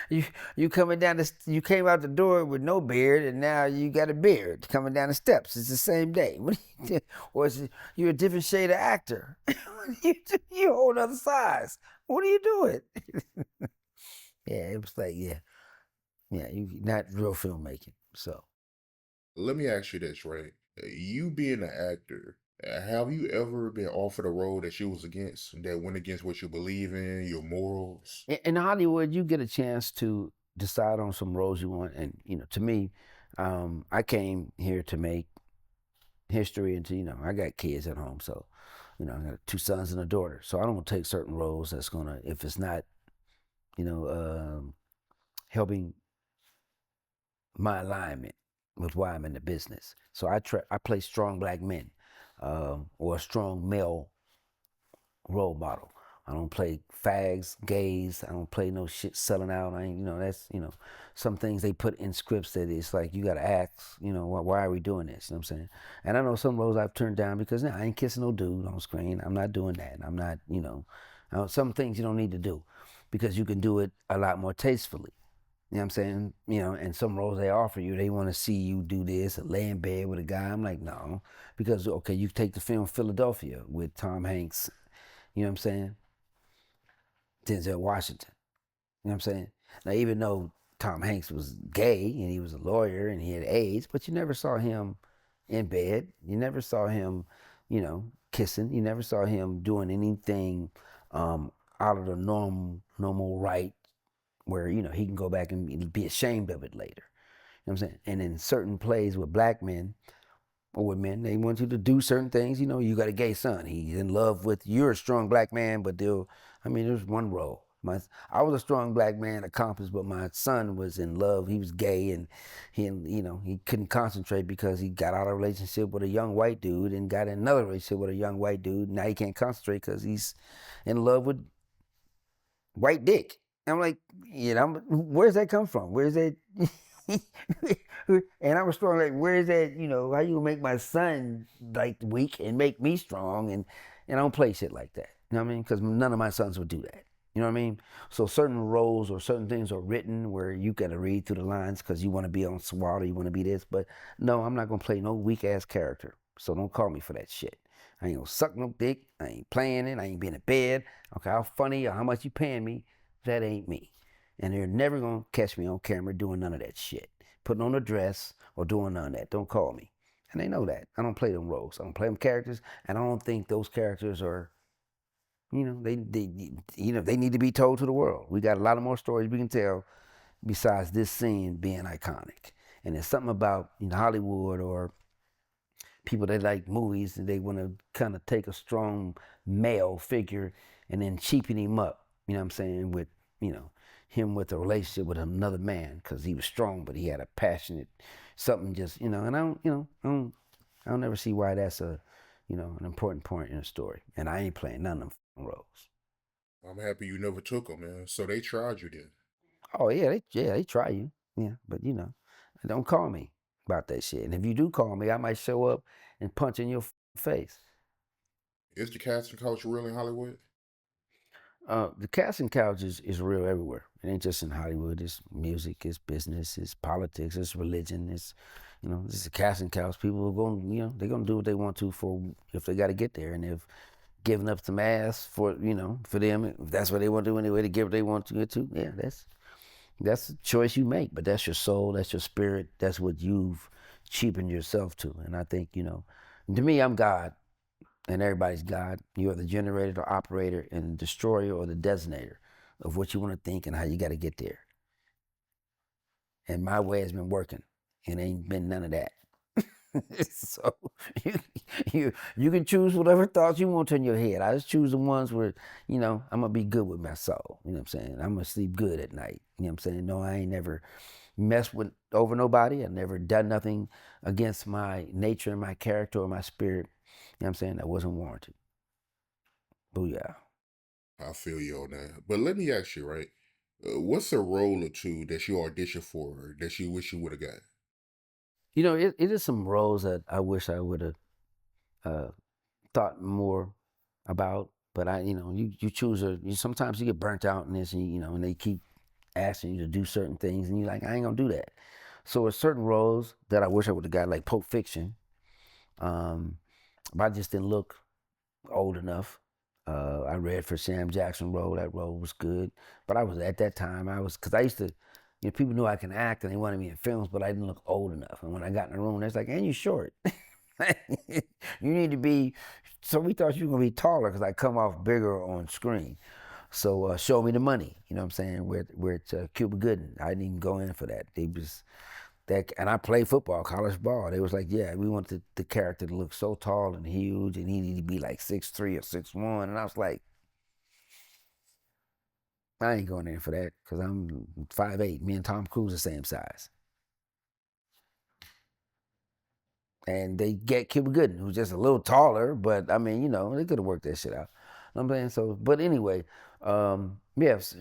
you, you coming down you came out the door with no beard and now you got a beard coming down the steps. It's the same day. What are you or you're a different shade of actor. You a whole other size. What are you doing? Yeah, it was like yeah. You not real filmmaking. So. Let me ask you this, right? You being an actor, have you ever been offered a role that you was against, that went against what you believe in, your morals? In Hollywood, you get a chance to decide on some roles you want, and to me, I came here to make history, and I got kids at home, so I got 2 sons and a daughter, so I don't take certain roles that's gonna if it's not you know helping my alignment with why I'm in the business. So I play strong black men or a strong male role model. I don't play fags, gays. I don't play no shit selling out. I ain't, that's, some things they put in scripts that it's like, you got to ask, why are we doing this? You know what I'm saying? And I know some roles I've turned down because I ain't kissing no dude on screen. I'm not doing that. I'm not, some things you don't need to do because you can do it a lot more tastefully. You know what I'm saying? And some roles they offer you, they want to see you do this, or lay in bed with a guy. I'm like, no. Because, okay, you take the film Philadelphia with Tom Hanks, you know what I'm saying? Denzel Washington. You know what I'm saying? Now, even though Tom Hanks was gay and he was a lawyer and he had AIDS, but you never saw him in bed. You never saw him, kissing. You never saw him doing anything out of the normal right where, he can go back and be ashamed of it later. You know what I'm saying? And in certain plays with black men, or with men, they want you to do certain things. You got a gay son. He's in love with you're a strong black man, but there's one role. I was a strong black man, accomplished, but my son was in love. He was gay, and he couldn't concentrate because he got out of a relationship with a young white dude and got in another relationship with a young white dude. Now he can't concentrate because he's in love with white dick. I'm like, where's that come from? Where's that? And I was strong. Like, where's that? How you make my son like weak and make me strong? And I don't play shit like that. You know what I mean? Because none of my sons would do that. You know what I mean? So certain roles or certain things are written where you got to read through the lines because you want to be on SWAT or you want to be this. But no, I'm not gonna play no weak ass character. So don't call me for that shit. I ain't gonna suck no dick. I ain't playing it. I ain't being in bed. Okay, how funny or how much you paying me? That ain't me. And they're never gonna catch me on camera doing none of that shit. Putting on a dress or doing none of that. Don't call me. And they know that. I don't play them roles. I don't play them characters, and I don't think those characters are, they need to be told to the world. We got a lot of more stories we can tell besides this scene being iconic. And there's something about Hollywood or people that like movies and they want to kind of take a strong male figure and then cheapen him up. You know what I'm saying? With him with a relationship with another man because he was strong, but he had a passionate something. Just and I don't never see why that's an important point in a story. And I ain't playing none of them roles. I'm happy you never took them, man. So they tried you then. Oh yeah, they try you. Yeah, but don't call me about that shit. And if you do call me, I might show up and punch in your face. Is the casting couch real in Hollywood? The casting couch is real everywhere. It ain't just in Hollywood. It's music, it's business, it's politics, it's religion. It's a casting couch. People are going, they're gonna do what they want to for if they got to get there, and if giving up some ass for them, if that's what they want to do anyway, to give what they want to get to. Yeah, that's a choice you make, but that's your soul, that's your spirit, that's what you've cheapened yourself to. And I think, to me, I'm God and everybody's God. You are the generator, the operator, and the destroyer or the designator of what you want to think and how you got to get there. And my way has been working, and ain't been none of that. So you, you can choose whatever thoughts you want in your head. I just choose the ones where I'm gonna be good with my soul. You know what I'm saying? I'm gonna sleep good at night. You know what I'm saying? No, I ain't never messed with over nobody. I never done nothing against my nature and my character or my spirit. You know what I'm saying? That wasn't warranted. Booyah. I feel you on that. But let me ask you, right? What's a role or two that you auditioned for that you wish you would have got? It is some roles that I wish I would have uh, thought more about. But you choose sometimes you get burnt out in this, and and they keep asking you to do certain things, and you're like, I ain't gonna do that. So there's certain roles that I wish I would have got, like Pulp Fiction. But I just didn't look old enough. I read for Sam Jackson role. That role was good, but I was at that time. Because I used to, people knew I can act and they wanted me in films, but I didn't look old enough. And when I got in the room, they was like, "And you short. You need to be." So we thought you were gonna be taller because I come off bigger on screen. So show me the money. You know what I'm saying? With Cuba Gooding, I didn't even go in for that. They just that, and I played football, college ball. They was like, yeah, we want the character to look so tall and huge, and he need to be like 6'3" or 6'1", and I was like, I ain't going in for that because I'm 5'8". Me and Tom Cruise the same size, and they get Cuba Gooding, who's just a little taller, but I mean, they could have worked that shit out. You know what I'm saying? So, but anyway, yes,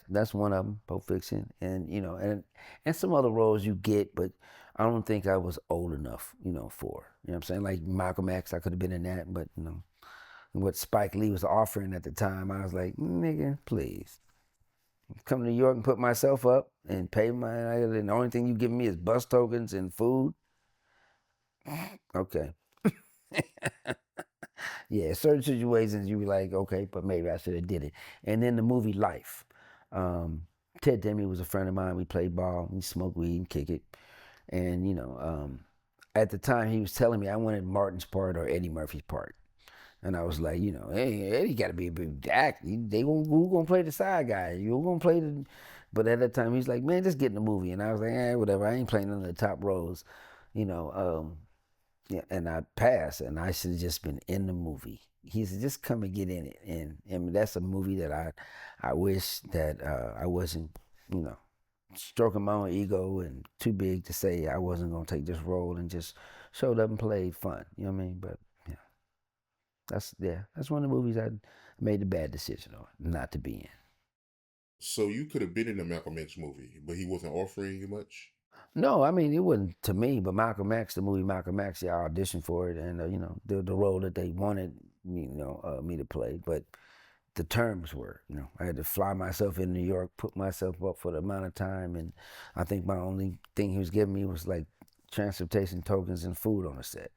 that's one of them, Pulp Fiction, and and some other roles you get, but I don't think I was old enough, for. You know what I'm saying? Like Malcolm X, I could have been in that, but what Spike Lee was offering at the time, I was like, nigga, please. Come to New York and put myself up and pay and the only thing you give me is bus tokens and food. Okay. Yeah, certain situations you be like, okay, but maybe I should have did it. And then the movie Life. Um, Ted Demme was a friend of mine. We played ball, we smoked weed and kick it. And at the time he was telling me I wanted Martin's part or Eddie Murphy's part. And I was like, hey, Eddie got to be a big act. Who gonna play the side guy? You gonna play the? But at that time he's like, man, just get in the movie. And I was like, whatever. I ain't playing none of the top roles, you know. Yeah, and I passed, and I should have just been in the movie. He said, just come and get in it, and that's a movie that I wish that I wasn't, you know, stroking my own ego and too big to say I wasn't gonna take this role and just showed up and played fun. You know what I mean? But yeah, That's one of the movies I made the bad decision on not to be in. So you could have been in the Malcolm X movie, but he wasn't offering you much. No, I mean it wasn't to me, but Malcolm X, the movie Malcolm X, yeah, I auditioned for it, and you know the role that they wanted, me to play, but the terms were, I had to fly myself in New York, put myself up for the amount of time, and I think my only thing he was giving me was like transportation tokens and food on the set,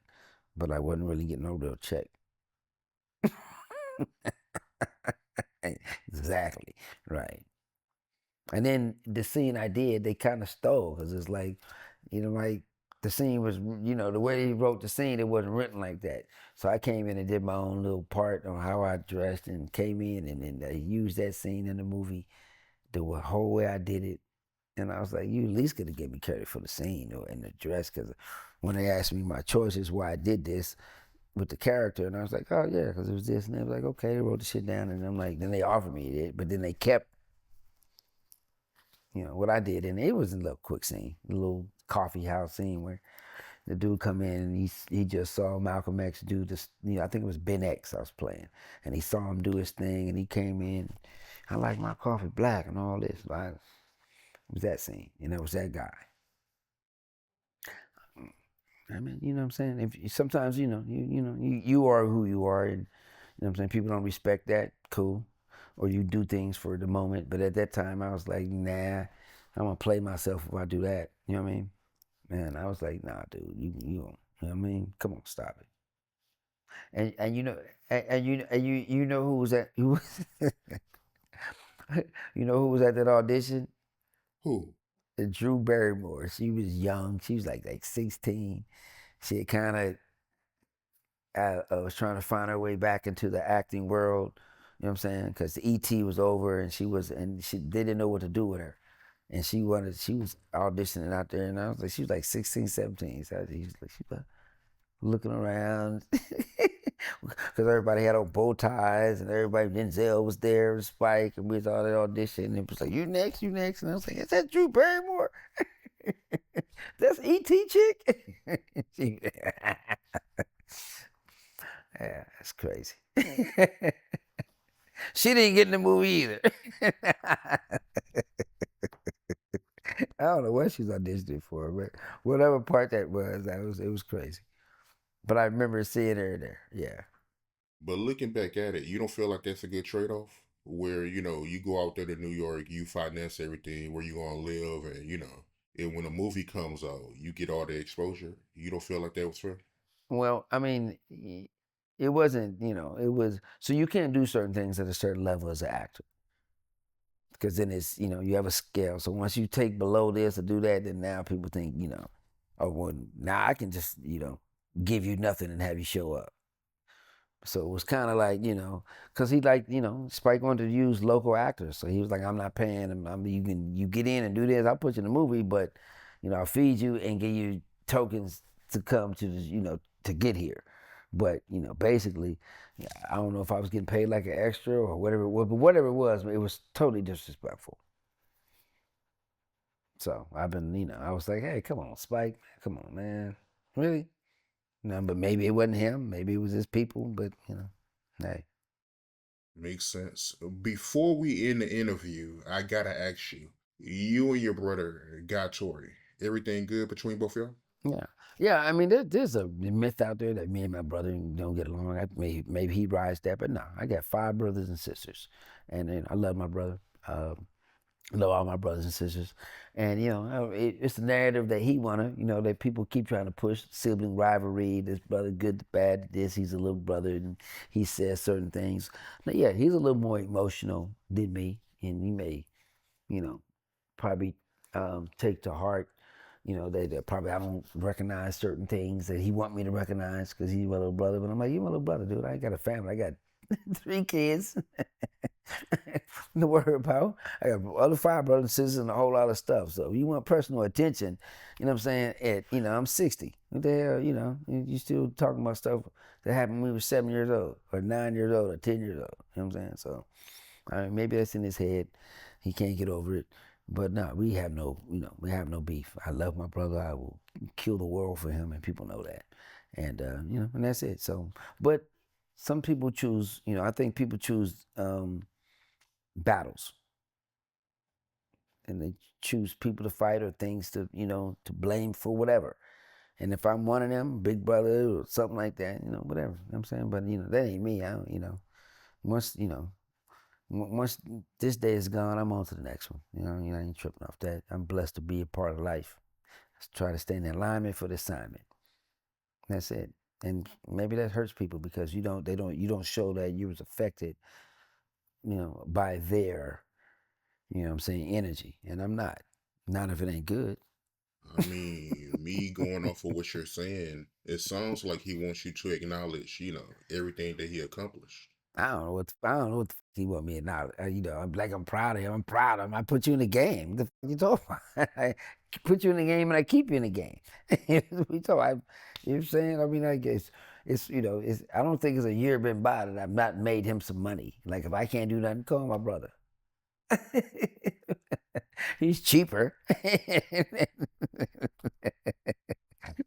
but I wasn't really getting no real check. Exactly, right. And then the scene I did, they kind of stole because it's like, like the scene was, the way he wrote the scene, it wasn't written like that. So I came in and did my own little part on how I dressed and came in and then they used that scene in the movie the whole way I did it. And I was like, you at least could have given me credit for the scene or in the dress because when they asked me my choices why I did this with the character, and I was like, oh yeah, because it was this, and they was like, okay, they wrote the shit down, and I'm like, then they offered me it, but then they kept what I did, and it was a little quick scene, a little coffee house scene where the dude come in and he just saw Malcolm X do this. I think it was Ben X I was playing, and he saw him do his thing, and he came in. I like my coffee black and all this. It was that scene, and it was that guy. I mean, you know what I'm saying? If sometimes you are who you are, and what I'm saying, people don't respect that. Cool, or you do things for the moment. But at that time, I was like, nah, I'm gonna play myself if I do that. You know what I mean? Man, I was like, nah, dude, you don't. You know what I mean? Come on, stop it. And you know who was at who who was at that audition? Who? Drew Barrymore. She was young. She was like 16. She had kind of was trying to find her way back into the acting world. You know what I'm saying? Because the ET was over, and they didn't know what to do with her, and she was auditioning out there, and I was like, she was like 16, 17. So she was looking around, because everybody had on bow ties, and everybody, Denzel was there, Spike, and we was all at audition, and it was like, you next, and I was like, is that Drew Barrymore? That's ET chick. Yeah, that's crazy. She didn't get in the movie either. I don't know what she's auditioning for, but whatever part that was, it was crazy. But I remember seeing her there. Yeah. But looking back at it, you don't feel like that's a good trade off? Where, you go out there to New York, you finance everything, where you gonna live, and when a movie comes out, you get all the exposure. You don't feel like that was fair? Well, I mean, it wasn't, it was, so you can't do certain things at a certain level as an actor. Because then it's, you have a scale. So once you take below this or do that, then now people think, oh, well, now I can just, give you nothing and have you show up. So it was kind of like, because he like, Spike wanted to use local actors. So he was like, I'm not paying him. You get in and do this. I'll put you in the movie, but, I'll feed you and give you tokens to come to, to get here. But, basically, yeah, I don't know if I was getting paid like an extra or whatever it was, but whatever it was totally disrespectful. So I've been, I was like, hey, come on, Spike, come on, man. Really? No, but maybe it wasn't him. Maybe it was his people, but, hey. Makes sense. Before we end the interview, I gotta ask you, you and your brother got Torry. Everything good between both of y'all? Yeah, yeah. I mean, there's a myth out there that me and my brother don't get along. Maybe he rides that, but no, I got 5 brothers and sisters, and then I love my brother. I love all my brothers and sisters, and it's the narrative that he wanna, that people keep trying to push sibling rivalry. This brother good, bad, this. He's a little brother, and he says certain things. But yeah, he's a little more emotional than me, and he may, you know, probably take to heart, that probably I don't recognize certain things that he want me to recognize because he's my little brother. But I'm like, you my little brother, dude. I ain't got a family. I got 3 kids. No worry about. I got other 5 brothers and sisters and a whole lot of stuff. So if you want personal attention, you know what I'm saying? I'm 60. What the hell, you still talking about stuff that happened when we were 7 years old or 9 years old or 10 years old. You know what I'm saying? So I mean, maybe that's in his head. He can't get over it. But no, we have no beef. I love my brother. I will kill the world for him, and people know that. And and that's it. So, but some people choose, I think people choose battles, and they choose people to fight or things to, to blame for whatever. And if I'm one of them, big brother or something like that, whatever. You know what I'm saying? But that ain't me. I don't, once, once this day is gone, I'm on to the next one. I ain't tripping off that. I'm blessed to be a part of life. Let's try to stay in alignment for the assignment. That's it. And maybe that hurts people because you don't show that you was affected, by their, what I'm saying, energy. And I'm not. Not if it ain't good. I mean, me going off of what you're saying, it sounds like he wants you to acknowledge, everything that he accomplished. I don't know what the fuck he want me to now. I'm like, I'm proud of him. I'm proud of him. I put you in the game. The fuck you talking about? I put you in the game and I keep you in the game. We talk. You know what I'm saying? I mean, I guess it's. I don't think it's a year been by that I've not made him some money. Like if I can't do nothing, call my brother. He's cheaper.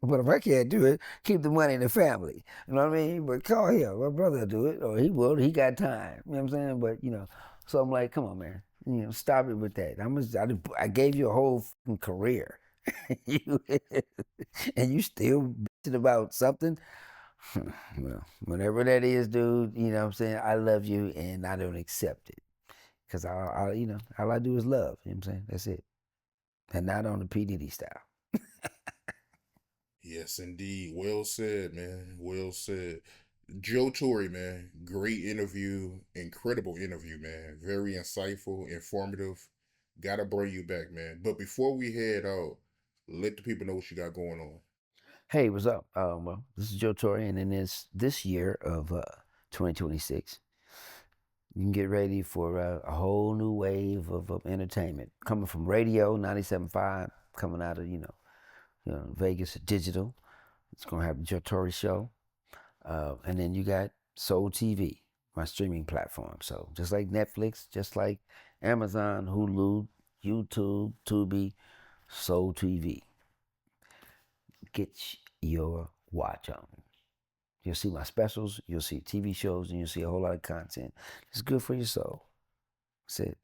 But if I can't do it, keep the money in the family. You know what I mean? But call him. My brother will do it, or he will. He got time. You know what I'm saying? But so I'm like, come on, man. Stop it with that. I gave you a whole career, you, and you still bitching about something. Well, whatever that is, dude. You know what I'm saying? I love you, and I don't accept it because all I do is love. You know what I'm saying? That's it, and not on the P Diddy style. Yes, indeed. Well said, man. Well said. Joe Torry, man. Great interview. Incredible interview, man. Very insightful, informative. Gotta bring you back, man. But before we head out, let the people know what you got going on. Hey, what's up? Well, this is Joe Torry, and in this year of 2026, you can get ready for a whole new wave of entertainment coming from radio 97.5, coming out of Vegas digital. It's gonna have the Joe Torry show, and then you got Soul TV, my streaming platform. So just like Netflix, just like Amazon, Hulu, YouTube, Tubi, Soul TV. Get your watch on. You'll see my specials, you'll see TV shows, and you'll see a whole lot of content. It's good for your soul. That's it.